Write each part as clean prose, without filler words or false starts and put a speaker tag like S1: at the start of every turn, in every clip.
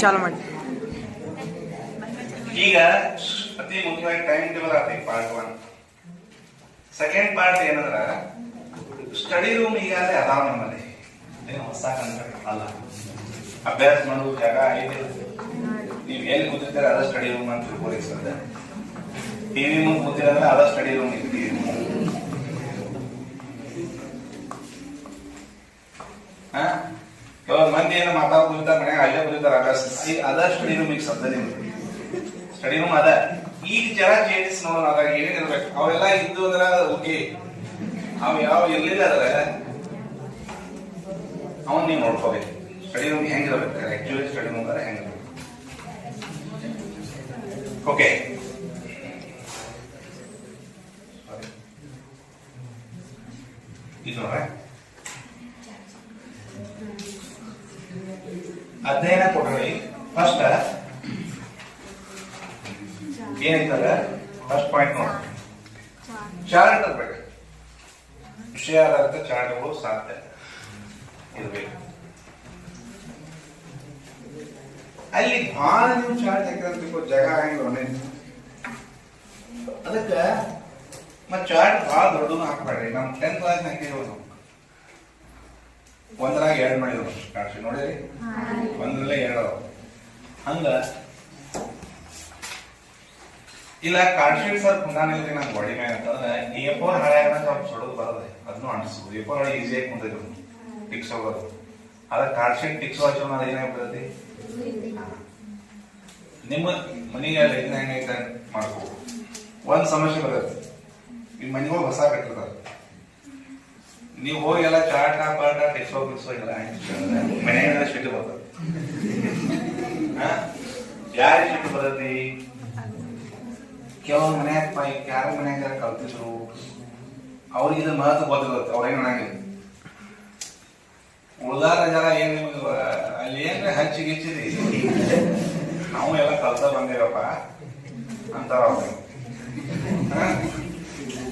S1: ಚಾಲು ಮಾಡಿ.
S2: ಈಗ ಅತಿ ಮುಖ್ಯವಾಗಿ ಟೈಮ್ ಟೇಬಲ್ ಆಗ್ತೈತಿ ಪಾರ್ಟ್ 1. ಸೆಕೆಂಡ್ ಪಾರ್ಟ್ ಏನಂದ್ರ ಸ್ಟಡಿ ರೂಮ್ ಈಗಾಗಲೇ ಅದಾವ ನಮ್ಮಲ್ಲಿ, ಏನು ಹೊಸ ಅಲ್ಲ. ಅಭ್ಯಾಸ ಮಾಡುವ ಜಾಗ ಇದೆ, ನೀವು ಎಲ್ಲಿ ಕೂತಿರ್ತಾರೆ ಅದ ಸ್ಟಡಿ ರೂಮ್ ಅಂತ ತಿಳ್ಕೊರಿ. ಸರ್ ಟಿವಿ ಮುಂದೆ ಕೂತಿರಂದ್ರೆ ಅದ ಸ್ಟಡಿ ರೂಮ್ ಇದೆ. ಟಿವಿ ಕೆಲವು ಮಂದಿ ಏನೋ ಮಾತಾಡ್ ಕುರಿತಾರ, ಮನ್ಯಾಗ ಅಲ್ಲೇ ಕುರಿತಾರ, ಅದ ಸ್ಟಡಿ ರೂಮ್. ಈಗ ಸದ್ಯ ಸ್ಟಡಿ ರೂಮ್ ಅದ. ಈಗ ಜರ ಚೇಂಜಸ್ ನೋಡೋಣ, ಅದಾಗ ಏನೇನ್ ಇರ್ಬೇಕು ಅವೆಲ್ಲ ಇದ್ದು ಅಂದ್ರ ಓಕೆ. ಅವ್ ಯಾವ ಎಲ್ಲಿಲ್ಲ ಅದ್ರ ಅವನ್ ನೀವು ನೋಡ್ಕೋಬೇಕು. ಸ್ಟಡಿ ರೂಮ್ ಹೆಂಗಿರ್ಬೇಕು, ಆಕ್ಚುಲಿ ಸ್ಟಡಿ ರೂಮ್ ಅಂದ್ರೆ ಹೆಂಗಿರ್ಬೇಕು. ಓಕೆ, ಇದು ನೋಡ್ರೆ ಅಧ್ಯಯನ ಕೊಡ್ರಿ. ಫಸ್ಟ್ ಏನೈತಲ್ಲ, ಫಸ್ಟ್ ಪಾಯಿಂಟ್ ನೋಡಿ, ಚಾರ್ಟ್ ಇರ್ಬೇಕು. ವಿಷಯ ಆಧಾರಿತ ಚಾರ್ಟ್ಗಳು ಸಾಧ್ಯ ಇರ್ಬೇಕು. ಅಲ್ಲಿ ಬಹಳ ನೀವು ಚಾರ್ಟ್ ಹಾಕಿರ್ಬೇಕು, ಜಾಗ ಹೆಂಗ್ ಅದಕ್ಕ ಮತ್ ಚಾರ್ಟ್ ಬಹಳ ದೊಡ್ಡದು ಹಾಕ್ಬೇಡ್ರಿ. ನಮ್ 10th ಕ್ಲಾಸ್ ಹಾಕಿರೋದು ಒಂದ್ರಾಗ 2 ಮಾಡಿದ್ರು ಕಾಡ್ಸಿ ನೋಡಿರಿ, ಒಂದ್ರಲ್ಲೇ 2 ಹಂಗ ಇಲ್ಲ. ಕಾರ್ಡ್ಶೀಟ್ ಸರ್ ಕುಂದಾನಿಲ್ರಿ ನಮ್ ಬಾಡಿ ಮ್ಯಾಗ ಅಂತಂದ್ರೆ A4 ಹಳೆ ಸ್ವಲ್ಪ ಸೊಡೋದು ಬರೋದು, ಅದನ್ನು ಅಂಟಿಸ್ಬೋದು. A4 ಹಳೆ ಈಸಿಯಾಗಿ ಕುಂತಿದ್ರು ಟಿಕ್ಸ್ ಹೋಗೋದು. ಅದ ಕಾರ್ಡ್ಶೀಟ್ ಟಿಕ್ಸ್ ಹಚ್ಚೋಣ, ಅದ ಏನಾಗ್ಬಿಡ್ತೈತಿ, ನಿಮ್ಮ ಮನೆಗೆ ಹೆಂಗೈತೆ ಮಾಡ್ಕೋಬೋದು. ಒಂದ್ ಸಮಸ್ಯೆ ಬರ್ತೈತಿ, ನಿಮ್ಮ ಮನೆಗೆ ಹೊಸ ಕಟ್ಟಿರ್ತಾರ, ನೀವು ಹೋಗಿ ಎಲ್ಲ ಚಾಟ ಪಾಟ ಟಿಕ್ಸೋ ಪಿಕ್ಸೋ ಎಲ್ಲ ಮನೆಯಾಗ ಸಿಟ್ಟು ಬರ್ತದೆ. ಯಾರಿಗೆ ಸಿಟ್ಟು ಬರ್ತೈತಿ, ಕೆಲವೊಂದು ಮನ್ಯಾಗ ಯಾರ ಮನ್ಯಾಗ ಕಲ್ತಿದ್ರು ಅವ್ರಿಗೆ ಇದು ಮಹತ್ವ ಗೊತ್ತಿರುತ್ತೆ, ಅವ್ರೇನು ಅನ್ನಂಗಿಲ್ಲ. ಉಳ್ದಾರ ಜನ ಏನ್ ನಿಮ್ಗೆ ಅಲ್ಲಿ ಏನ್ ಹಚ್ಚಿಗಿಚ್ಚಿರಿ, ನಾವು ಎಲ್ಲ ಕಲ್ತ ಬಂದೇವಪ್ಪ ಅಂತಾರ.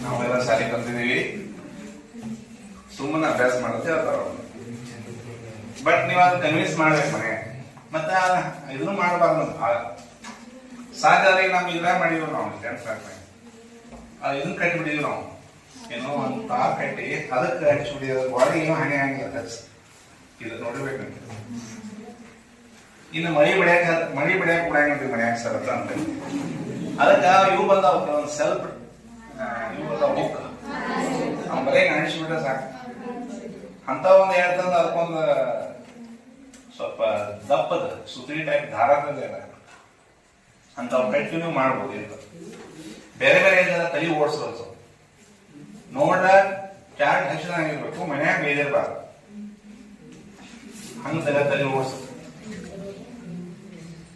S2: ನಾವೆಲ್ಲ ಸಾಲಿ ಕಲ್ತಿದೀವಿ, ಸುಮ್ಮನೆ ಅಭ್ಯಾಸ ಮಾಡುತ್ತೆ ಹೇಳ್ತಾರ. ಬಟ್ ನೀವ್ ಅದನ್ನ ಕನ್ವಿನ್ಸ್ ಮಾಡ್ಬೇಕು ಮನೆ. ಮತ್ತೆ ಇದನ್ನು ಮಾಡಬಾರ್ದು. ಸಾಧ್ಯ ಆದ್ರೆ ನಮ್ಗೆ ಇದ್ರ ಮಾಡಿದ್ವಿ ನಾವು 10th ಕ್ಲಾಸ್ ಇದನ್ನ ಕಟ್ಟಿಬಿಟ್ಟಿದ್ವಿ ನಾವು. ಏನೋ ಒಂದು ತಾರ್ ಕಟ್ಟಿ ಅದಕ್ಕೆ ಹಚ್ಚಿಬಿಟ್ಟಿದ ಬಾಡಿ ಏನೋ ಹಾನಿ ಆಗಿಲ್ಲ. ಇದು ನೋಡಿರ್ಬೇಕು. ಇನ್ನು ಮಳಿ ಬೆಳೆಯಕ್ ಬಿಡಂಗಿಲ್ಲ ಮನ್ಯಾಗ ಸರ್ ಅಂತ. ಅದಕ್ಕ ಇವು ಬಂದಾವ ಕೆಲವೊಂದು ಸೆಲ್ಫ್ ಇವು ಬಂದಾವ ಬುಕ್, ಅವ್ನ ಬರೀ ಅಣಿಸ್ಬಿಟ್ರೆ ಸಾಕು. ಅಂತ ಒಂದ್ ಹೇಳ್ತಂದ ಅದಕ್ಕೊಂದು ಸ್ವಲ್ಪ ದಪ್ಪದ ಸುತ್ರಿ ಟೈಪ್ ಧಾರಕದ ಅಂತ ಕಂಟಿನ್ಯೂ ಮಾಡ್ಬೋದು. ಇಲ್ಲ ಬೇರೆ ಬೇರೆ ತಲೆ ಓಡಿಸೋದು ನೋಡ ಚಾರ್ಟ್ ಹಚ್ಚಿದಂಗಿರ್ಬೇಕು, ಮನ್ಯಾಗ ಬೇದಿರ್ಬಾರ್ದು. ಹಂಗ ತಲೆ ಓಡಿಸೋದು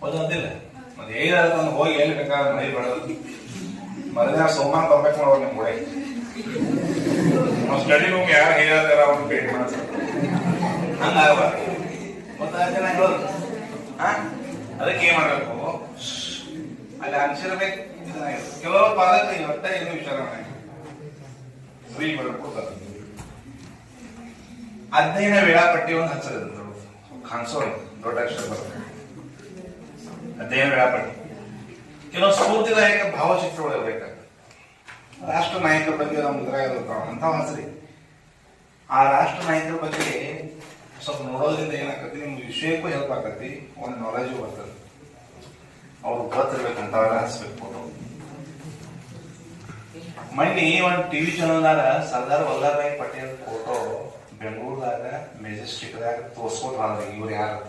S2: ಓದೋದಿಲ್ಲ. ಮತ್ತೆ ಏನಾದ್ರು ಹೋಗಿ ಎಲ್ಲಿ ಬೇಕಾದ್ರೆ ಮೈ ಬೆಳೆದು ಮರದಿನ ಸೋಮವಾರ ಬರ್ಬೇಕು ನೋಡೋ ನಿಮ್ ಕೂಡ. ಸ್ಟಡಿ ರೂಮ್ ಯಾರು ಹೇಳ್ತಾರ ಅವ್ರು ಭೇಟಿ ಮಾಡ್ತಾರೆ. ಹಂಗಾಗಬಾರ್ದು. ಗೊತ್ತಾಗ್ತೇನೆ ಹೇಳೋದು. ಅದಕ್ಕೆ ಏನ್ ಮಾಡ್ಬೇಕು, ಅಲ್ಲಿ ಅನ್ಸಿರ್ಬೇಕು. ಕೆಲವರು ಪಾಲಕ ಇವತ್ತ ಏನು ವಿಚಾರ ಕೊಡ್ತಾರೆ. ಅಧ್ಯಯನ ವೇಳಾಪಟ್ಟಿ ಒಂದು ಹಚ್ಚದ ಕಾಣಿಸೋದು ದೊಡ್ಡ ಅಕ್ಷರ ಬರುತ್ತೆ. ಅಧ್ಯಯನ ವೇಳಾಪಟ್ಟಿ ಕೆಲವು ಸ್ಫೂರ್ತಿದಾಯಕ ಭಾವಚಿತ್ರಗಳು ಇರ್ಬೇಕಾಗ್ತದೆ. ರಾಷ್ಟ್ರ ನಾಯಕರ ಬಗ್ಗೆ ನಮ್ಮ ಇದ್ರಾಗ ಇರ್ತಾವ, ಅಂತಾವ್ ಹಚ್ರಿ. ಆ ರಾಷ್ಟ್ರ ನಾಯಕರ ಬಗ್ಗೆ ಸ್ವಲ್ಪ ನೋಡೋದ್ರಿಂದ ಏನಾಕತಿ, ನಿಮ್ಗೆ ವಿಷಯಕ್ಕೂ ಹೆಲ್ಪ್ ಆಕತಿ, ಒಂದು ನಾಲೆಜು ಬರ್ತದೆ. ಅವ್ರು ಗೊತ್ತಿರ್ಬೇಕಂತವೆಲ್ಲ ಹಚ್ಬೇಕು ಫೋಟೋ. ಮೊನ್ನೆ ಒಂದು ಟಿವಿ ಚಾನಲ್ನಾಗ ಸರ್ದಾರ್ ವಲ್ಲಭಾಯಿ ಪಟೇಲ್ ಫೋಟೋ ಬೆಂಗಳೂರದಾಗ ಮೆಜೆಸ್ಟಿಕ್ದಾಗ ತೋರ್ಸ್ಕೊಟ್ ಬಂದ್ರಿ ಇವ್ರು ಯಾರಂತ.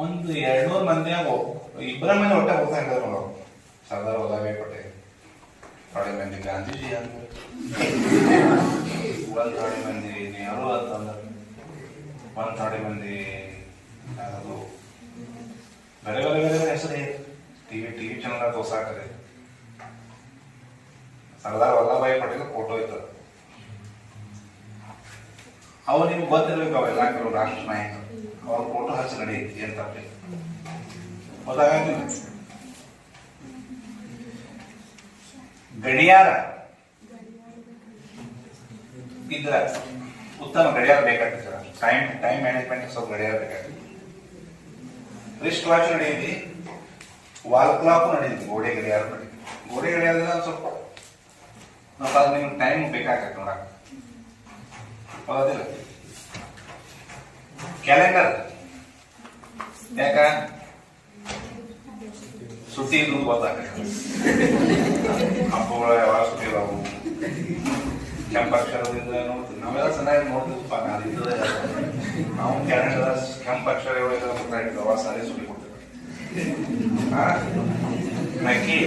S2: ಒಂದು 200 ಮಂದಿಯಾಗ ಇಬ್ಬರ ಮಂದಿ ಒಟ್ಟ ಹೋಗ್ತಾ ಇದ್ದಾರೆ ನೋಡು. ಸರ್ದಾರ್ ವಲ್ಲಭಾಯಿ ಪಟೇಲ್, ಥೋಡೆ ಮಂದಿ ಗಾಂಧೀಜಿ ಅಂದ್ರೆ, ಒಂದು ಥೋಡೆ ಮಂದಿ ನೆಹರು ಅಂತಂದ್ರೆ, ಒಂದು ಥೋಡೆ ಮಂದಿ ಯಾವುದು ಬೇರೆ ಬೇರೆ ಬೇರೆ ಹೆಸರು ಟಿವಿ ಚಾನಲ್ ತೋರ್ಸಾಕದೆ. ಸರ್ದಾರ್ ವಲ್ಲಭಾಯಿ ಪಟೇಲ್ ಫೋಟೋ ಇತ್ತು. ಅವು ನಿಮ್ಗೆ ಗೊತ್ತಿರ್ಬೇಕು, ಅವೆಲ್ಲ ಕೆಲವು ರಾಷ್ಟ್ರ ನಾಯಕರು ಅವ್ರ ಫೋಟೋ ಹಚ್ಚಿ ನಡೆಯುತ್ತೆ, ಏನ್ ತಪ್ಪಿ ಗೊತ್ತಾಗಂಗಿಲ್ಲ. ಗಡಿಯಾರ ಇದ್ರ ಉತ್ತಮ ಗಡಿಯಾರ ಬೇಕಾಗ್ತದೆ. ಟೈಮ್ ಮ್ಯಾನೇಜ್ಮೆಂಟ್ ಸ್ವಲ್ಪ ಗಡಿಯಾರ ಬೇಕಾಗ್ತದೆ. ರಿಸ್ಟ್ ವಾಚ್ ನಡೆಯುತ್ತೆ, ವಾಲ್ ಕ್ಲಾಕ್ ನಡೆಯುತ್ತೆ, ಗೋಡೆ ಗಡಿಯಾರ ನಡೆಯುತ್ತೆ. ಗೋಡೆ ಗಡಿಯಾರ ಸ್ವಲ್ಪ ನಿಮ್ಗೆ ಟೈಮ್ ಬೇಕಾಗತ್ತೆ ನೋಡಕ್, ಹೌದಿಲ್ಲ. ಕ್ಯಾಲೆಂಡರ್ ಯಾಕ ಸುದ್ದಿ ಇದ್ರು ಗೊತ್ತಾಗತ್ತೆ. ಹಬ್ಬಗಳ ಯಾವಾಗ ಸುದ್ದಿ ಇದಾವು, ಕೆಂಪಾಕ್ಷರದಿಂದ ನೋಡ್ತೀವಿ ನಾವೆಲ್ಲ ಚೆನ್ನಾಗಿ ನೋಡ್ತೀವಪ್ಪ. ನಾವು ಕ್ಯಾಲೆಂಡರ್ ಕೆಂಪಾಕ್ಷರ ಅವಾಗ ಸಾರಿ ಸುದ್ದಿ ಕೊಡ್ತೀವಿ. ನಕ್ಕಿ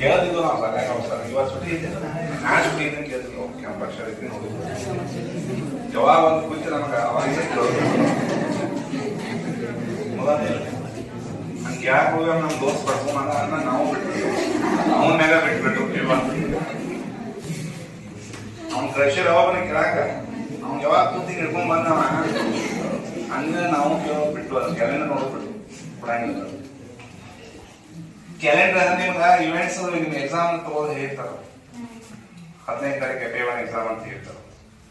S2: ಕೇಳದಿದ್ದು ನಾವು ಸಾಕಾಗ ಅವಸರ. ಇವಾಗ ಸುದ್ದಿ ಇದೆ, ನಾ ಸುದ್ದಿ ಇದೆ ಕೇಳ್ತೀವಿ. ಕೆಂಪಾಕ್ಷರ ಇದ್ರೆ ನೋಡಿದ್ವಿ ಯಾವಾಗ ಒಂದು ಕುರಿತು ನಮಗೆ ಅವಾಗ ಹಂಗೆ ಯಾಕೆ ಹೋಗ ನಮ್ ದೋಸ್ತ್ ಪಡ್ಕೊಂಡ ನಾವು ಬಿಟ್ಬಿಟ್ಟು ಅವನ ಮ್ಯಾಗ ಬಿಟ್ಬಿಟ್ಟು ಅವ್ನ ಕ್ರಷರ್ ಯಾವಾಗ ಕೇಳಾಕ ಅವ್ನು ಯಾವಾಗ ಕೂತಿ ಹಿಡ್ಕೊಂಡ್ ಬಂದವ ಹಂಗ ನಾವು ಕೇಳೋದು ಬಿಟ್ಟು ಕ್ಯಾಲೆಂಡರ್ ನೋಡ್ಬಿಟ್ಟು ಬಿಡಂಗಿಲ್ಲ. ಕ್ಯಾಲೆಂಡರ್ ನಿಮ್ಗೆ ಇವೆಂಟ್ಸ್ ನಿಮ್ಗೆ ಎಕ್ಸಾಮ್ ತಗೋದು ಹೇಳ್ತಾರ. 15 ತಾರೀಕು FA1 ಎಕ್ಸಾಮ್ ಅಂತ ಹೇಳ್ತಾರ.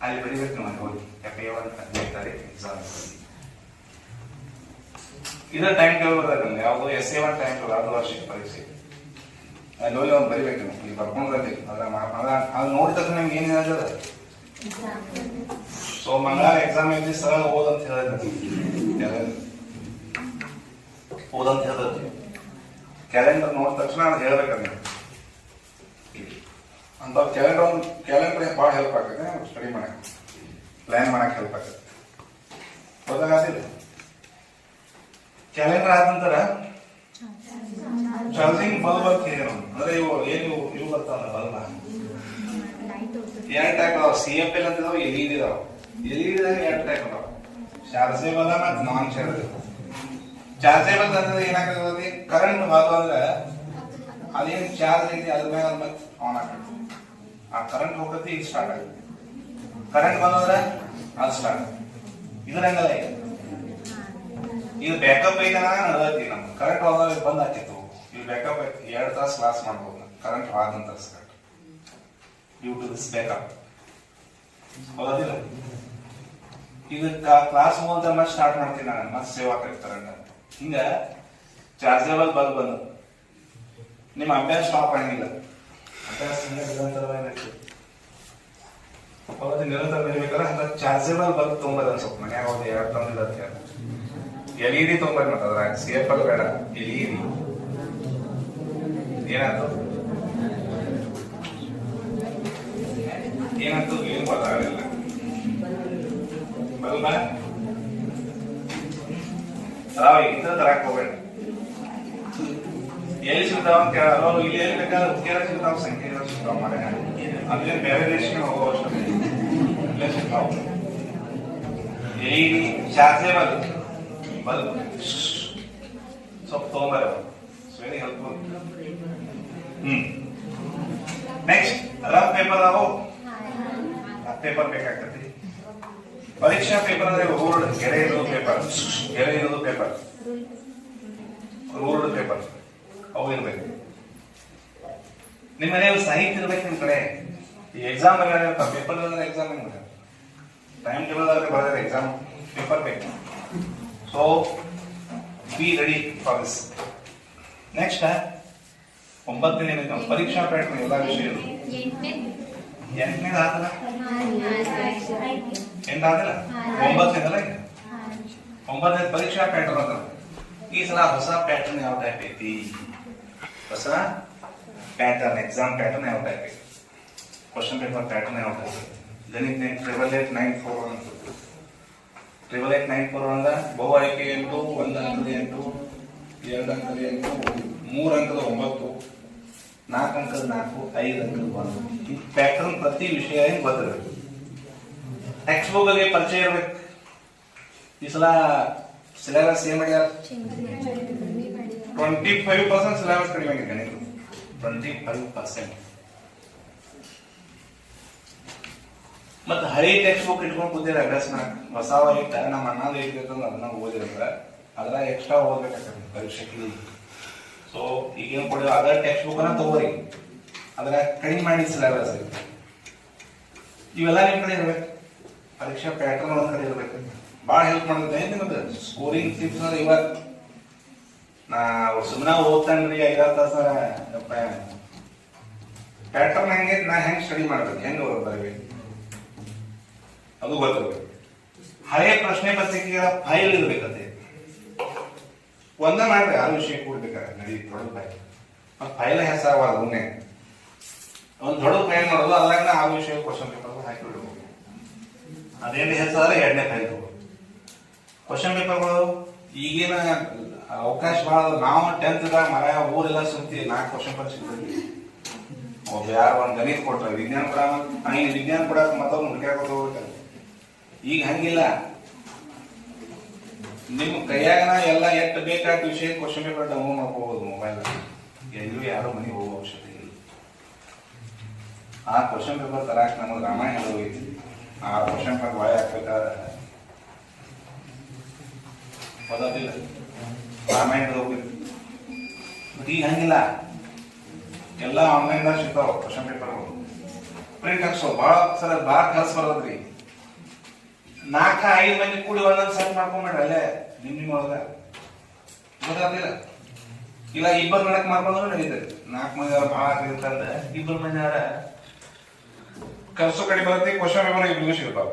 S2: ಅಲ್ಲಿ ಬರೀಬೇಕು ನೀವು ಹೋಗಿ FA1 15 ತಾರೀಕು ಎಕ್ಸಾಮ್. ಇದ್ರ ಟೈಮ್ ಟೇಬಲ್ ಬರ್ತದೆ, ಯಾವುದು SA1 ಟೈಮ್ ಟೇಬಲ್, ಅದು ವಾರ್ಷಿಕ ಪರೀಕ್ಷೆ. ಅಲ್ಲಿ ಹೋಗಿ ಅವ್ನು ಬರೀಬೇಕು ನೀವು, ಈಗ ಬರ್ಕೊಂಡ್ರಲ್ಲಿ ಅದು ನೋಡಿದ ತಕ್ಷಣ ನಿಮ್ಗೆ ಏನ್ ಹೇಳ್ತದ. ಸೊ ಮಂಗಳವಾರ ಎಕ್ಸಾಮ್ ಐತಿ, ಸರಳ ಓದಂತ ಹೇಳಿದ ಓದಂತ ಹೇಳ್ತದೆ. ಕ್ಯಾಲೆಂಡರ್ ನೋಡಿದ ತಕ್ಷಣ ಅದು ಹೇಳ್ಬೇಕಂತ ನೀವು ಅಂತ. ಕ್ಯಾಲೆಂಡರ್ ಭಾಳ ಹೆಲ್ಪ್ ಆಗ್ತದೆ ಸ್ಟಡಿ ಮಾಡಕ್ಕೆ, ಪ್ಲಾನ್ ಮಾಡಕ್ಕೆ ಹೆಲ್ಪ್ ಆಗ್ತದೆ. ಗೊತ್ತಾಗತ್ತಿಲ್ಲ. ಕ್ಯಾಲೆಂಡರ್ ಆದ ನಂತರ ಚಾರ್ಜಿಂಗ್ ಬಲ್ಬ್ ಅಂತ ಏನು ಅಂದ್ರೆ ಇವು ಬರ್ತಾವಲ್ಲ ಬಲ್ಬ, 2 ಟೈಪ್ ಅದಾವ. CFL ಅಂತ ಇದಾವ, LED ಇದಾವ. LED 2 ಟೈಪ್ ಅದಾವ, ಚಾರ್ಜೇಬಲ್ ಮತ್ತು ನಾನ್ ಚಾರ್ಜೇಬಲ್. ಚಾರ್ಜೇಬಲ್ ಅಂದ್ರೆ ಏನಾಗ್ತದೆ, ಕರೆಂಟ್ ಬಂತು ಅಂದ್ರೆ ಅದೇನು ಚಾರ್ಜ್ ಐತಿ ಅದ್ರ ಮೇಲೆ ಮತ್ತೆ ಆನ್ ಆಗ್ತದೆ. ಆ ಕರೆಂಟ್ ಹೋಗತಿ, ಈಗ ಸ್ಟಾರ್ಟ್ ಆಗುತ್ತೆ. ಕರೆಂಟ್ ಬಂದ್ರೆ ಅದು ಸ್ಟಾರ್ಟ್. ಇದ್ರಂಗಲ್ಲ ಇದು ಬ್ಯಾಕಪ್ ಐತೆ ನಡತಿ. ನಮ್ಗೆ ಕರೆಂಟ್ ಹೋದಾಗ ಬಂದ್ ಹಾಕಿತ್ತು, ಇದು ಬ್ಯಾಕಪ್ ಐತಿ. 2 ತಾಸು ಕ್ಲಾಸ್ ಮಾಡ್ಬೋದು ಕರೆಂಟ್ ಹೋದ ನಂತರ start due to this backup. ಹೌದಿಲ್ಲ. ಈಗ ಕ್ಲಾಸ್ ಮುಗಿದ ಮತ್ತೆ ಸ್ಟಾರ್ಟ್ ಮಾಡ್ತೀನಿ ನಾನು, ಮತ್ತೆ ಸೇವ್ ಆಗ್ತೈತೆ ಕರೆಂಟ್. ಹಿಂಗ ಚಾರ್ಜೇಬಲ್ ಬಲ್ಬ್ ಬಂದು ನಿಮ್ಮ ಅಭ್ಯಾಸ ಸ್ಟಾಪ್ ಆಗಂಗಿಲ್ಲ. ಅಭ್ಯಾಸ ನಿರಂತರವಾಗಿ ನಿರಂತರ ಬೆಳಿಬೇಕಾದ್ರೆ ಅಂತ ಚಾರ್ಜೇಬಲ್ ಬಲ್ಬ್ ತೊಗೊಂಬದ ಸ್ವಲ್ಪ ಮನ್ಯಾಗ ಒಂದು 2 ತಂದಿಲ್ಲ. LED ತೊಗೊಂಬರ್ ಮತ್ತೆ ಅದ್ರ CFL ಬೇಡ, LED. ಏನಾಯ್ತು ಏನು ಗೊತ್ತಾಗಲಿಲ್ಲ. ಬಲ್ಬ ಇಂಥ ತರಕ್ ಹೋಗ್ಬೇಡ. ಎಲ್ಲಿ ಸಿಗ್ತಾವ ಅಂತ ಕೇಳೋ, ಇಲ್ಲಿ ಎಲ್ಲಿ ಬೇಕಾದ್ರೆ ಉದ್ಯೋಗ ಸಿಗ್ತಾವ, ಸಂಖ್ಯೆ ಸಿಗ್ತಾವ ಮನೆ. ಅದೇ ಬೇರೆ ದೇಶಕ್ಕೆ ಹೋಗೋ ಅಷ್ಟು ಇಲ್ಲೇ ಸಿಗ್ತಾವ. LED ಚಾರ್ಜೇಬಲ್ ಬಲ್ಬ್ ಸ್ವಲ್ಪ ತೊಗೊಂಬರ, very helpful. Next rough paper ಅದಾವು, ರಫ್ ಪೇಪರ್ ಬೇಕಾಗ್ತದೆ. ಪರೀಕ್ಷಾ ಪೇಪರ್ ಅಂದ್ರೆ ರೂಲ್ಡ್ ಗೆರೆ ಇರೋದು ಪೇಪರ್, ಗೆರೆ ಇರೋದು ಪೇಪರ್, ರೂಲ್ಡ್ ಪೇಪರ್ ಅವು ಇರ್ಬೇಕು. ನಿಮ್ಮ ಮನೆಯಲ್ಲಿ ಸಾಹಿತ್ಯ ಇರ್ಬೇಕು. ನಿಮ್ ಕಡೆ ಈ exam paper exam time table ಬರೆದ್ರೆ ಎಕ್ಸಾಮ್ ಪೇಪರ್ ಬೇಕು. So be ready for this. Next 9ನೇ ಪರೀಕ್ಷಾ ಪ್ಯಾಟರ್ನ್ ಎಲ್ಲ ವಿಷಯ 8ನೇ ಆತಲ್ಲ ಎಂಟಾದಿಲ್ಲ 9ನೇದಲ್ಲ ಈಗ 9ನೇ ಪರೀಕ್ಷಾ ಪ್ಯಾಟರ್ನ್ ಅಂತ ಈ ಸಲ ಹೊಸ ಪ್ಯಾಟರ್ನ್ ಯಾವ ಟೈಪ್ ಐತಿ ಹೊಸ ಪ್ಯಾಟರ್ನ್ ಎಕ್ಸಾಮ್ ಪ್ಯಾಟರ್ನ್ ಯಾವ ಟೈಪ್ ಐತಿ ಕ್ವಶನ್ ಪೇಪರ್ ಪ್ಯಾಟರ್ನ್ ಯಾವ ಟೈಪ್ ಗಣಿತ 888 ಅಂದ ಬಹು ಆಯ್ಕೆ 8 1 ಅಂಕದ 8 2 ಅಂಕದ 8 3 ಅಂಕದ 9 4 ಅಂಕದ 4 5 ಅಂಕದ 1 ಈ ಪ್ಯಾಟರ್ನ್ ಪ್ರತಿ ವಿಷಯ ಏನು ಗೊತ್ತಿರಬೇಕು ಟೆಕ್ಸ್ಟ್ ಬುಕ್ ಗೆ ಪರಿಚಯ ಇರಬೇಕು ಈ ಸಲ ಸಿಲೆಬಸ್ ಏನ್ ಮಾಡ್ಯಾರ 25% ಸಿಲೆಬಸ್ ಕಡಿಮೆ ಆಗಿದೆ ಗಣಿತ 25%. ಮತ್ತೆ ಹಳಿ ಟೆಕ್ಸ್ಟ್ ಬುಕ್ ಇಟ್ಕೊಂಡು ಕೂತಿರ ಅಭ್ಯಾಸ ಹೊಸವ ಇಟ್ಟ ನಮ್ಮ ಅಣ್ಣದ ಇಟ್ಟಿರ್ತಂದ್ರೆ ಅದನ್ನ ಓದಿರಂದ್ರೆ ಅದ್ರ ಎಕ್ಸ್ಟ್ರಾ ಓದ್ಬೇಕಾಗ್ತದೆ ಪರೀಕ್ಷೆಗೆ. ಸೊ ಈಗೇನು ಕೊಡಿ ಅದರ ಟೆಕ್ಸ್ಟ್ ಬುಕ್ ಅನ್ನ ತಗೋರಿ ಅದ್ರ ಕಡಿಮೆ ಮಾಡಿ ಸಿಲೆಬಸ್ ಇವೆಲ್ಲ ನಿಮ್ ಕಡೆ ಇರ್ಬೇಕು. ಪರೀಕ್ಷಾ ಪ್ಯಾಟರ್ನ್ ಒಂದ್ ಕಡೆ ಇರ್ಬೇಕು. ಭಾಳ ಹೆಲ್ಪ್ ಮಾಡುತ್ತೆ ನಿಮಗೆ ಸ್ಕೋರಿಂಗ್ ಟಿಪ್ಸ್ ಅಂದ್ರೆ ಇವತ್ತು ನಾ ಸುಮ್ಮನೆ ಓದ್ತಾನ್ರಿ 5 ತಾಸ ಪ್ಯಾಟರ್ನ್ ಹೆಂಗೆ ನಾ ಹೆಂಗ್ ಸ್ಟಡಿ ಮಾಡ್ಬೇಕು ಹೆಂಗ್ ಬರಬೇಕು ಅದು ಗೊತ್ತಿರ್ಬೇಕು. ಹಳೆಯ ಪ್ರಶ್ನೆ ಪತ್ರಿಕೆಗಳ ಫೈಲ್ ಇರ್ಬೇಕಂತೆ ಒಂದ ಮಾಡ್ರಿ 6 ವಿಷಯ ಕೂಡ್ಬೇಕಾದ್ರೆ ನಡಿ ದೊಡ್ಡ ಫೈಲ್ ಫೈಲ್ ಹೆಸರು ಅವನ್ನೇ ಒಂದ್ ದೊಡ್ಡ ಫೈಲ್ ಮಾಡೋದು ಅದ್ರಾಗ 6 ವಿಷಯ ಕ್ವಶನ್ ಪೇಪರ್ ಹಾಕಿ ಬಿಡ್ಬೇಕು. ಅದೇನು ಹೆಸರು 2ನೇ ಫೈಲ್ ತಗೋ ಕ್ವಶನ್ ಪೇಪರ್ಗಳು ಈಗಿನ ಅವಕಾಶ ಬಹಳ. ನಾವು 10th ಮರ ಊರೆಲ್ಲ ಸುತ್ತಿ 4 ಕ್ವಶನ್ ಪೇಪರ್ ಸಿಗ್ತೀವಿ. ಒಬ್ಬ ಯಾರು ಒಂದ್ ಗಣಿತ ಕೊಟ್ರ ವಿಜ್ಞಾನ ಕೂಡ ವಿಜ್ಞಾನ ಕೂಡ ಮತ್ತೊಂದು ಹುಡುಕ್ಯಾಕ ಹೋಗ್ಬೇಕು. ಈಗ ಹಂಗಿಲ್ಲ, ನಿಮ್ ಕೈಯಾಗನ ಎಲ್ಲ ಎಷ್ಟು ಬೇಕಾದ ವಿಷಯ ಕ್ವಶನ್ ಪೇಪರ್ ಡೌನ್ಲೋಡ್ ಮಾಡ್ಕೋಬಹುದು ಮೊಬೈಲ್. ಎಲ್ಲೂ ಯಾರು ಮನೆಗೆ ಹೋಗೋ ಅವಶ್ಯಕತೆ ಇಲ್ಲ. ಆ ಕ್ವಶನ್ ಪೇಪರ್ ತರಾಕ್ ನಮಗೆ ರಾಮಾಯಣ ಹೋಗೈತಿ. ಆ ಕ್ವಶನ್ ಪೇಪರ್ ಬಾಯ್ ಹಾಕ್ಬೇಕಾದ್ರೆ ಓದೋದಿಲ್ಲ, ರಾಮಾಯಣ ಹೋಗ್ಬೇಕು. ಬಟ್ ಈಗ ಹಂಗಿಲ್ಲ, ಎಲ್ಲ ಆನ್ಲೈನ್ದಾಗ ಸಿಗ್ತಾವ ಕ್ವಶನ್ ಪೇಪರ್ಗಳು. ಪ್ರಿಂಟ್ ಹಾಕ್ಸೋ ಭಾಳ ಕೆಲಸ ಬರೋದ್ರಿ. 4-5 ಮಂದಿ ಕೂಡಿ ಒಂದೊಂದು ಸೆಟ್ ಮಾಡ್ಕೊಂಡ್ಬಿಡ್ರಿ ಅಲ್ಲೇ ನಿಮ್ಮ ಒಳಗ ಗೊತ್ತಾಗ್ತಿಲ್ಲ. ಇಲ್ಲ ಇಬ್ಬರು ನಡಕ್ ಮಾಡ್ಕೊಂಡ್ರು ನಡೀತದೆ. 4 ಮಂದಿ ಭಾಳ ಆಗಿರ್ತಂದ 2 ಮಂದಿ ಯಾರ ಖರ್ಚು ಕಡಿಮೆ ಬರುತ್ತೆ. ಕ್ವಶನ್ ಪೇಪರ್ ಇಬ್ರಿಗೂ ಸಿಗ್ತಾವ.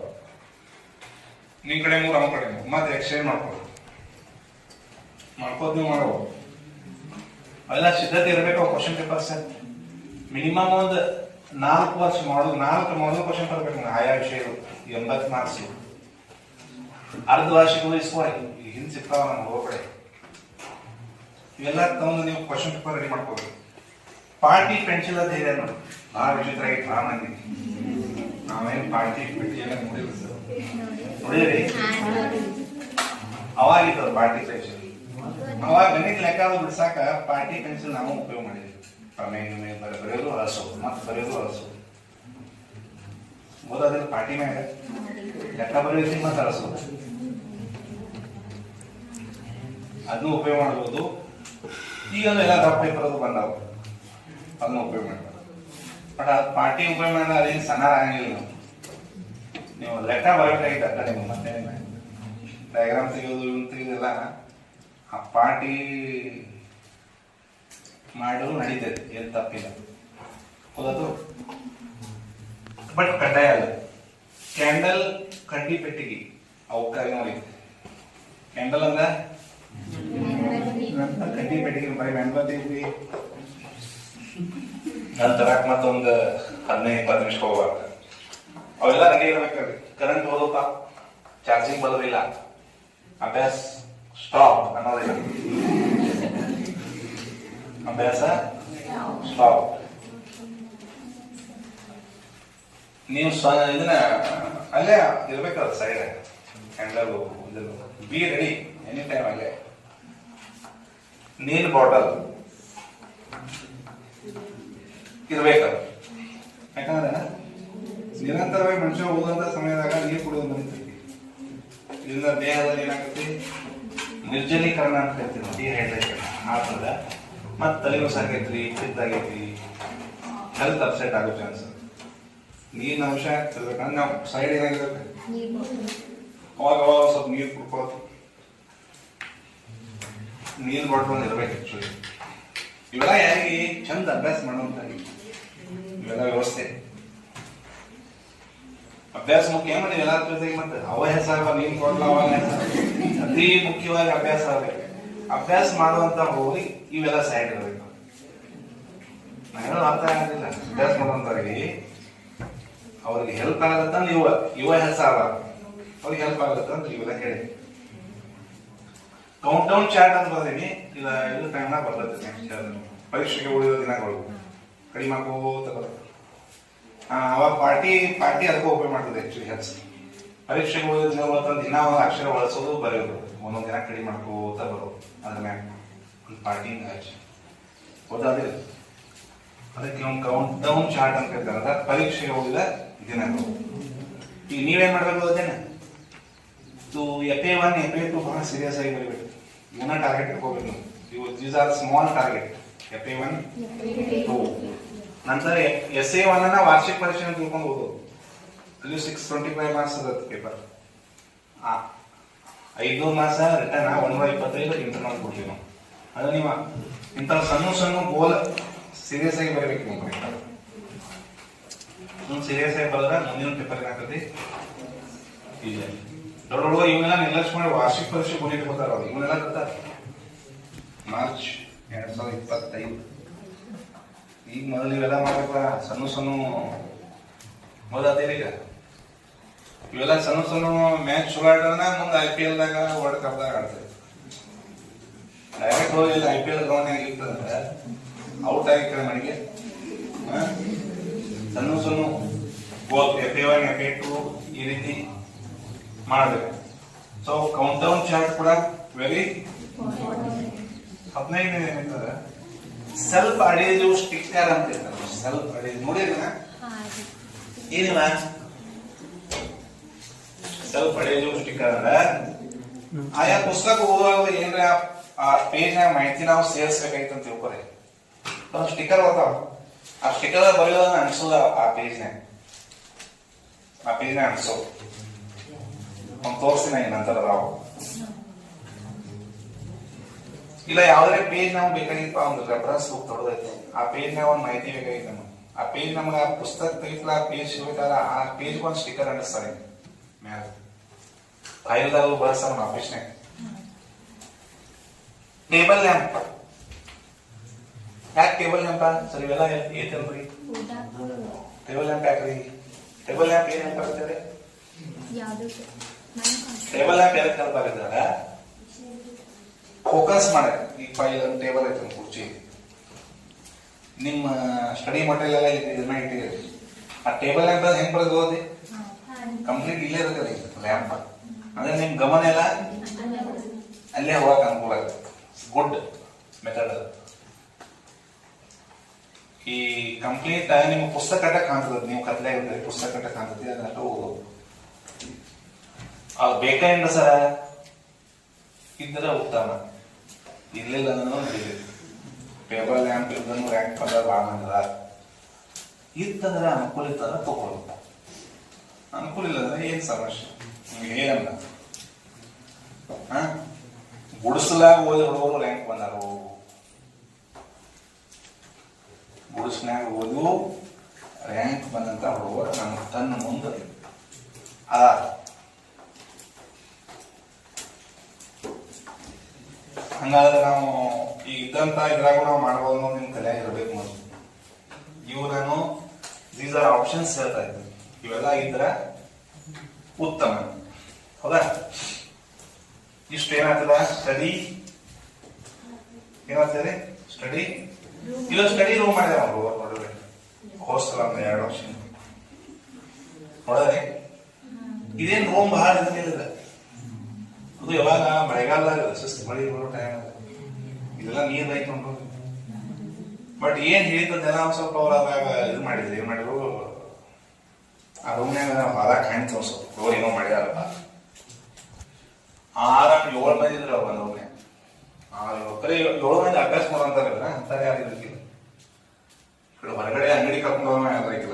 S2: ನಿಮ್ ಕಡೆ 3 ಅವ್ನ ಕಡೆ 3 ಮತ್ತೆ ಎಕ್ಸ್ಚೇಂಜ್ ಮಾಡ್ಕೋದು ನೀವು ಮಾಡ್ಬೋದು. ಅವೆಲ್ಲ ಸಿದ್ಧತೆ ಇರಬೇಕು. ಕ್ವಶನ್ ಪೇಪರ್ ಸೆಟ್ ಮಿನಿಮಮ್ ಒಂದು 4 ವರ್ಷ ಮಾಡೋದು 4 ಮಾಡಲ್ ಕ್ವಶನ್ ಬರಬೇಕು. ಆಯಾ ವಿಷಯ 80 ಮಾರ್ಕ್ಸ್ ಅರ್ಧ ವಾರ್ಷಿಕ ಉಳಿಸ್ಕೊ ಹಿಂದೆ ಸಿಗ್ತಾವ ನಮ್ಮ ಹೋಗಬೇಡ. ಇವೆಲ್ಲ ತಗೊಂಡು ನೀವು ಕ್ವಶನ್ ಪೇಪರ್ ರೆಡಿ ಮಾಡ್ಕೋಬೇಕು. ಪಾರ್ಟಿ ಪೆನ್ಸಿಲ್ ಅಂತ ಇದೆ ನೋಡಿ, ಭಾಳ ವಿಚಿತ್ರ ಆಗಿ ಭಾಳ ಮಂದಿ ನಾವೇನು ಪಾರ್ಟಿ ಪೆನ್ಸಿಲ್ ನೋಡಿದ್ರಿ ಅವಾಗಿತ್ತು ಪಾರ್ಟಿ ಪೆನ್ಸಿಲ್. ಅವಾಗ ಗಣಿತ ಲೆಕ್ಕ ಬಿಡ್ಸಾಕ ಪಾರ್ಟಿ ಪೆನ್ಸಿಲ್ ನಾವು ಉಪಯೋಗ ಮಾಡಿದ್ವಿ. ಪ್ರಮೇಯ ಬರೆಯೋದು ಅರಸೋದು ಮತ್ತೆ ಬರೆಯೋದು ಅರಸೋದು ಓದೋದಿಲ್ಲ. ಪಾರ್ಟಿ ಮ್ಯಾಗ ಲೆಕ್ಕ ಬರೆಯೋದು ಮತ್ತೆ ಅರಸೋದು ಅದನ್ನು ಉಪಯೋಗ ಮಾಡ್ಬೋದು. ಈಗ ಎಲ್ಲ ದಪ್ಪ ಪೇಪರ್ ಅದು ಬಂದಾವ, ಅದನ್ನ ಉಪಯೋಗ ಮಾಡ್ಬೋದು. ಬಟ್ ಅದು ಪಾರ್ಟಿ ಉಪಯೋಗ ಮಾಡಿದ್ರೆ ಅದೇನು ಸಣ್ಣ ಆಗಂಗಿಲ್ಲ. ನೀವು ಲೆಕ್ಕ ಬರಬೇಕಾಗಿದ್ದ ಆ ಕಡೆ ಮತ್ತೆ ಡಯಾಗ್ರಾಮ್ ತೆಗೆಯೋದು ಇವನ್ ತೆಗೆಯೋದೆಲ್ಲ ಆ ಪಾರ್ಟಿ ಮಾಡಿದ್ರು ನಡೀತೈತೆ, ಏನು ತಪ್ಪಿಲ್ಲ ಹೌದದು. ಬಟ್ ಕಡ್ಡಾಯ ಅಲ್ಲ. ಕ್ಯಾಂಡಲ್ ಕಡ್ಡಿ ಪೆಟ್ಟಿಗೆ ಅವಕಾಶ ನೋಡಿ. ಕ್ಯಾಂಡಲ್ ಅಂದ ಕಡ್ಡಿ ಪೆಟ್ಟಿಗೆ ಬರೀ ಮೆಣಬತ್ತಿ ನಂತರ ಮತ್ತೊಂದು 15-20 ನಿಮಿಷ ಹೋಗ್ಬಾರ್ದು. ಅವೆಲ್ಲ ರೆಡಿ ಇರ್ಬೇಕಾದ್ರೆ ಕರೆಂಟ್ ಹೋದಪ್ಪ ಚಾರ್ಜಿಂಗ್ ಬರೋದಿಲ್ಲ, ಅಭ್ಯಾಸ ಸ್ಟಾಪ್ ಅನ್ನೋದಿಲ್ಲ. ಅಭ್ಯಾಸ ಸ್ಟಾಪ್. ನೀವು ಇದನ್ನ ಅಲ್ಲೇ ಇರ್ಬೇಕಲ್ಲ side handle be ready any time. ಅಲ್ಲೇ ನೀರ್ ಬಾಟಲ್ ಇರ್ಬೇಕಲ್ಲ. ಯಾಕಂದ್ರೆ ನಿರಂತರವಾಗಿ ಮನುಷ್ಯ ಓದುವಂತ ಸಮಯದಾಗ ನೀರು ಕುಡಿಯೋದು ಬರೀತೈತಿ. ಇದರಿಂದ ದೇಹದಲ್ಲಿ ಏನಾಗುತ್ತೆ ನಿರ್ಜಲೀಕರಣ ಅಂತ ಹೇಳ್ತೀವಿ, ಡಿಹೈಡ್ರೇಷನ್ ಆಗ್ತದ. ಮತ್ತೆ ತಲೆನೋವು ಆಗೈತ್ರಿ, ಪಿತ್ತಾಗೈತಿ, ಹೆಲ್ತ್ ಅಪ್ಸೆಟ್ ಆಗೋ ಚಾನ್ಸ್. ನೀರಿನ ಅಂಶ ಆಗ್ತಿರ್ಬೇಕಂದ್ರೆ ನಾವು ಸೈಡ್ ಏನಾಗಿರುತ್ತೆ ಅವಾಗ ಅವಾಗ ಸ್ವಲ್ಪ ನೀರು ಕುಡ್ಕೋದು. ನೀರು ಬಾಟ್ಲ್ ಒಂದು ಇರ್ಬೇಕು ಆಕ್ಚುಲಿ. ಇವೆಲ್ಲ ಯಾರಿಗೆ ಚಂದ ಅಭ್ಯಾಸ ಮಾಡುವಂತ ಇವೆಲ್ಲ ವ್ಯವಸ್ಥೆ. ಅಭ್ಯಾಸ ಮುಖ್ಯ ಮಾಡಿ ಎಲ್ಲ ಜೊತೆಗೆ ಮತ್ತೆ ಅವ ಹೆಸರು ನೀನ್ ಕೊಡ್ಲ ಅವ ಅತಿ ಮುಖ್ಯವಾಗಿ ಅಭ್ಯಾಸ ಆಗ್ಬೇಕು. ಅಭ್ಯಾಸ ಮಾಡುವಂತ ಹೋಗಿ ಇವೆಲ್ಲ ಸೈಡ್ ಇರಬೇಕು. ನಾನು ಹೇಳೋದು ಅರ್ಥ ಆಗೋದಿಲ್ಲ. ಅಭ್ಯಾಸ ಮಾಡುವಂತವ್ರಿಗೆ ಅವ್ರಿಗೆ ಹೆಲ್ಪ್ ಆಗತ್ತಂದ್ರೆ ಇವ ಹೆಸರ ಅವ್ರಿಗೆ ಹೆಲ್ಪ್ ಆಗತ್ತಂದ್ರೆ ಇವೆಲ್ಲ ಹೇಳಿ. ಕೌಂಟ್ ಡೌನ್ ಚಾರ್ಟ್ ಅಂತ ಬರ್ತೀನಿ. ಇದು ಟೈಮ್ನಾಗ ಬರ್ತದೆ. ಪರೀಕ್ಷೆಗೆ ಉಳಿದ ದಿನಗಳು ಕಡಿಮೆ ಆಗೋತ ಬರುತ್ತೆ. ಅವಾಗ ಪಾರ್ಟಿ ಅದಕ್ಕೆ ಉಪಯೋಗ ಮಾಡ್ತದೆ. ಆಕ್ಚುಲಿ ಹೆಚ್ಚು ಪರೀಕ್ಷೆಗೆ ಉಳಿದ ದಿನಗಳು ದಿನ ಒಂದು ಅಕ್ಷರ ಬಳಸೋದು ಬರೆಯೋದು ಒಂದೊಂದು ದಿನ ಕಡಿಮೆ ಮಾಡ್ಕೋತ ಬರೋದು. ಅದ್ರ ಮ್ಯಾಗ ಒಂದು ಪಾರ್ಟಿ ಹಚ್ಚಿ ಓದಾದಿಲ್ಲ. ಅದಕ್ಕೆ ಒಂದು ಕೌಂಟ್ ಡೌನ್ ಚಾರ್ಟ್ ಅಂತ ಕರೀತಾರ. ಪರೀಕ್ಷೆಗೆ ಹೋಗಿದ ದಿನಗಳು. ಈಗ ನೀವೇನ್ ಮಾಡ್ಬೇಕು ಅದೇನ FA1 FA2 ಬಹಳ ಸೀರಿಯಸ್ ಆಗಿ ಬರೀಬೇಕು. ಇವನ್ನ ಟಾರ್ಗೆಟ್ ಇಟ್ಕೋಬೇಕು. These are small target. FA1 2 ನಂತರ SA1 ಅನ್ನ ವಾರ್ಷಿಕ ಪರೀಕ್ಷೆ ಅಂತ ತಿಳ್ಕೊಂಡು ಓದೋದು. ಅಲ್ಲಿ 625 ಮಾರ್ಕ್ಸ್ ಅದ ಪೇಪರ್. 500 ಮಾರ್ಕ್ಸ್ ರಿಟರ್ನ್ 125 ಇಂಟರ್ನಲ್ ಕೊಡ್ತೀವಿ ನಾವು. ಅದು ನೀವು ಇಂಥ ಸಣ್ಣ ಗೋಲ್ ಸೀರಿಯಸ್ ಆಗಿ ಬರಬೇಕು. ನೀವು ಸೀರಿಯಸ್ ಆಗಿ ಬರೋದ್ರ ಮುಂದಿನ ಪೇಪರ್ ಏನಾಗ್ತದೆ ಈಗ ದೊಡ್ಡ ಇವನ್ನೆಲ್ಲ ನಿರ್ಲಕ್ಷ್ಯ ಮಾಡಿ ವಾರ್ಷಿಕ ಪರೀಕ್ಷೆ ಗುರಿ ಇಟ್ಕೋತಾರ. ಅವ್ರು ಇವನ್ನೆಲ್ಲ ಬರ್ತಾರೆ ಮಾರ್ಚ್ 2025. ಈಗ ಮೊದಲು ಇವೆಲ್ಲ ಮಾಡ್ಬೇಕ. ಸಣ್ಣ ಮೊದಲ ಈಗ ಇವೆಲ್ಲ ಸಣ್ಣ ಮ್ಯಾಚ್ ಚಲೋ ಆಡೋಣ ಮುಂದೆ IPL ದಾಗ ವರ್ಲ್ಡ್ ಕಪ್ ದಾಗ ಆಡ್ತೇವೆ. ಡೈರೆಕ್ಟ್ ಹೋಗಿ IPL ಗಮನ ಆಗಿರ್ತದಂದ್ರೆ ಔಟ್ ಆಗಿ ಕಡೆ ಮನೆಗೆ ಸಣ್ಣ ಗೋಲ್ FA1 FA2 ಈ ರೀತಿ ಮಾಡಬೇಕು. ಸೊ ಕೌಂಟ್ ಡೌನ್ ಚಾರ್ಟ್ ಕೂಡ ವೆರಿ 15 ಏನಿರ್ತದೆ. ಸೆಲ್ಫ್ ಅಡೇಸಿವ್ ಸ್ಟಿಕ್ಕರ್ ಅಂತ ಇರ್ತಾರೆ. ಸೆಲ್ಫ್ ಅಡೇಸಿವ್ ನೋಡಿದ್ರಿ ಏನಿಲ್ಲ. ಸೆಲ್ಫ್ ಅಡೇಸಿವ್ ಸ್ಟಿಕ್ಕರ್ ಅಂದ್ರೆ ಆಯಾ ಪುಸ್ತಕ ಓದುವಾಗ ಏನ್ರ ಆ ಪೇಜ್ ನಾಗ ಮಾಹಿತಿ ನಾವು ಸೇರಿಸ್ಬೇಕಾಯ್ತು ಅಂತ ತಿಳ್ಕೊರಿ. ಸ್ಟಿಕ್ಕರ್ ಬರ್ತಾವ. ಆ ಸ್ಟಿಕ್ಕರ್ ಬರೆಯೋದನ್ನ ಅನ್ಸೋದ ಆ ಪೇಜ್ನಾಗ ಅನ್ಸೋ ಒಂದು ತೋರಿಸ್ತೀನಿ ನಂತರ ನಾವು ಇಲ್ಲ ಯಾವ್ದಾರ ಪೇಜ್ ನಾವು ಬೇಕಾಗಿತ್ತು. ಒಂದು ರೆಫರೆನ್ಸ್ ಬುಕ್ ತೊಡದೈತಿ. ಆ ಪೇಜ್ ನಾಗ ಒಂದು ಮಾಹಿತಿ ಬೇಕಾಗಿತ್ತು ನಮ್ಗೆ. ಆ ಪೇಜ್ ನಮ್ಗೆ ಆ ಪುಸ್ತಕ ತೆಗಿತ್ಲ ಆ ಪೇಜ್ ಸಿಗ್ಬೇಕಲ್ಲ ಆ ಪೇಜ್ ಒಂದು ಸ್ಟಿಕ್ಕರ್ ಅಂಟಿಸ್ತಾರೆ ಮ್ಯಾಲ. ಫೈಲ್ದಾಗ ಬಳಸ್ತಾರ ನಮ್ಮ ಆಫೀಸ್ನಾಗ. Table lamp. ಯಾಕೆ ಟೇಬಲ್ ಲ್ಯಾಂಪ ಸರ್ ಇವೆಲ್ಲ ಐತಲ್ರಿ? ಟೇಬಲ್ ಲ್ಯಾಂಪ್ ಯಾಕ್ರಿ? ಟೇಬಲ್ ಲ್ಯಾಂಪ್ ಏನ್ ಹೆಲ್ಪ್ ಆಗುತ್ತೆ? ಟೇಬಲ್ ಲ್ಯಾಂಪ್ ಯಾಕೆ ಹೆಲ್ಪ್ ಆಗುತ್ತೆ? ಫೋಕಸ್ ಮಾಡಕ್ಕೆ. ಈ ಫೈಲ್ ಟೇಬಲ್ ಐತೆ ಕುರ್ಚಿ ನಿಮ್ಮ ಸ್ಟಡಿ ಮಟೀರಿಯಲ್ ಎಲ್ಲ ಇದನ್ನ ಇಟ್ಟಿದ್ದೀರಿ. ಆ ಟೇಬಲ್ ಲ್ಯಾಂಪ್ ಹೆಂಗ್ ಬರೋದು ಓದಿ ಕಂಪ್ಲೀಟ್ ಇಲ್ಲೇ ಇರುತ್ತೆ ಲ್ಯಾಂಪ್. ಅಂದ್ರೆ ನಿಮ್ ಗಮನ ಎಲ್ಲ ಅಲ್ಲೇ ಹೋಗಕ್ ಅನುಕೂಲ ಆಗುತ್ತೆ. ಗುಡ್ ಮೆಥಡ್ ಅದು. ಈ ಕಂಪ್ಲೀಟ್ ನಿಮ್ಮ ಪುಸ್ತಕ ಕಟ್ಟ ಕಾಣ್ತದ. ನೀವು ಕತ್ಲೆ ಇರ್ತೀರಿ ಪುಸ್ತಕ ಕಟ್ಟ ಕಾಣ್ತದೆ. ಅದನ್ನ ಓದೋದು ಅದು ಬೇಕಾಗಿಲ್ಲ ಸರ ಇದ್ರೆ ಉತ್ತಮ. ಇರ್ಲಿಲ್ಲ ಅಂದ್ರೆ ಟೇಬಲ್ ಲ್ಯಾಂಪ್ ಇದ್ದನು ರ್ಯಾಂಕ್ ಪದ ಭಾಳ ಮಂದಿದ. ಇತ್ತಂದ್ರೆ ಅನುಕೂಲ ಇತ್ತಂದ್ರೆ ತಗೊಳ್ಬೇಕು. ಅನುಕೂಲ ಇಲ್ಲ ಅಂದ್ರೆ ಏನ್ ಸಮಸ್ಯೆ ನಿಮ್ಗೆ ಏನಲ್ಲ. ಗುಡಿಸಲಾಗ ಓದಿ ಹುಡುಗರು ರ್ಯಾಂಕ್ ಬಂದಾರು. ಗುಡಿಸ್ನಾಗ ಓದು ರ್ಯಾಂಕ್ ಬಂದಂತ ಹುಡುಗರು ನಮ್ಮ ತನ್ನ ಮುಂದೆ ಹಂಗಾದ್ರೆ ನಾವು ಈಗ ಇದ್ದಂತ ಇದ್ರಾಗ ನಾವು ಮಾಡ್ಬೋದು ಅನ್ನೋದು ನಿಮ್ ತಲೆ ಇರ್ಬೇಕು. ಮೊದಲು ಇವು ನಾನು ದೀಸ್ ಆರ್ ಆಪ್ಷನ್ಸ್ ಹೇಳ್ತಾ ಇದ್ದೀನಿ. ಇವೆಲ್ಲ ಇದ್ರ ಉತ್ತಮ. ಹೌದಾ? ಇಷ್ಟು ಏನಾಗ್ತದ ಸ್ಟಡಿ ಏನಾಗ್ತದೆ ಸ್ಟಡಿ ಇಲ್ಲ ಸ್ಟಡಿ ರೂಮ್ ಮಾಡಿದೆ ನೋಡ್ರಿ. ಹಾಸ್ಟೆಲ್ ಅಂದ್ರೆ 2 ವರ್ಷ ನೋಡ್ರಿ. ಇದೇನ್ ರೂಮ್ ಬಹಳ ಇದಿಲ್ಲ. ಅದು ಯಾವಾಗ ಮಳೆಗಾಲದಾಗ ಸುಸ್ತು ಮಳಿ ಬರೋ ಟೈಮ್ ಇದೆಲ್ಲ ನೀರ್ ಐತೆ ನೋಡ್ರಿ. ಬಟ್ ಏನ್ ಹೇಳಿದ್ದೆಲ್ಲ ಒಂದ್ ಸ್ವಲ್ಪ ಅವ್ರ ಅದಾಗ ಇದು ಮಾಡಿದ್ರು. ಏನ್ ಮಾಡಿದ್ರು ಆ ರೂಮ್ನಾಗ ಹೊಲ ಕಾಣ್ತು ಒಂದ್ ಸ್ವಲ್ಪ ರೋಡ್ ಏನೋ ಮಾಡಿದಾರಪ್ಪ. 6-7 ಮಂದಿ ಇದ್ರು ಅವ್ರು ಒಂದು ರೂಮ್ನಾಗ. 7 ಮಂದಿ ಅಭ್ಯಾಸ ಮಾಡೋಂತಾರಲ್ಲ ಅಂತಾರೆ. ಯಾರು ಇರ್ಲಿಲ್ಲ. ಕಡೆ ಹೊರಗಡೆ ಅಂಗಡಿ ಕರ್ಕೊಂಡು ಯಾರಿಲ್ಲ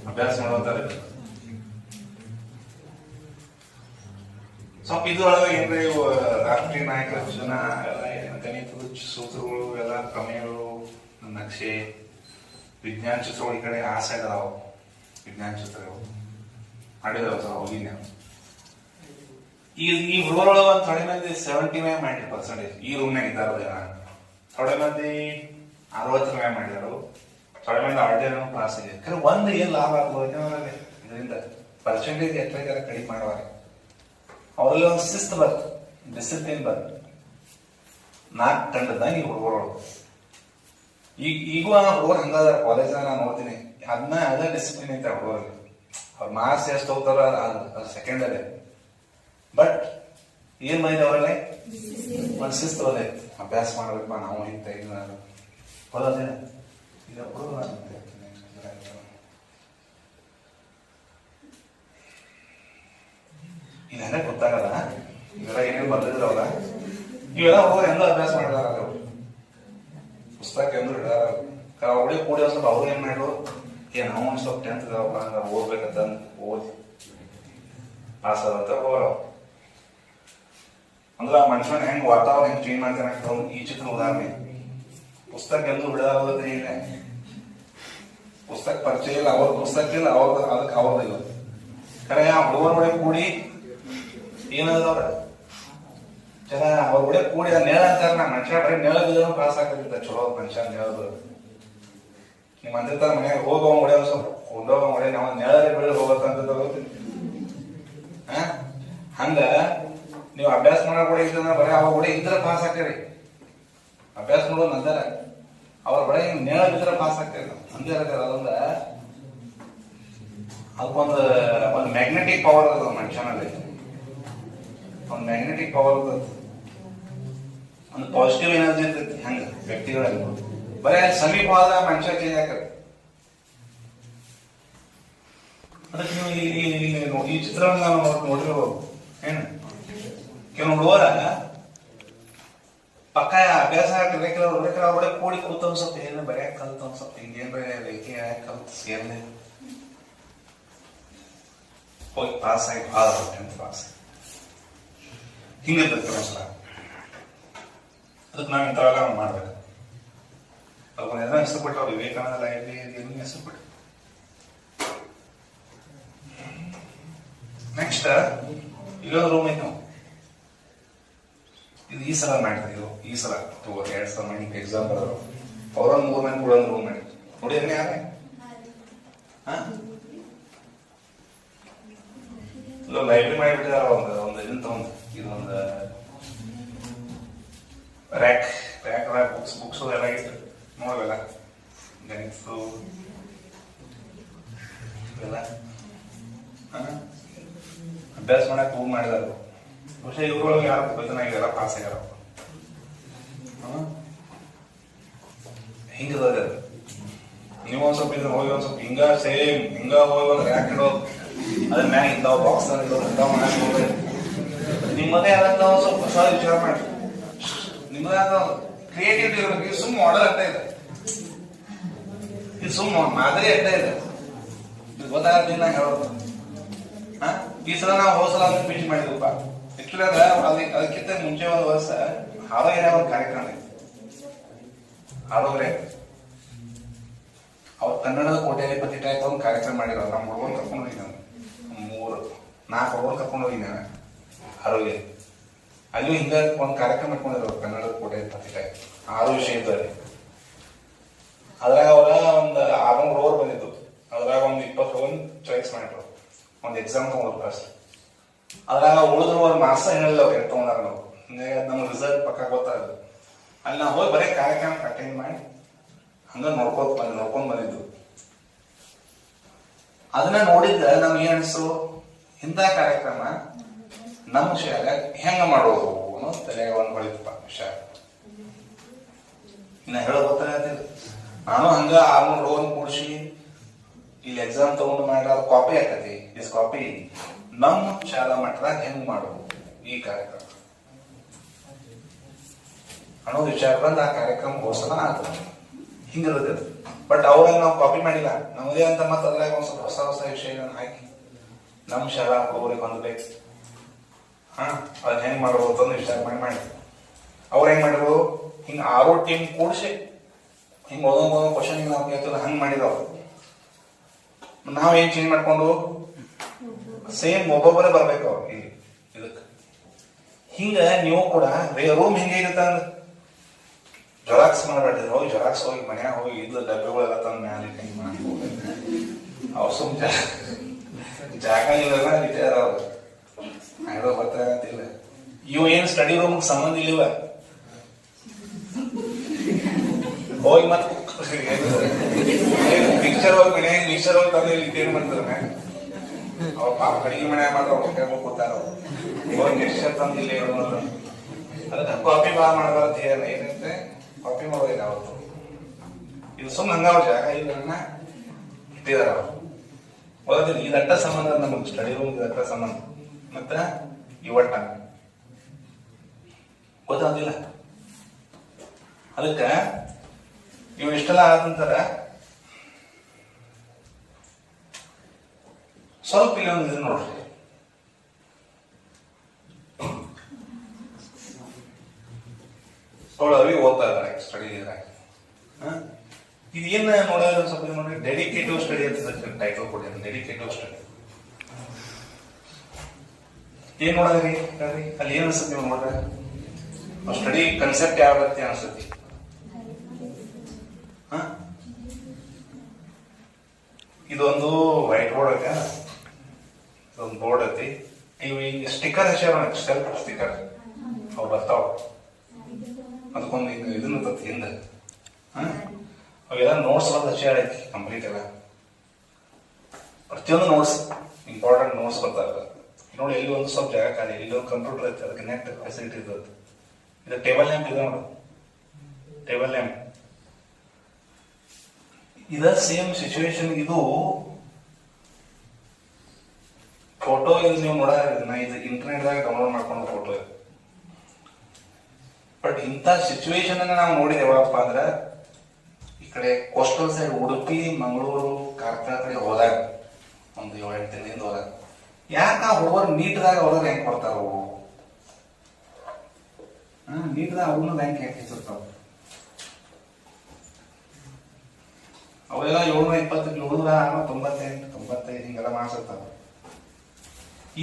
S2: ಅಭ್ಯಾಸ ಮಾಡುವಂತಾರೆ. ಸ್ವಲ್ಪ ಇದ್ರೊಳಗೆ ಏನ್ರಿ ರಾಷ್ಟ್ರೀಯ ನಾಯಕರ ಜನ ಎಲ್ಲ ಗಣಿತದ ಸೂತ್ರಗಳು ಎಲ್ಲ ಪ್ರಮೇಯಗಳು ನಕ್ಷೆ ವಿಜ್ಞಾನ ಚಿತ್ರಗಳು ಈ ಕಡೆ ಆ ಸೈಡ್ ಅದಾವ ವಿಜ್ಞಾನ ಚಿತ್ರಗಳು ಮಾಡಿದಾವ ಸರ್ ಹೋಗಿನ ಈ ಹುಡುಗರೊಳಗೆ ಒಂದು ಥೋಡೆ ಮಂದಿ 79-90% ಈ ರೂಮ್ನಾಗ ಇದ್ದಾರ ಜನ ಥೋಡೆ ಮಂದಿ 60 ಮಾಡಿದಾರು ಥೋಡೆ ಮಂದಿ ಆರ್ಡಿನರಿ ಪಾಸ್ ಇದೆ ಖರೆ ಒಂದು ಏನ್ ಲಾಭ ಆಗ್ಬೋದು ಇದರಿಂದ ಪರ್ಸೆಂಟೇಜ್ ಎಷ್ಟಾಗ್ಯಾರ ಕಡಿಮೆ ಮಾಡುವಾಗ ಅವರಲ್ಲಿ ಒಂದು ಶಿಸ್ತು ಬರ್ತು ಡಿಸಿಪ್ಲಿನ್ ಬರ್ತು 4 ತಂಡದಾಗ ಈ ಹುಡುಗರು ಈಗೂ ಆ ಹುಡುಗರು ಹಂಗದಾರ ಕಾಲೇಜ್ ನಾನು ನೋಡ್ತೀನಿ ಅದೇ ಡಿಸಿಪ್ಲಿನ್ ಐತೆ ಹುಡುಗರಿಗೆ ಅವ್ರ ಮಾರ್ಕ್ಸ್ ಎಷ್ಟು ಹೋಗ್ತಾರ ಅದು ಸೆಕೆಂಡರಿ ಬಟ್ ಏನ್ ಮಾಡಿದೆ ಅವರಲ್ಲೇ ಒಂದು ಶಿಸ್ತು ಅದೇ ಅಭ್ಯಾಸ ಮಾಡ್ಬೇಕಪ್ಪ ನಾವು ಇಂತ ಹೋದೇ ಈಗ ಇದೆಲ್ಲ ಗೊತ್ತಾಗಲ್ಲ ಇವೆಲ್ಲ ಏನೇನು ಬರ್ದಿದ್ರವಲ್ಲ ಇವೆಲ್ಲ ಹುಡುಗರು ಎಂದ ಅಭ್ಯಾಸ ಮಾಡಿದಾರ ಪುಸ್ತಕ ಎಂದ್ರು ಇಡಾರ ಅವ್ರಿಗೆ ಕೂಡಿ ಸ್ವಲ್ಪ ಅವ್ರು ಏನ್ ಮಾಡ್ರು ನಾವು ಒಂದು ಸ್ವಲ್ಪ 10th ಓದ್ಬೇಕಂತ ಓದಿ ಪಾಸ್ ಆದಂತ ಹೋಗ್ರವ್ ಅಂದ್ರ ಮನುಷ್ಯನ ಹೆಂಗ್ ವಾತಾವರಣ ಹೆಂಗ್ ಚೇಂಜ್ ಮಾಡ್ತಾನೆ ಈ ಚಿತ್ರ ಉದಾಹರಣೆ ಪುಸ್ತಕ ಎಂದು ಬಿಡಾರೋದ್ರೆ ಇಲ್ಲ ಪುಸ್ತಕ ಪರಿಚಯ ಇಲ್ಲ ಅವ್ರ ಪುಸ್ತಕ ಇಲ್ಲ ಅವ್ರ ಅದಕ್ಕೆ ಅವ್ರದಿಲ್ಲ ಕರೆ ಆ ಹುಡುಗರ ಕೂಡಿ ಏನದವ್ರ ಜನ ಅವ್ರ ಕೂಡ ಕೂಡಿ ನೇಳ ಅಂತಾರ ನಾ ಮನುಷ್ಯ ಬರೀ ನೇಳ ಬಿದ್ದನು ಪಾಸ್ ಆಗ್ತಿದ್ದ ಚಲೋ ಮನುಷ್ಯ ನೇಳದು ನಿಮ್ ಅಂದಿರ್ತಾರ ಮನ್ಯಾಗ ಹೋಗವ ಒಡೆ ಸ್ವಲ್ಪ ಹೋಗವ ಒಡೆ ನಾವು ನೇಳರೆ ಬೆಳೆ ಹೋಗತ್ತಂತ ಹಂಗ ನೀವು ಅಭ್ಯಾಸ ಮಾಡೋ ಕೂಡ ಇದ್ದ ಬರೀ ಅವ್ರ ಕೂಡ ಇದ್ರ ಪಾಸ್ ಹಾಕ್ರಿ ಅಭ್ಯಾಸ ಮಾಡೋದು ಅಂತಾರ ಅವ್ರ ಬರೀ ನೇಳ ಬಿದ್ರೆ ಪಾಸ್ ಆಗ್ತೇವೆ ಅಂದೇ ಅದೊಂದ ಅದಕ್ಕೊಂದು ಒಂದು ಮ್ಯಾಗ್ನೆಟಿಕ್ ಪವರ್ ಅದ ಮನುಷ್ಯನಲ್ಲಿ ಒಂದು ಮ್ಯಾಗ್ನೆಟಿಕ್ ಪವರ್ ಒಂದು ಪಾಸಿಟಿವ್ ಎನರ್ಜಿ ಇರ್ತೈತಿ ಹಂಗ ವ್ಯಕ್ತಿಗಳಲ್ಲಿ ಬರೀ ಸಮೀಪ ಆದ ಮನುಷ್ಯ ಚೇಂಜ್ ಆಗ್ತದೆ ಅದಕ್ಕೆ ನೀವು ಈ ಚಿತ್ರವನ್ನು ನಾವು ನೋಡಿರ್ಬೋದು ಏನು ಕೆಲವು ಹುಡುಗರ ಪಕ್ಕ ಅಭ್ಯಾಸ ಅವ್ರೊಳಗೆ ಕೂಡಿ ಕೂತ ಒಂದ್ ಸ್ವಲ್ಪ ಏನು ಬರೆಯಕ್ ಕಲ್ತ ಒಂದ್ ಸ್ವಲ್ಪ ಹಿಂಗೇನ್ ರೇಖೆ ಕಲ್ತು ಸೇರ್ಲಿ ಹೋಗಿ ಪಾಸ್ ಆಗಿ ಭಾಳ 10th ಪಾಸ್ ಹಿಂಗಿರ್ತೈತಿ ಒಂದ್ಸಲ ಅದಕ್ಕೆ ನಾವು ಇಂಥವೆಲ್ಲ ಮಾಡ್ಬೇಕು ಅವ್ರ ಏನೋ ಹೆಸರು ಬಿಟ್ಟು ಅವ್ರು ವಿವೇಕಾನಂದ ಲೈಬ್ರರಿ ಹೆಸರು ಬಿಟ್ಟು ನೆಕ್ಸ್ಟ್ ಇಲ್ಲೊಂದು ರೂಮ್ ಐತಿ ನಾವು ಇದು ಈ ಸಲ ಮಾಡಿದ್ರಿ ಇದು ಈ ಸಲ 2000 ಎಕ್ಸಾಮ್ ಬರೋರು ಅವ್ರೊಂದು 3 ಮಂದಿ ಕೂಡ ಒಂದು ರೂಮ್ ಮಾಡಿ ನೋಡಿದ್ರೆ ಯಾರೇ ಲೈಬ್ರರಿ ಮಾಡಿಬಿಟ್ಟಿದಾರ ಒಂದು ಇಂತ ಒಂದು ಇದೊಂದು ರ್ಯಾಕ್ ಬುಕ್ಸ್ ಎಲ್ಲ ಇತ್ತು ನೋಡ್ಬೇಕ ಗಣಿತ ಇವೆಲ್ಲ ಅಭ್ಯಾಸ ಮಾಡಕ್ ರೂಮ್ ಮಾಡಿದಾರ ಬಹುಶಃ ಇವ್ರೊಳಗೆ ಯಾರು ಬದನಾಗಿಲ್ಲ ಪಾಸ್ ಆಗ್ಯಾರ ಹಿಂಗದ ನೀವು ಒಂದ್ ಸ್ವಲ್ಪ ಇದ್ರ ಹೋಗಿ ಒಂದ್ ಸ್ವಲ್ಪ ಹಿಂಗ ಸೇಮ್ ಹಿಂಗ ಹೋಗಿ ಒಂದ್ ರ್ಯಾಕ್ ಇಡೋದು ಅದ್ರ ಮ್ಯಾಗ ಇಂಥವ್ ಬಾಕ್ಸ್ ಇಂಥವ್ ಮಾಡಕ್ ಹೋಗ್ಬೇಕು ನಿಮ್ಮದೇ ಆದಂತ ಒಂದ್ ಸ್ವಲ್ಪ ಹೊಸ ವಿಚಾರ ಮಾಡಿ ನಿಮ್ಮದೇ ಆದ ಕ್ರಿಯೇಟಿವಿಟಿ ಇರ್ಬೇಕು ಇದು ಸುಮ್ಮ ಮಾಡಲ್ ಅಷ್ಟೇ ಇದೆ ಇದು ಸುಮ್ಮ ಮಾದರಿ ಅಷ್ಟೇ ಇದೆ ಇದು ಗೊತ್ತಾಗತ್ತಿಲ್ಲ ಹೇಳೋದು ಈ ಸಲ ನಾವು ಹೋಸಲ ಪೀಚ್ ಮಾಡಿದ್ವಪ್ಪ ಆಕ್ಚುಲಿ ಅದಕ್ಕಿಂತ ಮುಂಚೆ ಒಂದು ವರ್ಷ ಹಾರೋಗೆರೆ ಒಂದು ಕಾರ್ಯಕ್ರಮ ಇತ್ತು ಹಾರೋಗೆರೆ ಅವ್ರು ಕನ್ನಡದ ಕೋಟೆಯಲ್ಲಿ ಪತಿ ಟೈಪ್ ಒಂದು ಕಾರ್ಯಕ್ರಮ ಮಾಡಿರೋ ನಮ್ಮ ಹುಡುಗರು ಕರ್ಕೊಂಡು ಹೋಗಿ ನಾನು 4 ಹುಡುಗರು ಕರ್ಕೊಂಡು ಹೋಗಿ ನಾನು ಹಾರೋಗೆರೆ ಅಲ್ಲೂ ಹಿಂಗ ಒಂದು ಕಾರ್ಯಕ್ರಮ ಇಟ್ಕೊಂಡಿದ್ರು ಕನ್ನಡದ ಕೋಟೆಯಲ್ಲಿ ಪತಿ ಟೈಪ್ 6 ವಿಷಯದಲ್ಲಿ ಅದ್ರಾಗ ಅವರ ಒಂದು 600 ಹುಡುಗರು ಬಂದಿದ್ದು ಅದ್ರಾಗ ಒಂದು 20 ಹುಡುಗನ್ ಚಾಯ್ಸ್ ಮಾಡಿದ್ರು ಒಂದು ಎಕ್ಸಾಮ್ ತಗೊಂಡ್ರು ಫಸ್ಟ್ ಅದ್ರಾಗ ಉಳಿದ್ರು ಅವ್ರ ಮಾರ್ಕ್ಸ್ ಹೇಳಿಲ್ಲ ಅವ್ರು ಎಷ್ಟು ತಗೊಂಡಾರ ನಾವು ನಮ್ಗೆ ರಿಸಲ್ಟ್ ಪಕ್ಕ ಗೊತ್ತಾಗದು ಅಲ್ಲಿ ನಾವು ಹೋಗಿ ಬರೀ ಕಾರ್ಯಕ್ರಮ ಅಟೆಂಡ್ ಮಾಡಿ ಹಂಗ ನೋಡ್ಕೊಂಡ್ ಬಂದಿದ್ದು ಅದನ್ನ ನೋಡಿದ್ದ ನಮ್ಗೆ ಏನ್ ಅನಿಸ್ತು ಇಂಥ ಕಾರ್ಯಕ್ರಮ ನಮ್ಮ ವಿಷಯಾಗ ಹೆಂಗ ಮಾಡೋದು ಅನ್ನೋ ತಲೆಗೆ ಒಂದು ಹೊಳಿತಪ್ಪ ವಿಷಯ ಇನ್ನ ಹೇಳೋ ಗೊತ್ತಾಗತ್ತಿಲ್ಲ ನಾನು ಹಂಗ 600 ಹುಡುಗನ್ ಕೂಡಿಸಿ ಇಲ್ಲಿ ಎಕ್ಸಾಮ್ ತಗೊಂಡು ಮಾಡ್ರ ಕಾಪಿ ಆಕತಿ ಇಸ್ ಕಾಪಿ ನಮ್ಮ ಶಾಲಾ ಮಟ್ಟದಾಗ ಹೆಂಗ್ ಮಾಡೋದು ಈ ಕಾರ್ಯಕ್ರಮ ಅನ್ನೋ ವಿಚಾರ ಬಂದು ಆ ಕಾರ್ಯಕ್ರಮ ಘೋಷಣೆ ಆಗ್ತದೆ ಹಿಂಗಿರುತ್ತೆ ಬಟ್ ಅವ್ರಾಗ ನಾವು ಕಾಪಿ ಮಾಡಿಲ್ಲ ನಮ್ಮದೇ ಅಂತ ಮತ್ತೆ ಅದ್ರಾಗ ಒಂದ್ ಸ್ವಲ್ಪ ಹೊಸ ವಿಷಯಗಳನ್ನ ಹಾಕಿ ನಮ್ಮ ಶಾಲಾ ಹುಡುಗರಿಗೆ ಹೊಂದಬೇಕು ಅದ್ ಹೆಂಗ್ ಮಾಡೋದು ಅಂತ ವಿಚಾರ ಮಾಡಿ ಅವ್ರು ಹೆಂಗ್ ಮಾಡಿದ್ರು, ಹಿಂಗ 6 ಟೀಮ್ ಕೂಡಿಸಿ ಹಿಂಗ ಒಂದೊಂದು ಕ್ವಶನ್ ನಾವು ಕೇಳ್ತದ ಹಂಗ್ ಮಾಡಿದವ್ರು. ನಾವೇನ್ ಚೇಂಜ್ ಮಾಡ್ಕೊಂಡು ಸೇಮ್ ಒಬ್ಬೊಬ್ಬರೇ ಬರ್ಬೇಕು ಅವ್ರು ಇಲ್ಲಿ ಇದಕ್ಕೆ. ಹಿಂಗ ನೀವು ಕೂಡ ರೂಮ್ ಹಿಂಗೆ ಇರುತ್ತೆ ಅಂದ್ರೆ ಜೆರಾಕ್ಸ್ ಮಾಡಬೇಡ್ರಿ. ಹೋಗಿ ಜೆರಾಕ್ಸ್ ಹೋಗಿ ಮನ್ಯಾಗ ಹೋಗಿ ಇದ್ದ ಡಬ್ಬೆಗಳೆಲ್ಲ ತಂದು ಮ್ಯಾಲೆ ಹಿಂಗೆ ಮಾಡ್ಬೋದು. ಅವ್ರು ಸುಮ್ ಜಾಗ ಇಲ್ಲಲ್ಲ ರಿಟೈರ್ ಅವ್ರು ಆಗೋ ಗೊತ್ತಾಗತ್ತಿಲ್ಲ. ಇವು ಏನ್ ಸ್ಟಡಿ ರೂಮ್ ಸಂಬಂಧ ಇಲ್ಲಿವ ಹೋಗಿ ಮತ್ತೆ ಪಿಕ್ಚರ್ ಹೋಗಿ ಮನ್ಯಾಗ ಪಿಕ್ಚರ್ ಹೋಗಿ ತಂದು ಇಲ್ಲಿ ಏನ್ ಮಾಡ್ತಾರೆ ಅವ್ರ ಪಾಪ ಅಡಿಗೆ ಮನ್ಯಾಗ ಮಾತ್ರ ಹೋಗಿ ಕೂತಾರ ಹೋಗಿ ಪಿಕ್ಚರ್ ತಂದಿಲ್ಲ ಅದಕ್ಕೆ ಕಾಪಿ ಬಾ ಮಾಡಬಾರ್ದು ಏನಂತೆ ಕಾಪಿ ಮಾಡೋದಿಲ್ಲ ಅವತ್ತು. ಇದು ಸುಮ್ಮನೆ ಹಂಗ ಅವ್ರ ಜಾಗ ಇಲ್ಲ ಇಟ್ಟಿದಾರ ಅವ್ರು ಓದೋದಿಲ್ಲ. ಇದು ಅಟ್ಟ ಸಂಬಂಧ ನಮಗೆ ಸ್ಟಡಿ ರೂಮ್ ಇದು ಅಟ್ಟ ಸಂಬಂಧ. ಮತ್ತ ಇವಟ್ಟ ಗೊತ್ತಾದಿಲ್ಲ. ಅದಕ್ಕ ಇವು ಇಷ್ಟೆಲ್ಲ ಆದ ನಂತರ ಸ್ವಲ್ಪ ಇಲ್ಲಿ ಒಂದು ಇದು ನೋಡ್ರಿ. ಅವಿ ಓದ್ತಾ ಇದ್ದಾರೆ ಸ್ಟಡಿ ಇದ್ರಾಗ. ಇದು ಏನ್ ನೋಡೋದು ಸ್ವಲ್ಪ ನೋಡಿ, ಡೆಡಿಕೇಟಿವ್ ಸ್ಟಡಿ ಅಂತ ಟೈಟಲ್ ಕೊಟ್ಟಿದ್ದಾರೆ. ಡೆಡಿಕೇಟಿವ್ ಸ್ಟಡಿ ಏನ್ ನೋಡೋದ್ರಿ ಅಲ್ಲಿ ಏನ್ ಅನ್ಸುತ್ತೆ ನೀವು ನೋಡ್ರೆ? ಸ್ಟಡಿ ಕನ್ಸೆಪ್ಟ್ ಯಾವ ರೀತಿ ಅನ್ಸುತ್ತೆ? ಇದೊಂದು ವೈಟ್ ಬೋರ್ಡ್ ಐತೆ, ಇದೊಂದು ಬೋರ್ಡ್ ಐತಿ. ಇವು ಈಗ ಸ್ಟಿಕ್ಕರ್ ಹಚ್ಚಾರ, ಸೆಲ್ಫ್ ಸ್ಟಿಕ್ಕರ್ ಅವು ಬರ್ತಾವ. ಅದಕ್ಕೊಂದು ಈಗ ಇದನ್ನ ತತ್ತಿ ಹಿಂದೆ ಅವೆಲ್ಲ ನೋಟ್ಸ್ ಬಂದು ಹಚ್ಚಾರೈತಿ ಕಂಪ್ಲೀಟ್ ಎಲ್ಲ. ಪ್ರತಿಯೊಂದು ನೋಟ್ಸ್ ಇಂಪಾರ್ಟೆಂಟ್ ನೋಟ್ಸ್ ಬರ್ತಾರ ನೋಡಿ. ಇಲ್ಲಿ ಒಂದು ಸ್ವಲ್ಪ ಜಾಗ ಖಾಲಿ, ಇಲ್ಲಿ ಒಂದು ಕಂಪ್ಯೂಟರ್ ಐತೆ, ಅದಕ್ಕೆ ನೆಟ್ ಫೆಸಿಲಿಟಿ ಇರ್ತದೆ. ಇದು ಟೇಬಲ್ ಲ್ಯಾಂಪ್ ಇದೆ ನೋಡು, ಟೇಬಲ್ ಲ್ಯಾಂಪ್. ಇದ ಸೇಮ್ ಸಿಚುವೇಶನ್. ಇದು ಫೋಟೋ ಇದು ನೀವು ನೋಡ, ಇದು ಇಂಟರ್ನೆಟ್ ದಾಗ ಡೌನ್ಲೋಡ್ ಮಾಡ್ಕೊಂಡು ಫೋಟೋ. ಬಟ್ ಇಂಥ ಸಿಚುವೇಶನ್ ನಾವು ನೋಡಿದೇವಪ್ಪ ಅಂದ್ರೆ ಈ ಕಡೆ ಕೋಸ್ಟಲ್ ಸೈಡ್ ಉಡುಪಿ, ಮಂಗಳೂರು, ಕಾರ್ಕಳ ಕಡೆ ಹೋದಾಗ ಒಂದು 7-8 ದಿನದಿಂದ ಹೋದಾಗ ಯಾಕೆ ಆ ಹುಡುಗರು ನೀಟ್ದಾಗ ಅವ್ರಿಗೆ ಹೆಂಗ್ ಕೊಡ್ತಾರ? ನೀಟ್ದಾಗ ಅವ್ರನ್ನ ಬ್ಯಾಂಕ್ ಯಾಕೆ ಹೆಚ್ಚಿರ್ತಾವ? ಅವೆಲ್ಲ 720, 798, 95 ಹಿಂಗೆಲ್ಲ ಮಾಡ್ಸಿರ್ತಾವ.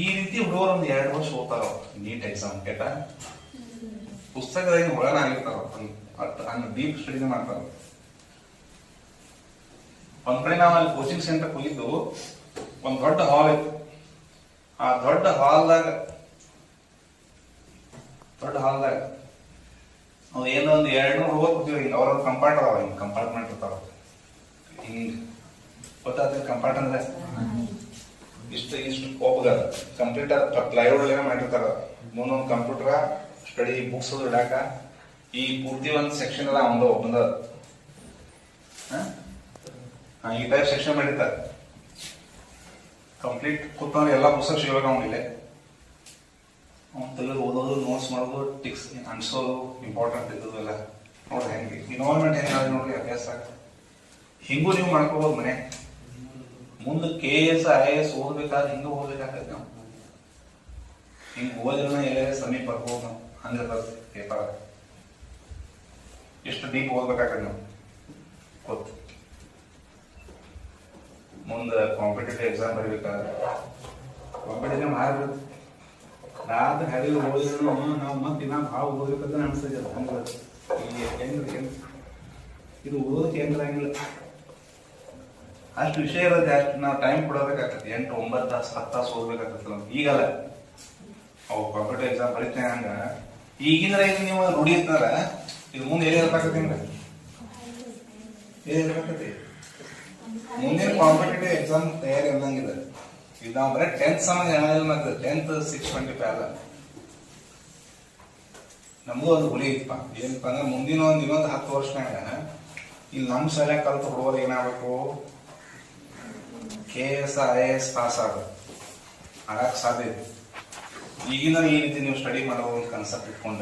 S2: ಈ ರೀತಿ ಹುಡುಗರು ಒಂದು 2 ವರ್ಷ ಓದ್ತಾರ ನೀಟ್ ಎಕ್ಸಾಮ್ ಕೇಟ. ಪುಸ್ತಕದಾಗ ಒಳನ ಆಗಿರ್ತಾರ, ಹಂಗ ಡೀಪ್ ಸ್ಟಡಿ ಮಾಡ್ತಾರ. ಒಂದ್ ಕಡೆ ನಾವು ಅಲ್ಲಿ ಕೋಚಿಂಗ್ ಸೆಂಟರ್ ಹೋಗಿದ್ದು, ಒಂದ್ ದೊಡ್ಡ ಹಾಲ್ ಇತ್ತು. ಆ ದೊಡ್ಡ ಹಾಲ್ದಾಗ ಅವ್ ಏನೋ ಒಂದು 200 ಹುಡುಗರು ಕೂತೀವಿ. ಹಿಂಗ ಅವ್ರವ್ರ ಕಂಪಾರ್ಟ್ ಅದಾವ, ಹಿಂಗ್ ಕಂಪಾರ್ಟ್ಮೆಂಟ್ ಇರ್ತಾವ. ಹಿಂಗ್ ಗೊತ್ತಾಗ್ತದೆ ಕಂಪಾರ್ಟ್ ಅಂದ್ರೆ ಇಷ್ಟು ಕೋಪದ ಕಂಪ್ಲೀಟ್ ಪ್ಲೈವುಡ್ ಏನೋ ಮಾಡಿರ್ತಾರ. ಮುಂದೊಂದು ಕಂಪ್ಯೂಟರ್, ಸ್ಟಡಿ ಬುಕ್ಸ್ ಇಡಾಕ, ಈ ಪೂರ್ತಿ ಒಂದು ಸೆಕ್ಷನ್ ಅದ ಒಂದು ಒಬ್ಬಂದ ಈ ಟೈಪ್ ಸೆಕ್ಷನ್ ಮಾಡಿರ್ತಾರೆ. ಕಂಪ್ಲೀಟ್ ಕೂತ್ಕೊಂಡು ಎಲ್ಲ ಪುಸ್ತಕ ಸಿಗಬೇಕು ಅವನಿಲ್ಲ. ಅವ್ನು ತೆಗೆದು ಓದೋದು, ನೋಟ್ಸ್ ಮಾಡೋದು, ಟಿಕ್ಸ್ ಅನ್ಸೋದು, ಇಂಪಾರ್ಟೆಂಟ್ ಇದ್ದದೆಲ್ಲ ನೋಡ್ರಿ. ಹೆಂಗೆ ಇನ್ವಾಲ್ವ್ಮೆಂಟ್ ಹೆಂಗಾದ್ರೆ ನೋಡ್ರಿ ಅಭ್ಯಾಸ. ಹಿಂಗೂ ನೀವು ಮಾಡ್ಕೋಬೋದು ಮನೆ ಮುಂದೆ. KS IAS ಓದ್ಬೇಕಾದ್ರೆ ಹಿಂಗ ಓದ್ಬೇಕಾಗತ್ತೆ ನಾವು. ಹಿಂಗ ಓದಿರೋಣ ಎಲ್ಲ ಸಮೀಪ ಬರ್ಬೋದು ನಾವು. ಹಂಗಿರ್ತದೆ ಪೇಪರ್. ಎಷ್ಟು ಡೀಪ್ ಓದ್ಬೇಕಾಗತ್ತೆ ನಾವು ಗೊತ್ತು. ಮುಂದೆ ಕಾಂಪಿಟೇಟಿವ್ ಎಕ್ಸಾಮ್ ಬರೀಬೇಕಾದ್ರೆ ಕಾಂಪಿಟೇಟಿವ್ ಮಾಡ್ಬೇಕು. ರಾತ್ರಿ ಹರಿ ಓದಿದ್ರು ನಾವು ಮತ್ತೆ ದಿನ ಭಾಳ ಓದ್ಬೇಕಂತ ಅನ್ಸ್ತದೆ. ಹೆಂಗ್ರಿ ಇದು ಓದೋದಕ್ಕೆ ಹೆಂಗ್ ಆಗಿಲ್ಲ, ಅಷ್ಟು ವಿಷಯ ಇರುತ್ತೆ. ಅಷ್ಟು ನಾವು ಟೈಮ್ ಕೊಡಬೇಕಾಗತ್ತೆ. 8, 9 ತಾಸು 10 ತಾಸು ಓದ್ಬೇಕಾಗತ್ತೆ ನಮ್ಗೆ. ಈಗಲ್ಲ ಅವು ಕಾಂಪಿಟೇಟಿವ್ ಎಕ್ಸಾಮ್ ಬರೀತೇನೆ ಹಂಗ. ಈಗಿಂದ್ರ ಈಗ ನೀವು ರೂಢಿ ಇರ್ತಾರ, ಇದು ಮುಂದೆ ಏನಿರ್ಬೇಕಾಗತ್ತೆ ನಿಮ್ಗೆ? ಏನಿರ್ಬೇಕಾಗತ್ತೆ ಮುಂದಿನ ಕಾಂಪಿಟೇಟಿವ್ ಎಕ್ಸಾಮ್ ತಯಾರಿ ಅಂದಂಗಿದೆ. ಇದು ನಾವು ಬರೀ 10th ಸಮಾಜ ಏನಾಗಿಲ್ಲ ಮತ್ತೆ 10th 625 ಅಲ್ಲ. ನಮಗೂ ಒಂದು ಗುರಿ ಇತ್ತಪ್ಪ. ಏನಪ್ಪ ಅಂದ್ರೆ ಮುಂದಿನ ಇನ್ನೊಂದು 10 ವರ್ಷನಾಗ ಇಲ್ಲಿ ನಮ್ಮ ಶಾಲೆ ಕಲ್ತ ಹುಡುಗರು ಏನಾಗಬೇಕು, KS IAS ಪಾಸ್ ಆಗಕ್ಕೆ ಸಾಧ್ಯ ಇದೆ. ಈಗಿನ ಈ ರೀತಿ ನೀವು ಸ್ಟಡಿ ಮಾಡೋ ಒಂದು ಕನ್ಸೆಪ್ಟ್ ಇಟ್ಕೊಂಡ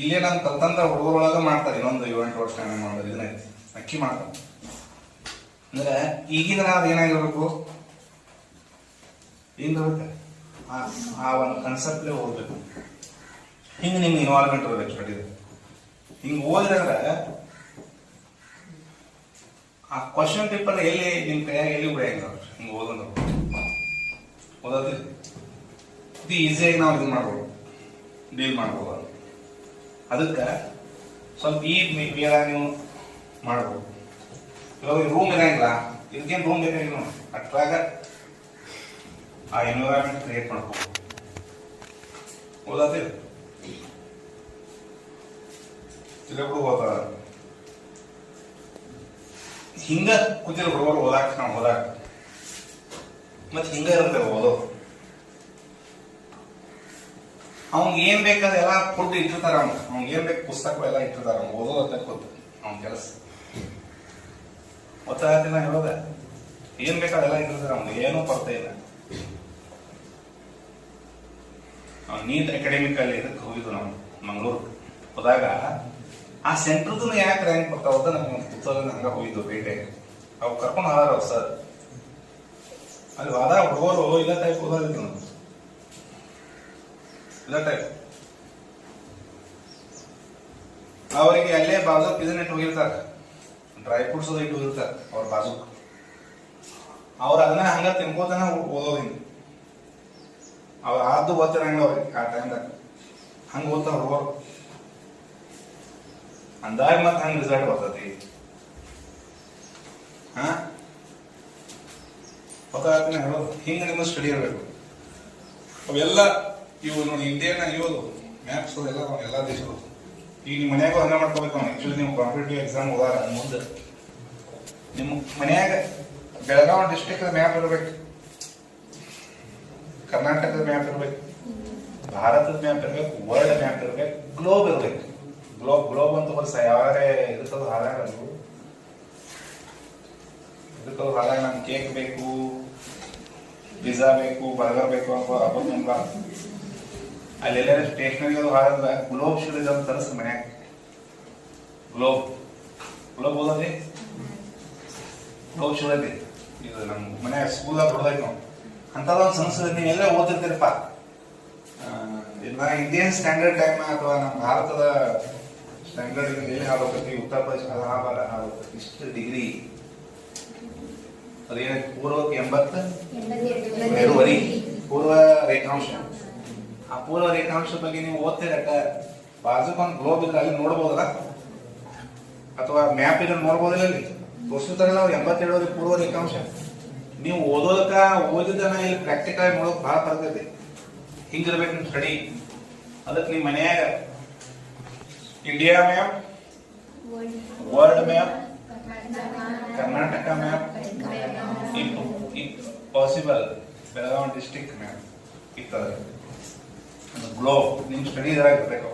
S2: ಇಲ್ಲೇ ನಾನು ಕಲ್ತಂತ ಹುಡುಗರೊಳಗ ಮಾಡ್ತಾರೆ. ಇನ್ನೊಂದು 7-8 ವರ್ಷ ಮಾಡೋದು ಇದನ್ನೈತಿ ಅಕ್ಕಿ ಮಾಡ್ತಾರೆ. ಅಂದ್ರೆ ಈಗಿನ ನಾವು ಏನಾಗಿರ್ಬೇಕು, ಏನಿರ್ಬೇಕು ಆ ಒಂದು ಕನ್ಸೆಪ್ಟ್ಲೇ ಹೋಗ್ಬೇಕು. ಹಿಂಗೆ ನಿಮ್ಗೆ ಇನ್ವಾಲ್ವ್ಮೆಂಟ್ ಇರಬೇಕು ಸ್ಟಡಿ. ಹಿಂಗೆ ಓದಿದ್ರೆ ಆ ಕ್ವಶನ್ ಪೇಪರ್ ಎಲ್ಲಿ ನಿಮ್ಮ ಕೈಯಾಗ ಎಲ್ಲಿ ಉಳಿಯಂಗ ಹಿಂಗೆ ಓದೋದು ಇದು ಈಸಿಯಾಗಿ ನಾವು ಇದು ಮಾಡ್ಬೋದು, ಡೀಲ್ ಮಾಡ್ಬೋದು. ಅದಕ್ಕೆ ಸ್ವಲ್ಪ ಈ ವೇಳ ನೀವು ಮಾಡ್ಬೋದು. ಇವಾಗ ರೂಮ್ ಇರಂಗಿಲ್ಲ, ಇದಕ್ಕೇನು ರೂಮ್ ಬೇಕಾಗಿಲ್ಲ, ಅಟ್ರಾಗ ಆ ಎನ್ವಿರಾನ್ಮೆಂಟ್ ಕ್ರಿಯೇಟ್ ಮಾಡ್ಕೋಬೋದು. ಓದೋದಿಲ್ಲ ತಿಳ್ಕೊಂಡು ಓದ ಹಿಂಗ ಕೂತಿರೋ ಹುಡುಗರು ಓದಾಕ ನಾವು ಓದಾಕ ಮತ್ತೆ ಹಿಂಗ ಇರುತ್ತೆ ಓದೋ. ಅವ್ನಿಗೆ ಏನ್ ಬೇಕಾದ ಎಲ್ಲ ಫುಡ್ ಇಟ್ಟಿರ್ತಾರ, ಅವ್ನಿಗೆ ಏನ್ ಬೇಕು ಪುಸ್ತಕ ಎಲ್ಲ ಇಟ್ಟಿರ್ತಾರ, ಓದೋದ ತಕ್ಕೋದು ಅವ್ನ ಕೆಲಸ. ಗೊತ್ತಾಗತ್ತಿಲ್ಲ ಹೇಳೋದ, ಏನ್ ಬೇಕಾದೆಲ್ಲ ಇಟ್ಟಿರ್ತಾರ, ಅವ್ನಿಗೆ ಏನೂ ಕೊರತೆ ಇಲ್ಲ. ನೀಟ್ ಅಕಾಡೆಮಿಕ್ ಅಲ್ಲಿ ಇದಕ್ಕೆ ಹೋಗಿದ್ದು ನಾವು ಮಂಗಳೂರು ಹೋದಾಗ ಆ ಸೆಂಟ್ರದ್ದು ಯಾಕೆ ರ್ಯಾಂಕ್ ಬರ್ತಾವ ನಮ್ಗೆ ಒಂದು ಪುಸ್ತಕ ಹಂಗ ಹೋಗಿದ್ದು ಭೇಟೆ. ಅವು ಕರ್ಕೊಂಡು ಹಾರ ಸರ್ ಅಲ್ಲಿ ವಾದ ಹುಡುಗರು ಇಲ್ಲ ಟೈಪ್ ಓದೋದಿತ್ತು, ಇಲ್ಲ ಟೈಪ್ ಅವರಿಗೆ ಅಲ್ಲೇ ಬಾಜು ಇದನ್ನ ಇಟ್ಟು ಹೋಗಿರ್ತಾರೆ, ಡ್ರೈ ಫ್ರೂಟ್ಸ್ ಇಟ್ಟು ಹೋಗಿರ್ತಾರೆ ಅವ್ರ ಬಾಜು. ಅವ್ರು ಅದನ್ನ ಹಂಗ ತಿನ್ಕೋತಾನ ಓದೋದಿಲ್ಲ, ಅವ್ರು ಆದ್ದು ಓದ್ತಿರಂಗ ಅವ್ರಿಗೆ ಆ ಟೈಮ್ದಾಗ ಹಂಗ ಓದ್ತಾರ ಹುಡುಗರು. ಅಂದಾಗ ಮತ್ತೆ ಹಂಗ ರಿಸಲ್ಟ್ ಬರ್ತೈತಿ. ಗೊತ್ತಾಗ್ತಾನೆ ಹೇಳೋದು. ಹಿಂಗ ನಿಮ್ಮ ಸ್ಟಡಿ ಇರಬೇಕು. ಅವೆಲ್ಲ ಇವು ನೋಡಿ ಇಂಡಿಯನ್ ಇವು ಮ್ಯಾಪ್ಸ್ ಎಲ್ಲ ಎಲ್ಲ ದೇಶಗಳು. ಈಗ ನಿಮ್ಮ ಮನ್ಯಾಗ ಹಂಗ ಮಾಡ್ಕೋಬೇಕು. ಆಕ್ಚುಲಿ ನೀವು ಕಾಂಪಿಟೇಟಿವ್ ಎಕ್ಸಾಮ್ ಹೋದಾಗ ಮುಂದೆ ನಿಮ್ಮ ಮನ್ಯಾಗ ಬೆಳಗಾವಿ ಡಿಸ್ಟ್ರಿಕ್ಟ್ ಮ್ಯಾಪ್ ಇರಬೇಕು, ಕರ್ನಾಟಕದ ಮ್ಯಾಪ್ ಇರ್ಬೇಕು, ಭಾರತದ ಮ್ಯಾಪ್ ಇರ್ಬೇಕು, ವರ್ಲ್ಡ್ ಮ್ಯಾಪ್ ಇರ್ಬೇಕು, ಗ್ಲೋಬ್ ಇರ್ಬೇಕು. ಗ್ಲೋಬ್ ಅಂತ ಬರ್ಸ ಯಾರೇ ಇದಕ್ಕದು ಹಾಳಾಗ ಇದಕ್ಕದು ಹಾಳಾಗ ನಂಗೆ ಕೇಕ್ ಬೇಕು, ಪಿಜ್ಜಾ ಬೇಕು, ಬರ್ಗರ್ ಬೇಕು ಅಂತ ನಿಮ್ಗ ಅಲ್ಲೆಲ್ಲ ಸ್ಟೇಷನರಿ ಅದು ಹಾಳಾದ ಗ್ಲೋಬ್ ಶುರಿದ ಅಂತ ತರಿಸ್ ಮನ್ಯಾಗ. ಗ್ಲೋಬ್ ಓದೋದಿ ಗ್ಲೋಬ್ ಶುರದಿ ಇದು ನಮ್ಮ ಮನ್ಯಾಗ ಸ್ಕೂಲಾಗ ಹೊಡೆದೈತಿ ನಾವು. ಅಂಥದ್ದೊಂದು ಸಂಸ್ಕೃತಿ ನೀವೆಲ್ಲ ಓದಿರ್ತೀರಪ್ಪ. ಇಂಡಿಯನ್ ಸ್ಟ್ಯಾಂಡರ್ಡ್ ಟೈಮ್ ಅಥವಾ ನಮ್ಮ ಭಾರತದ ಸ್ಟ್ಯಾಂಡರ್ಡ್ ಎಲ್ಲಿ ಹಾಕಿ ಉತ್ತರ ಪ್ರದೇಶ ಹಾಕಿ ಇಷ್ಟು ಡಿಗ್ರಿ ಅದೇನ ಪೂರ್ವಕ್ಕೆ 82 ಪೂರ್ವ ರೇಖಾಂಶ. ಆ ಪೂರ್ವ ರೇಖಾಂಶ ಬಗ್ಗೆ ನೀವು ಓದ್ತೀರಕ್ಕ ಬಾಜುಕೊಂದು ಗ್ಲೋಬ್ ಇದ್ರೆ ಅಲ್ಲಿ ನೋಡ್ಬೋದಲ್ಲ, ಅಥವಾ ಮ್ಯಾಪ್ ಇದ್ರೆ ನೋಡ್ಬೋದಿಲ್ಲ. ಅಲ್ಲಿ ತೋರಿಸ್ತಾರಲ್ಲ ಅವ್ರು 82 ಪೂರ್ವ ರೇಖಾಂಶ. ನೀವು ಓದೋದಕ್ಕ ಓದಿದನ ಇಲ್ಲಿ ಪ್ರಾಕ್ಟಿಕಲ್ ನೋಡೋಕ್ ಭಾಳ ಬರ್ತೈತಿ. ಹಿಂಗಿರ್ಬೇಕು ನಿಮ್ ಸ್ಟಡಿ. ಅದಕ್ಕೆ ನಿಮ್ಮ ಮನ್ಯಾಗ India map, world map, Karnataka map, possible Belagavi district map ಇರ್ತದೆ. ಗ್ಲೋಬ್ ನಿಮ್ ಸ್ಟಡಿ ಇದ್ರಾಗ ಇರ್ಬೇಕು.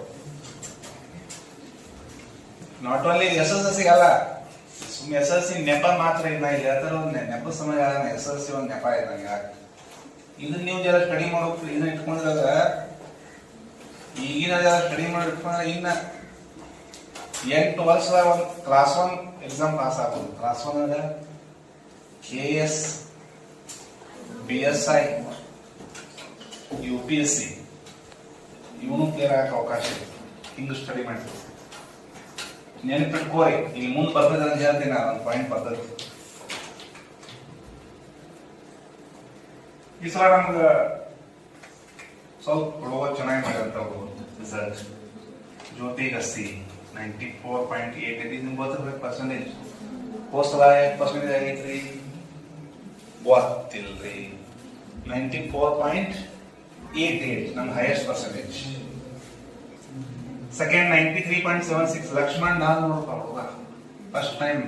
S2: ನಾಟ್ ಓನ್ಲಿ SSLC ಅಲ್ಲ, ಸುಮ್ಮನೆ SSLC ನೆಪ ಮಾತ್ರ ಇಲ್ಲ. ಇಲ್ಲಿ ಹೇಳ್ತಾರ ಒಂದು ನೆಪ ಸಮಯ SSLC ಒಂದು ನೆಪ ಇದ್ದಂಗ. ಇದನ್ನ ನೀವು ಜರ ಸ್ಟಡಿ ಮಾಡೋಕ್ ಇದನ್ನ ಇಟ್ಕೊಂಡಿದಾಗ ಈಗಿನ ಜರ ಸ್ಟಡಿ ಮಾಡಿ ಇಟ್ಕೊಂಡ್ರೆ ಇನ್ನ 8 ವರ್ಷದ ಒಂದು ಕ್ಲಾಸ್ 1 ಎಕ್ಸಾಮ್ ಪಾಸ್ ಆಗ್ಬೋದು. ಕ್ಲಾಸ್ 1 KS, PSI, UPSC ಇವನು ಕ್ಲಿಯರ್ ಆಗಕ್ಕೆ ಅವಕಾಶ ಇದೆ. ಹಿಂಗ ಸ್ಟಡಿ ಮಾಡ್ತೀವಿ. ನೆನಪಿಟ್ಕೋರಿ, ಇಲ್ಲಿ ಮುಂದೆ ಬರ್ತದೆ ಅಂತ ಹೇಳ್ತೀನಿ ನಾನು. ಒಂದು ಪಾಯಿಂಟ್ ಬರ್ತದೆ. ಈ ಸಲ ನಮ್ಗೆ ಸ್ವಲ್ಪ ಹುಡುಗ ಚೆನ್ನಾಗಿ ಮಾಡಿದಂಥವ್ರು ರಿಸಲ್ಟ್. ಜ್ಯೋತಿ ಗಸ್ಸಿ 94.8 ಐತಿ. ನಿಮ್ಗೆ ಗೊತ್ತಿರ್ಬೇಕು ಪರ್ಸೆಂಟೇಜ್. ಹೋದ ಸಲ ಎಷ್ಟು ಪರ್ಸೆಂಟೇಜ್ ಆಗೈತ್ರಿ ಗೊತ್ತಿಲ್ರಿ. 94.88 ನಮ್ಮ ಹೈಯೆಸ್ಟ್ ಪರ್ಸೆಂಟೇಜ್. ಸೆಕೆಂಡ್ 93.76 ಲಕ್ಷ್ಮಣ್ ನಾನು ನೋಡ್ತಾ ಹುಡುಗ ಫಸ್ಟ್ ಟೈಮ್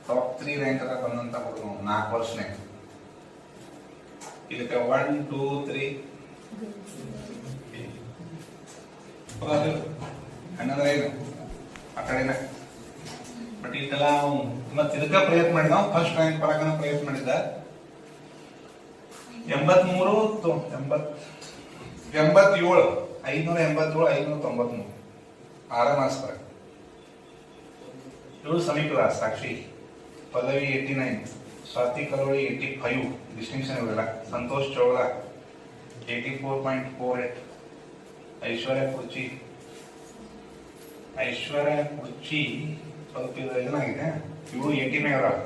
S2: ಟಾಪ್ 3 ರ್ಯಾಂಕ್ ಬಂದಂತ ಹುಡುಗ 4 ವರ್ಷನೇ. ಇದಕ್ಕೆ 1 2 3 ಹಂಗಂದ್ರೆ ಏನು ಆ ಕಡೆನ. ಬಟ್ ಇದೆಲ್ಲ ಮತ್ತೆ ಇದಕ್ಕ ಪ್ರಯತ್ನ ಮಾಡಿದ ನಾವು. ಫಸ್ಟ್ ರ್ಯಾಂಕ್ ಬರಕನ ಪ್ರಯತ್ನ ಮಾಡಿದ್ದ. 597 593 6 ಮಾರ್ಕ್ಸ್ ಬರ. ಇವಳು ಸಮೀಪ ಸಾಕ್ಷಿ ಪಲ್ಲವಿ 89, ಸ್ವಾತಿ ಕಲೋಳಿ 85 ಡಿಸ್ಟಿಂಕ್ಷನ್ ಇರಲಿಲ್ಲ. ಸಂತೋಷ್ ಚೌಳ 84.48, ಐಶ್ವರ್ಯ ಕುರ್ಚಿ ಐಶ್ವರ್ಯ ಕುರ್ಚಿ ಸ್ವಲ್ಪ ಏನಾಗಿದೆ, ಇವು 80 ಮ್ಯಾಗ ಅದಾವ,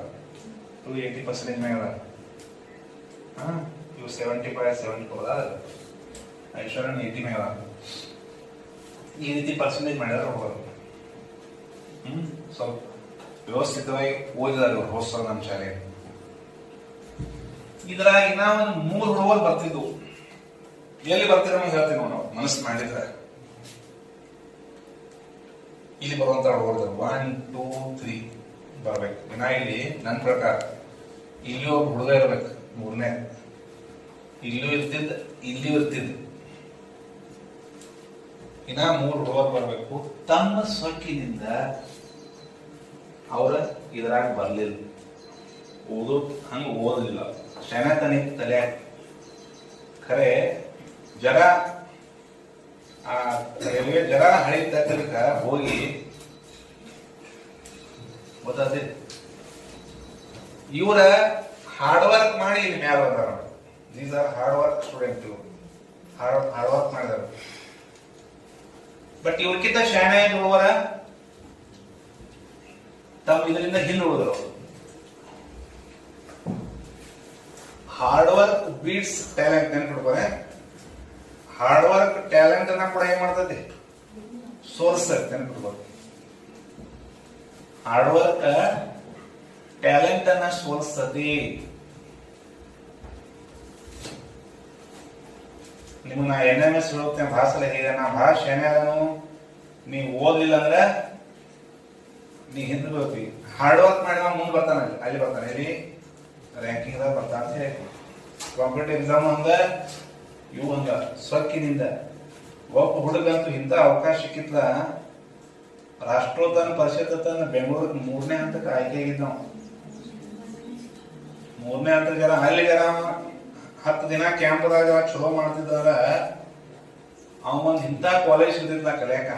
S2: ಇವು 80% ಮ್ಯಾಗ ಅದಾವ. ಇವು 75-74 ಅದ. ಐಶ್ವರ್ಯ 80 ಮ್ಯಾಗ ಅದಾವ. ಈ ರೀತಿ ಪರ್ಸೆಂಟೇಜ್ ಮಾಡಿದ್ರೆ ಹೋಗೋದು. ಸ್ವಲ್ಪ ವ್ಯವಸ್ಥಿತವಾಗಿ ಓದಿದಾರೆ ಇವ್ರು ಹೋದ ನಮ್ಮ ಶಾಲೆ. ಇದ್ರಾಗ ಇನ್ನ ಒಂದು 3 ಹುಡುಗರು ಬರ್ತಿದ್ವು. ಎಲ್ಲಿ ಬರ್ತಿರೋ ಹೇಳ್ತೀವಿ ನಾವು ಮನಸ್ಸು ಮಾಡಿದ್ರೆ. ಇಲ್ಲಿ ಬರುವಂತ ಹುಡುಗರು 1, 2, 3 ಬರ್ಬೇಕು. ಇನ್ನ ಇಲ್ಲಿ ನನ್ನ ಪ್ರಕಾರ ಇಲ್ಲಿ ಒಬ್ಬ ಹುಡುಗ ಇರ್ಬೇಕು, 3ನೇ. ಇಲ್ಲೂ ಇರ್ತಿದ್ದ, ಇಲ್ಲಿಯೂ ಇರ್ತಿದ್ದ. ಇನ್ನ 3 ಹುಡುಗರು ಬರ್ಬೇಕು. ತಮ್ಮ ಸೊಕ್ಕಿನಿಂದ ಅವರ ಇದ್ರಾಗ ಬರ್ಲಿಲ್ಲ, ಓದೋ ಹಂಗ ಓದಲಿಲ್ಲ. ಶನತನಿ ತಲೆ ಖರೆ ಜರ ಆ ರೈಲ್ವೆ ಜರ ಹಳಿ ತಕ್ಕ ಹೋಗಿ ಗೊತ್ತಾಗ್ತಿ. ಇವರ ಹಾರ್ಡ್ ವರ್ಕ್ ಮಾಡಿ ಇಲ್ಲಿ ಮ್ಯಾಲ ಬಂದಾರ. These are hard work student. ಇವರು ಹಾರ್ಡ್ ವರ್ಕ್ ಮಾಡಿದಾರ. ಬಟ್ ಇವ್ರಕ್ಕಿಂತ ಶಾಣೆ ಹುಡುಗರ ತಮ್ಮ ಇದರಿಂದ ಹಿಂದೆ ಉಳಿದ್ರು. ಹಾರ್ಡ್ ವರ್ಕ್ ಬೀಟ್ಸ್ ಟ್ಯಾಲೆಂಟ್ ನೆನ್ಪಿಡ್ಕೋರೆ. ಹಾರ್ಡ್ ವರ್ಕ್ ಟ್ಯಾಲೆಂಟ್ ಅನ್ನ ಕೂಡ ಏನ್ ಮಾಡ್ತದೆ, ಸೋರಿಸ್ತದೆ. ನೆನ್ಪಿಡ್ಬೋದು. ಹಾರ್ಡ್ ವರ್ಕ್ ಟ್ಯಾಲೆಂಟ್ ಅನ್ನ ಸೋರಿಸ್ತದೆ. ನಿಮ್ಗೆ ನಾ NMS ಹೇಳುತ್ತೇನೆ, ಭಾಷೆ ಹೇಗೆ ನಾ ಭಾಳ ಶಾಣೆ ಅದನು, ನೀವು ಓದ್ಲಿಲ್ಲ ಅಂದ್ರೆ ನೀ ಹಿಂದೆ ಬರ್ತೀವಿ. ಹಾರ್ಡ್ ವರ್ಕ್ ಮಾಡಿದ ಮುಂದೆ ಬರ್ತಾನೆ, ಅಲ್ಲಿ ಬರ್ತಾನೆ, ಇಲ್ಲಿ ರ್ಯಾಂಕಿಂಗ್ ಬರ್ತಾನ ಅಂತ ಹೇಳಿ. ಕಾಂಪಿಟೇಟಿವ್ ಎಕ್ಸಾಮ್ ಹಂಗ, ಇವು ಹಂಗ ಸೊಕ್ಕಿನಿಂದ. ಒಬ್ಬ ಹುಡುಗಂತೂ ಇಂಥ ಅವಕಾಶ ಸಿಕ್ಕಿತ್ಲ, ರಾಷ್ಟ್ರೋತ್ಥಾನ ಪರಿಷತ್ ಬೆಂಗಳೂರಿಗೆ 3ನೇ ಹಂತಕ್ಕೆ ಆಯ್ಕೆ ಆಗಿದ್ ನಾವು. 3ನೇ ಹಂತ ಜರ ಅಲ್ಲಿ ಜರ 10 ದಿನ ಕ್ಯಾಂಪ್ದಾಗ ಚಲೋ ಮಾಡ್ತಿದ್ದಾರ. ಅವನ್ ಇಂಥ ಕಾಲೇಜ್ ಸಿಗ್ತಿದ್ಲ ಕಲಿಯಾಕ.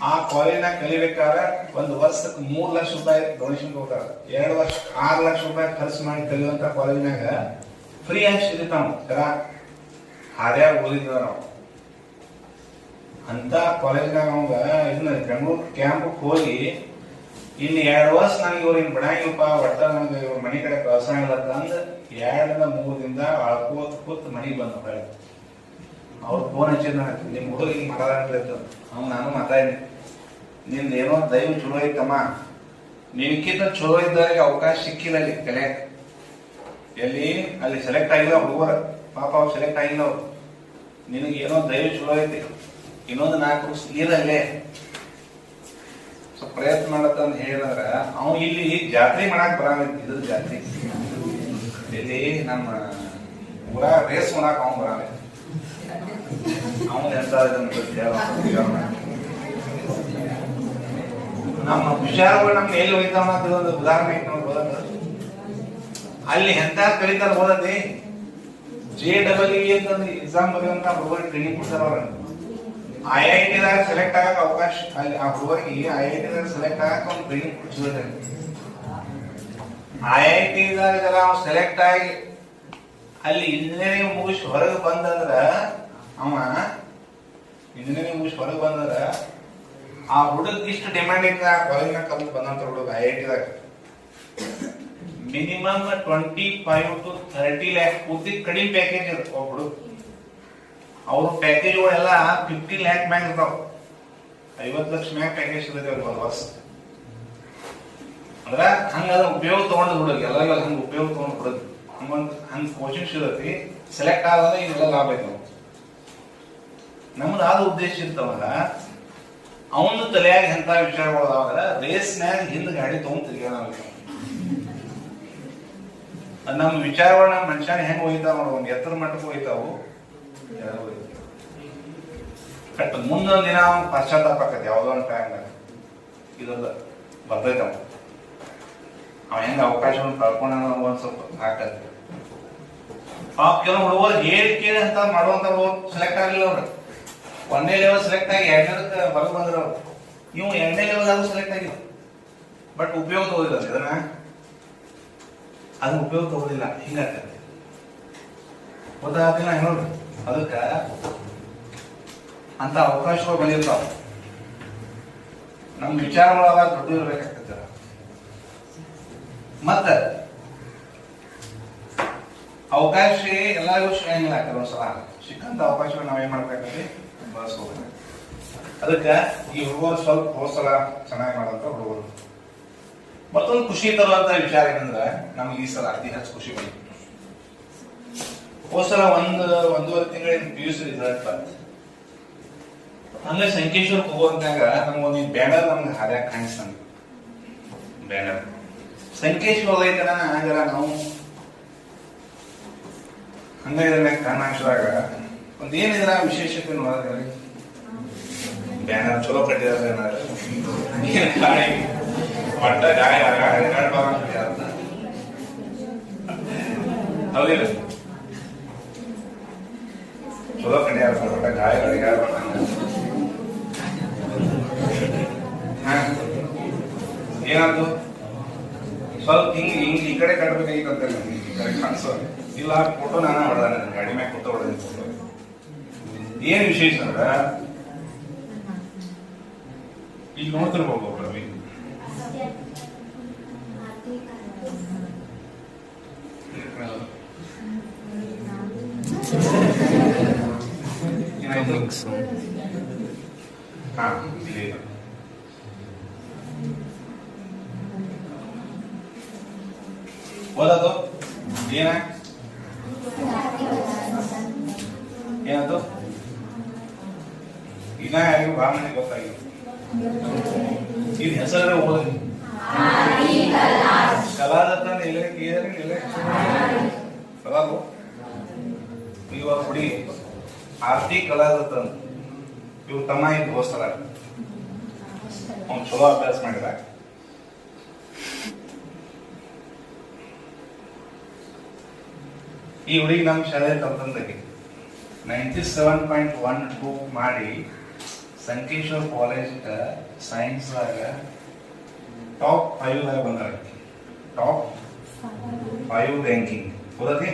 S2: ಆ ಕಾಲೇಜ್ನಾಗ ಕಲಿಬೇಕಾದ್ರೆ 1 ವರ್ಷಕ್ಕೆ 3 ಲಕ್ಷ ರೂಪಾಯಿ ಡೊನೇಷನ್ ಕೊಡ್ತಾರ. 2 ವರ್ಷ 6 ಲಕ್ಷ ರೂಪಾಯಿ ಖರ್ಚು ಮಾಡಿ ಕಲಿಯುವಂತ ಕಾಲೇಜ್ನಾಗ ಫ್ರೀ ಆಗಿ ಸಿಗ್ತಾವ. ಜರ ಹಾರ್ಯಾಗ ಓದಿದ್ವ ನಾವು. ಅಂತ ಕಾಲೇಜ್ನಾಗ ಅವಂಗ ಇದನ್ನ ಬೆಂಗಳೂರು ಕ್ಯಾಂಪ್ ಹೋಗಿ ಇನ್ನು 2 ವರ್ಷ ನನಗೆ ಇವ್ರಿಗೆ ಬಿಡಂಗಿಲ್ಲಪ್ಪ, ಒಟ್ಟ ನನಗೆ ಇವ್ರ ಮನೆ ಕಡೆ ಕಳ್ಸಂಗಿಲ್ಲ ಅಂದ 2-3 ದಿನದ ಅಳ್ಕೋತ್ ಕೂತ್ ಮನೆಗೆ ಬಂದ. ಅವ್ರು ಫೋನ್ ಹಚ್ಚಿದ್ ನಿಮ್ ಹುಡುಗ ಹಿಂಗ್ ಮಾತಾಡ್ತಿರ್ತ. ಅವ್ನು ನಾನು ಮಾತಾಡಿನಿ, ನಿಂದ ಏನೋ ದೈವ ಚಲೋ ಐತಮ್ಮ, ನಿನ್ಕಿಂತ ಚಲೋ ಇದ್ದವರಿಗೆ ಅವಕಾಶ ಸಿಕ್ಕಿಲ್ಲ ಅಲ್ಲಿ ಕಲಿಯಾಕ. ಎಲ್ಲಿ ಅಲ್ಲಿ ಸೆಲೆಕ್ಟ್ ಆಗಿಲ್ಲ ಹುಡುಗರ, ಪಾಪ ಅವ್ರು ಸೆಲೆಕ್ಟ್ ಆಗಿಲ್ಲ. ಅವ್ರು ನಿನಗೆ ಏನೋ ದೈವ ಚಲೋ ಐತಿ, ಇನ್ನೊಂದು 4 ವರ್ಷ ಇರಲ್ಲೇ ಸ್ವಲ್ಪ ಪ್ರಯತ್ನ ಮಾಡತ್ತ ಅಂತ ಹೇಳಿದ್ರ ಅವ್ ಇಲ್ಲಿ ಜಾತ್ರೆ ಮಾಡಕ್ ಬರಂಗ. ಇದ್ರ ಜಾತ್ರೆ ಇಲ್ಲಿ ನಮ್ಮ ಊರ ರೇಸ್ ಮಾಡಕ್ ಅವ್ ಬರಂಗ. ಅವನು ಎಂತ ನಮ್ಮ ವಿಚಾರಗಳು ನಮ್ಗೆ ಎಲ್ಲಿ ಹೋಯ್ತಾವ ಅಂತ ಒಂದು ಉದಾಹರಣೆ ನೋಡ್ಬೋದ. ಅಲ್ಲಿ ಎಂತ ಕಲಿತಾರ ಓದತಿ. JEE ಅಂತಂದು ಎಕ್ಸಾಮ್ ಬರೆಯುವಂತ ಹುಡುಗರಿಗೆ ಟ್ರೈನಿಂಗ್ ಕೊಡ್ತಾರ. ಅವ್ರ IIT ದಾಗ ಸೆಲೆಕ್ಟ್ ಆಗಕ್ ಅವಕಾಶ, ಅಲ್ಲಿ ಆ ಹುಡುಗರಿಗೆ IIT ದಾಗ ಸೆಲೆಕ್ಟ್ ಆಗಕ್ ಒಂದು ಟ್ರೈನಿಂಗ್ ಕೊಡ್ಸಿದ್ರೆ, IIT ದಾಗ ಅವ್ನು ಸೆಲೆಕ್ಟ್ ಆಗಿ ಅಲ್ಲಿ ಇಂಜಿನಿಯರಿಂಗ್ ಮುಗಿಸಿ ಹೊರಗೆ ಬಂದಂದ್ರ, ಅವ ಇಂಜಿನಿಯರಿಂಗ್ ಮುಗಿಸಿ ಹೊರಗೆ ಬಂದ್ರ ಆ ಹುಡುಗ ಇಷ್ಟು ಡಿಮ್ಯಾಂಡ್ ಐತೆ. ಆ ಕಾಲೇಜ್ನಾಗ ಕಲ್ತು ಬಂದಂತ ಹುಡುಗ IIT ದಾಗ ಮಿನಿಮಮ್ 25 to 30 ಲ್ಯಾಕ್ ಪೂರ್ತಿ ಕಡಿಮೆ ಪ್ಯಾಕೇಜ್ ಇರುತ್ತೆ. ಒಬ್ಬ ಹುಡುಗ ಅವ್ರ ಪ್ಯಾಕೇಜ್ಗಳೆಲ್ಲ 50 ಲ್ಯಾಕ್ ಮ್ಯಾಗ ಇರ್ತಾವ. 50 ಲಕ್ಷ ಮ್ಯಾಗ ಪ್ಯಾಕೇಜ್ ಇರ್ತೈತೆ ಅವ್ರಿಗೆ 1 ವರ್ಷ. ಅಂದ್ರ ಹಂಗ ಅದ್ರ ಉಪಯೋಗ ತಗೊಂಡ್ ಹುಡುಗ ಎಲ್ಲರಿಗೂ ಹಂಗ ಉಪಯೋಗ ತಗೊಂಡ್ ಹುಡುಗ ಹಂಗ ಕೋಚಿಂಗ್ ಸಿಗತಿ. ಸೆಲೆಕ್ಟ್ ಆದ್ರೆ ಇದೆಲ್ಲ ಲಾಭ ಐತೆ. ನಮ್ದು ಆದ ಉದ್ದೇಶ ಇರ್ತಾವಲ್ಲ, ಅವನು ತಲೆಯಾಗ ಎಂತ ವಿಚಾರಗಳು ಅದಾವಲ್ಲ, ರೇಸ್ನ್ಯಾಗ ಹಿಂದ್ ಗಾಡಿ ತಗೊಂಡ್ ತಿರ್ಗಾಡ. ನಮ್ಮ ವಿಚಾರಗಳು ನಮ್ಮ ಮನುಷ್ಯನ ಹೆಂಗ್ ಹೋಯ್ತಾವ ನೋಡ, ಒಂದ್ ಎತ್ತರ ಮಟ್ಟಕ್ಕೆ ಹೋಯ್ತಾವು. ಕಟ್ ಮುಂದೊಂದ್ ದಿನ ಅವ್ನು ಪಶ್ಚಾತ್ತಾಪ ಆಕತಿ. ಯಾವ್ದೋ ಒಂದು ಟೈಮ್ನಾಗ ಇದಲ್ಲ ಬರ್ತೈತವ. ಅವ ಹೆಂಗ ಅವಕಾಶವನ್ನು ಕಳ್ಕೊಂಡ ಒಂದ್ ಸ್ವಲ್ಪ ಹಾಕತಿ. ಕೆಲವು ಹುಡುಗರು ಕೇಳಿ ಅಂತ ಮಾಡುವಂತ ಹುಡುಗರು ಸೆಲೆಕ್ಟ್ ಆಗಿಲ್ಲ. ಅವ್ರು 1ನೇ ಲೆವೆಲ್ ಸೆಲೆಕ್ಟ್ ಆಗಿ 2ನೇದಕ್ಕೆ ಹೊರಗೆ ಬಂದ್ರ. ಅವ್ರು ಇವ್ 2ನೇ ಲೆವೆಲ್ ಆದ್ರೂ ಸೆಲೆಕ್ಟ್ ಆಗಿಲ್ಲ. ಬಟ್ ಉಪಯೋಗ ತಗೋದಿಲ್ಲ ಇದನ್ನ, ಅದನ್ನ ಉಪಯೋಗ ತಗೋದಿಲ್ಲ. ಹಿಂಗಾಗ್ತದೆ ಗೊತ್ತಾಗ್ತಿಲ್ಲ ನೋಡ್ರಿ. ಅದಕ್ಕ ಅಂತ ಅವಕಾಶಗಳು ಬಂದಿರ್ತಾವ. ನಮ್ಮ ವಿಚಾರಗಳವ ದೊಡ್ಡ ಇರ್ಬೇಕಾಗ್ತದ. ಮತ್ತ ಅವಕಾಶ ಎಲ್ಲರಿಗೂ ಸಿಗಂಗಿಲ್ಲ. ಕೆಲವೊಂದ್ಸಲ ಸಿಕ್ಕಂತ ಅವಕಾಶಗಳು ನಾವೇನ್ ಮಾಡ್ಬೇಕಾಗ್ತದೆ, ಬಳಸ್ಕೋಬೇಕು. ಅದಕ್ಕೆ ಈ ಹುಡುಗರು ಸ್ವಲ್ಪ ಹೋದ್ಸಲ ಚೆನ್ನಾಗಿ ಮಾಡಂತ ಹುಡುಗರು. ಮತ್ತೊಂದು ಖುಷಿ ತರುವಂತ ವಿಚಾರ ಏನಂದ್ರೆ, ನಮ್ಗೆ ಈ ಸಲ ಅತಿ ಹೆಚ್ಚು ಖುಷಿ ಬಂತು. ಹೋದ್ಸಲ ಒಂದೂವರೆ ತಿಂಗಳಿಂದ PUC ರಿಸಲ್ಟ್ ಬಂತು. ಹಂಗ ಸಂಕೇಶ್ವರಕ್ಕೆ ಹೋಗುವಂತಾಗ ನಮ್ಗೊಂದು ಬ್ಯಾನರ್ ನಮ್ಗೆ ಹಾರ್ಯಾಕ ಕಾಣಿಸ್ತಂಗ. ಬ್ಯಾನರ್ ಸಂಕೇಶ್ವರ ಐತನ ಹಂಗಾರ ನಾವು ಹಂಗ ಇದ್ರ ಕಾಣಿಸಿದಾಗ ಒಂದೇನಿದ್ರ ವಿಶೇಷತೆ ನೋಡಿದ್ರೆ ಬ್ಯಾನರ್ ಚಲೋ ಕಟ್ಟಿದಾರೆ. ಒಟ್ಟ ಗಾಯ ಹೌದಿಲ್ಲ, ಚಲೋ ಕಡಿಯಾರ ಒಟ್ಟ ಗಾಯ ಏನಾದ್ರು ಸ್ವಲ್ಪ ಹಿಂಗ್ ಈ ಕಡೆ ಕಟ್ಬೇಕಾಗಿತ್ತಂತ ಈ ಕಡೆ ಕಾಣಿಸೋ ಇಲ್ಲ. ಫೋಟೋ ನಾನು ಹೊಡೆದ ಗಾಡಿ ಮ್ಯಾಗ ಫೋಟೋ ಹೊಡೆದ. ಫೋಟೋ ಏನ್ ವಿಶೇಷ ಅಂದ್ರ ಈಗ ನೋಡ್ತಿರ್ಬೋದು ರವಿ, ಹಾ ಇಲ್ಲಿ ಓದೋದು ಏನದು ಇನ್ನ ಯಾರಿಗೂ ಭಾಳ ಮಂದಿ ಗೊತ್ತಾಗಿಲ್ಲ. ಇದು ಹೆಸರೇ ಓದಿ ಕಲಾದತ್ತ ಕಲಾದು ಇವಾಗ ಹುಡಿ ಆರ್ತಿ ಕಲಾದತ್ತ ಇವ್ರು ತಮ್ಮ ಇದು ಹೋಸ್ತಾರ. ಅವ್ನು ಚಲೋ ಅಭ್ಯಾಸ ಮಾಡಿದ. ಈ ಹುಡುಗಿ ನಮ್ಮ ಶಾಲೆಯಲ್ಲಿ ಕಲ್ತಂದಾಗಿ 97.12 ಮಾಡಿ ಸಂಕೇಶ್ವರ್ ಕಾಲೇಜ್ ಸೈನ್ಸ್ ಟಾಪ್ 5 ಬಂದಾರ. Top 5 ranking ಹೋದತಿ.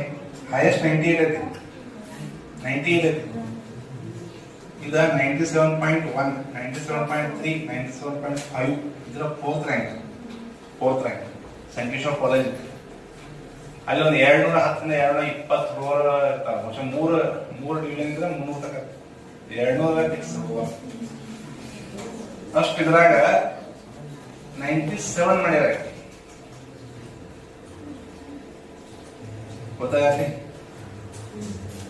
S2: ಹೈಯೆಸ್ಟ್ 98 ಐತಿ, 98 ಐತಿ. ಇದ 97.1, 97.3, 97.5 ಇದರ 4th ರ್ಯಾಂಕ್ ಸಂಕೇಶ್ವರ್ ಕಾಲೇಜ್. ಅಲ್ಲಿ ಒಂದು 210 220 ರೋರ್ ಇರ್ತಾವ. ಬಹುಶಃ ಮೂರು ಡಿವಿಷನ್ ಇದ್ರೆ 300 ತನಕ 200 ಫಿಕ್ಸ್. ಅಷ್ಟು ಇದ್ರಾಗ 97 ಮಾಡ್ಯಾರ. ಗೊತ್ತಾಗಲಿ,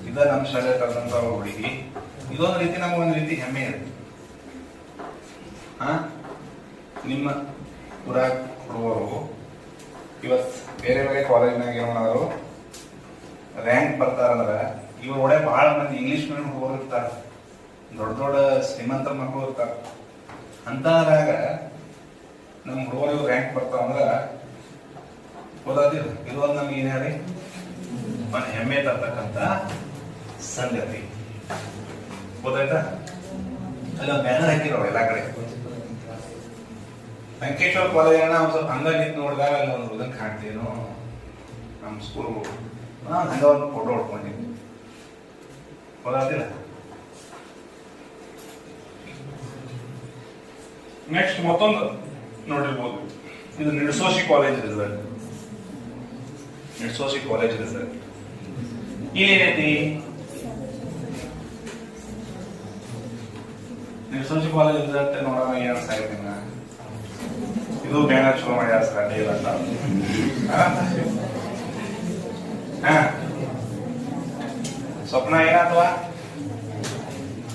S2: ಇದ ನಮ್ಮ ಶಾಲೆ ಕಲ್ತಂತ ಹುಡುಗಿ. ಇದೊಂದು ರೀತಿ ನಮಗೊಂದು ರೀತಿ ಹೆಮ್ಮೆ ಇದೆ. ನಿಮ್ಮ ಊರಾಗ ಹುಡುಗರು ಇವತ್ತು ಬೇರೆ ಬೇರೆ ಕಾಲೇಜ್ನಾಗ ಏನಾದ್ರು ರ್ಯಾಂಕ್ ಬರ್ತಾರಂದ್ರೆ ಇವ್ರ ಒಡೆ ಬಹಳ ಮಂದಿ ಇಂಗ್ಲಿಷ್ ಮೀಡಿಯಂ ಹುಡುಗರು ಇರ್ತಾರ, ದೊಡ್ಡ ಶ್ರೀಮಂತರ ಮಕ್ಕಳು ಇರ್ತಾರ. ಅಂತದ್ರಾಗ ನಮ್ಮ ಹುಡುಗರು ರ್ಯಾಂಕ್ ಬರ್ತಾವಂದ್ರ ಓದಾದಿಲ್ಲ. ಇದು ಒಂದು ನಮ್ಗೆ ಏನ್ ಹೇಳಿ ಒಂದು ಹೆಮ್ಮೆ ತರ್ತಕ್ಕಂಥ ಸಂಗತಿ. ಗೊತ್ತಾಯ್ತಾ? ಅಲ್ಲಿ ಒಂದು ಬ್ಯಾನರ್ ಹಾಕಿರೋ ಎಲ್ಲಾ ಕಡೆ. ಸಂಕೇಶ್ವರ ಕಾಲೇಜ್ ಒಂದ್ ಸ್ವಲ್ಪ ಹಂಗ ನಿಂತು ನೋಡಿದಾಗ ಅಲ್ಲಿ ಒಂದು ಹುಡುಗನ್ ಕಾಣ್ತೀನೋ ನಮ್ಮ ಸ್ಕೂಲ್ ಹಂಗ ಒಂದು ಫೋಟೋ ಹೊಡ್ಕೊಂಡಿದ್ವಿ. ಗೊತ್ತಾಗ್ತಿಲ್ಲ. ನೆಕ್ಸ್ಟ್ ಮತ್ತೊಂದು ನೋಡಿರ್ಬೋದು, ಇದು ನಿಡ್ಸೋಶಿ ಕಾಲೇಜ್ ರಿಸಲ್ಟ್. ನಿಡ್ಸೋಶಿ ಕಾಲೇಜ್ ರಿಸಲ್ಟ್ ಇಲ್ಲಿ ಏನೈತಿ? ನಿಡ್ಸೋಶಿ ಕಾಲೇಜ್ ರಿಸಲ್ಟ್ ನೋಡೋಣ ಏನ್ ಸಾಯ್ತೀನಿ. ಇದು ಬ್ಯಾನರ್ ಚಲೋ ಮಾಡ್ಯಾರ ಸರ್ ಅಂತ. ಸ್ವಪ್ನ ಏನಾತವ?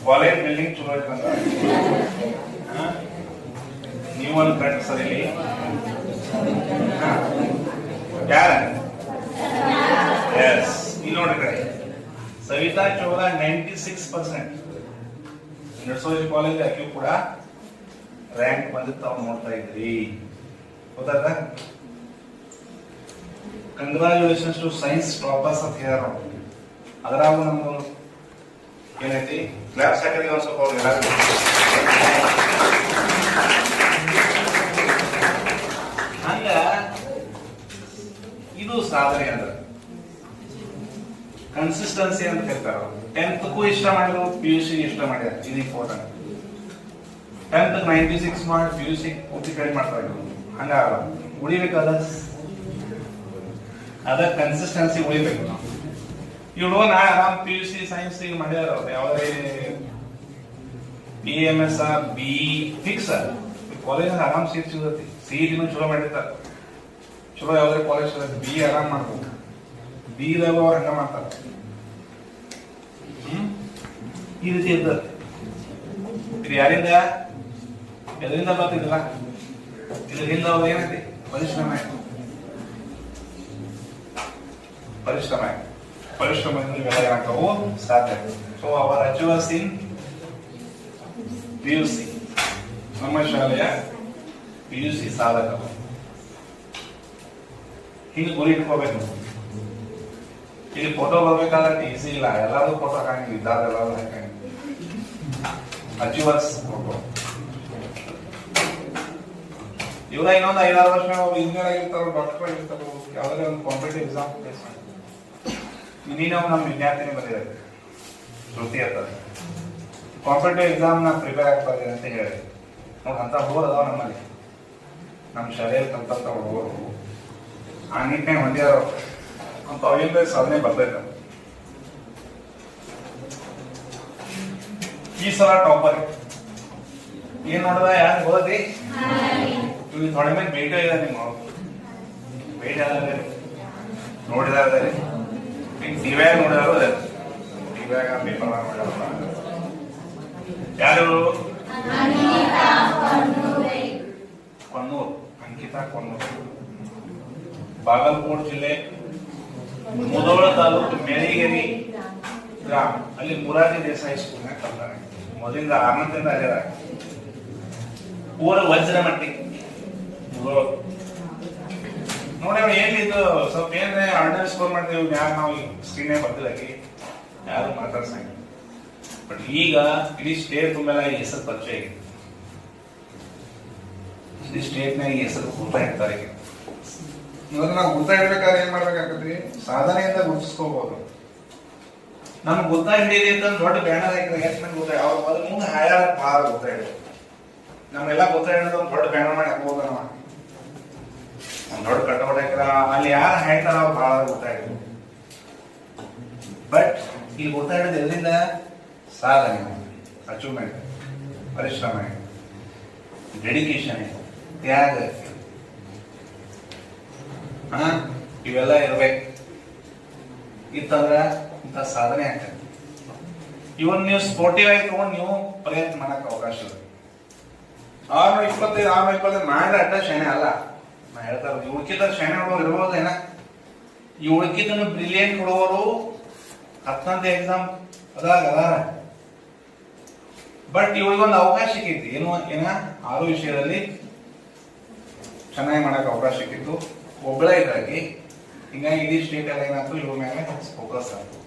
S2: ಕಾಲೇಜ್ ಬಿಲ್ಡಿಂಗ್ ಚಲೋ ಐತಂತ ನೀವೊಂದು ಕರೆಕ್ಟ್ ಸರ್. ಇಲ್ಲಿ ಯಾರ? ಎಸ್, ಇಲ್ಲಿ ನೋಡ್ರಿ ಕಡೆ ಸವಿತಾ ಚೋಳ 96%. ನಡ್ಸೋಜಿ ಕಾಲೇಜ್ ಆಕೆಯೂ ಕೂಡ ರ್ಯಾಂಕ್ ಬಂದಿತ್ತು. ತಾವು ನೋಡ್ತಾ ಇದ್ರಿ. ಗೊತ್ತಾಯ್ತಾ? ಕಂಗ್ರಾಚುಲೇಷನ್ಸ್ ಟು ಸೈನ್ಸ್ ಟಾಪರ್ಸ್ ಅಂತ ಹೇಳ್ಯಾರ. ಅದರಾಗೂ ನಮ್ದು ಏನೈತಿ ಕ್ಲಾಸ್ ಹಾಕಿದ್ವಿ ಒಂದ್ ಸ್ವಲ್ಪ ಅವ್ರಿಗೆಲ್ಲ. ಹಂಗ ಇದು ಸಾಧನೆ ಅಂದ್ರೆ ಕನ್ಸಿಸ್ಟೆನ್ಸಿ ಅಂತ ಕರೀತಾರ. 10th ಇಷ್ಟ ಮಾಡಿದ್ರು, PUC ಇಷ್ಟ ಮಾಡ್ಯಾರ. ಇದು ಇಂಪಾರ್ಟೆಂಟ್. 10th 96 ಮಾಡಿ PUC ಪೂರ್ತಿ ಕಡಿಮೆ ಮಾಡ್ತಾರೆ ಹಂಗಾಗಲ್ಲ. ಉಳಿಬೇಕಾದ ಅದ ಕನ್ಸಿಸ್ಟೆನ್ಸಿ ಉಳಿಬೇಕು. ಇವಳು ನಾ ಆರಾಮ್ PUC ಸೈನ್ಸ್ ಈಗ ಮಾಡ್ಯಾರ ಯಾವುದೇ BMS ಬಿ ಫಿಕ್ಸ್ ಕಾಲೇಜ್ ಆರಾಮ್ ಸೀಟ್ ಸಿಗತಿ. ಸಿಇಟಿನೂ ಚಲೋ ಮಾಡಿರ್ತಾರೆ, ಚಲೋ ಯಾವ್ದಾರ ಕಾಲೇಜ್ ಸಿಗತ್ತೆ. ಬಿ ಆರಾಮ್ ಮಾಡ್ಬೋದು. ಬಿ ಲೆವೆಲ್ ಅವ್ರು ಹಂಗ ಮಾಡ್ತಾರೆ. ಈ ರೀತಿ ಇರ್ತದೆ. ಇದು ಯಾರಿಂದ ಎದರಿಂದ ಬರ್ತಿದ್ದಿಲ್ಲ, ಇದರಿಂದ ಅವ್ರು ಏನೈತಿ ಪರಿಶ್ರಮ ಆಯ್ತು. ಪರಿಶ್ರಮದಿಂದ ಇವೆಲ್ಲ ಏನಾಗ್ತಾವು ಸಾಧ್ಯ. So our achievers in PUC, ನಮ್ಮ ಶಾಲೆಯ PUC ಸಾಧಕರು. ಹಿಂಗೆ ಗುರಿ ಇಟ್ಕೋಬೇಕು. ಇಲ್ಲಿ ಫೋಟೋ ಬರ್ಬೇಕಾದ್ರೆ ಈಸಿ ಇಲ್ಲ, ಎಲ್ಲಾರು ಫೋಟೋ ಹಾಕಂಗಿಲ್ಲ, ಇದ್ದಾರ ಎಲ್ಲಾರು ಹಾಕಂಗಿಲ್ಲ. ಅಚೀವರ್ಸ್ ಫೋಟೋ ಇವ್ರ ಇನ್ನೊಂದು 5-6 ವರ್ಷ ಇಂಜಿನಿಯರ್ ಆಗಿರ್ತಾರ, ಡಾಕ್ಟರ್ ಆಗಿರ್ತಾರ, ಯಾವ್ದಾರ ಒಂದು ಕಾಂಪಿಟೇಟಿವ್ ಎಕ್ಸಾಮ್ ಫೇಸ್ ಮಾಡಿ. ಇನ್ನೇನು ನಮ್ಮ ವಿದ್ಯಾರ್ಥಿನಿ ಬಂದಿದ್ದಾರೆ, ಶ್ರುತಿ ಇರ್ತದೆ, ಕಾಂಪಿಟೇಟಿವ್ ಎಕ್ಸಾಮ್ ನ ಪ್ರಿಪೇರ್ ಆಗ್ತಾ ಇದೆ ಅಂತ ಹೇಳಿ ನೋಡಿ. ಅಂತ ಹುಡುಗರು ಅದಾವ ನಮ್ಮಲ್ಲಿ, ನಮ್ಮ ಶಾಲೆಯಲ್ಲಿ ಕಲ್ತಂತ ಹುಡುಗರು ಆ ನಿಟ್ಟಿನಾಗ ಹೊಂದ್ಯಾರ ಅಂತ ಅವಿಂದ ಸಾಧನೆ ಬರ್ತೈತೆ. ಈ ಸಲ ಟಾಪರ್ ಏನ್ ನೋಡ್ದ, ಯಾರು ಹೋದಿ ಇವ್ ಥೋಡೆ ಮೇಲೆ ಭೇಟಿ ಇದೆ. ನಿಮ್ಮ ಭೇಟಿ ಆದ್ರೆ ನೋಡಿದಾರೆ, ಟಿವ್ಯಾಗ ನೋಡಿದಾರು, ಟಿವ್ಯಾಗ ಪೇಪರ್ ನೋಡ್ಯಾರ. ಯಾರು? ಕೊನ್ನೂರ್, ಅಂಕಿತಾ ಕೊನ್ನೂರ್, ಬಾಗಲಕೋಟ್ ಜಿಲ್ಲೆ ಮುಧೋಳ ತಾಲೂಕು ಮೇಳಿಗೇರಿ ಗ್ರಾಮ. ಅಲ್ಲಿ ಮುರಾರಿ ದೇಸಾಯಿ ಸ್ಕೂಲ್ನಾಗ ಕಲ್ತಾನೆ. ಮೊದಲಿಂದ 6ನೇದಿಂದ ಅದೇ ಊರ ವಜ್ರಮಟ್ಟಿ ಮುಧೋಳ. ನೋಡಿ ಅವ್ರು ಏನಿದು ಸ್ವಲ್ಪ ಏನ್ರೆ ಆರ್ಡರ್ ಸ್ಕೋರ್ ಮಾಡ್ತೀವಿ, ಯಾರು ನಾವು ಸ್ಕ್ರೀನೇ ಬರ್ತಿದ್ದಾಗಿ ಯಾರು ಮಾತಾಡ್ಸಂಗಿಲ್ಲ. ಬಟ್ ಈಗ ಇಡೀ ಸ್ಟೇಟ್ ತುಂಬೆಲ್ಲ ಈ ಹೆಸರು ಪರಿಚಯ ಆಗಿದೆ. ಇಡೀ ಸ್ಟೇಟ್ನಾಗ ಈ ಹೆಸರು ಗುರ್ತಾ ಇರ್ತಾರೆ. ಈಗ ಮೊದಲು ನಾವು ಗುರ್ತಾ ಇಡ್ಬೇಕಾದ್ರೆ ಏನ್ ಮಾಡ್ಬೇಕಾಗ್ತದ್ರಿ, ಸಾಧನೆಯಿಂದ ಗುರುತಿಸ್ಕೋಬಹುದು. ನಮ್ಗೆ ಗುರ್ತಾ ಹಿಡಿಯಿರಿ ಅಂತ ದೊಡ್ಡ ಬ್ಯಾನರ್ ಹಾಕಿದ್ರೆ ಎಷ್ಟು ಮಂದಿ ಗೊತ್ತಾ, ಅವ್ರು ಅದ್ರ ಮುಂದೆ ಹಾಯಾರ ಭಾಳ ಗುರ್ತಾ ಹಿಡಿದು ನಮ್ಮೆಲ್ಲ ಗುರ್ತಾ ಹಿಡಿದು ಒಂದು ದೊಡ್ಡ ಬ್ಯಾನರ್ ಮಾಡಿ ಹಾಕ್ಬೋದು. ನಮ್ಮ ಒಂದು ದೊಡ್ಡ ಕಟ್ಟೋಟ ಹಾಕಿರ ಅಲ್ಲಿ ಯಾರು ಹಾಯ್ತಾರ ಅವ್ರು ಭಾಳ ಗುರ್ತಾ ಹಿಡಿದು. ಬಟ್ ಇಲ್ಲಿ ಗುರ್ತಾ ಹಿಡಿದು ಎಲ್ಲಿಂದ? ಸಾಧನೆ, ಅಚೀವ್ಮೆಂಟ್, ಪರಿಶ್ರಮ, ಡೆಡಿಕೇಶನ್, ತ್ಯಾಗ, ಇವೆಲ್ಲ ಇರ್ಬೇಕು. ಇತ್ತಂದ್ರ ಇಂಥ ಸಾಧನೆ ಆಗ್ತದೆ. ಇವನ್ ನೀವು ಸ್ಪೋರ್ಟಿವ್ ಆಗಿ ತಗೊಂಡು ನೀವು ಪ್ರಯತ್ನ ಮಾಡಕ್ ಅವಕಾಶ ಇದೆ. 625 ಮಾಡಿದ್ರೆ ಅಡ್ಡ ಶೈನೆ ಅಲ್ಲ. ನಾ ಹೇಳ್ತಾರ ಉಳ್ಕಿದ ಶೈನೆ ಹುಡುಗರು ಇರ್ಬೋದು ಏನ. ಈ ಉಳ್ಕಿದನ್ನು ಬ್ರಿಲಿಯಂಟ್ ಹುಡುಗರು 10ನೇ ಎಕ್ಸಾಮ್ ಅದಾರ. ಬಟ್ ಇವಳಿಗೊಂದು ಅವಕಾಶ ಸಿಕ್ಕಿತ್ತು. ಏನ 6 ವಿಷಯದಲ್ಲಿ ಚೆನ್ನಾಗಿ ಮಾಡಕ್ ಅವಕಾಶ ಸಿಕ್ಕಿತ್ತು. ಒಬ್ಬಳೇ ಇದ್ದಾಗಿ ಹಿಂಗಾಗಿ ಇಡೀ ಸ್ಟೇಟ್ ಎಲ್ಲ ಏನಾಯ್ತು, ಇವ್ರ ಮೇಲೆ ಫೋಕಸ್ ಆಯ್ತು.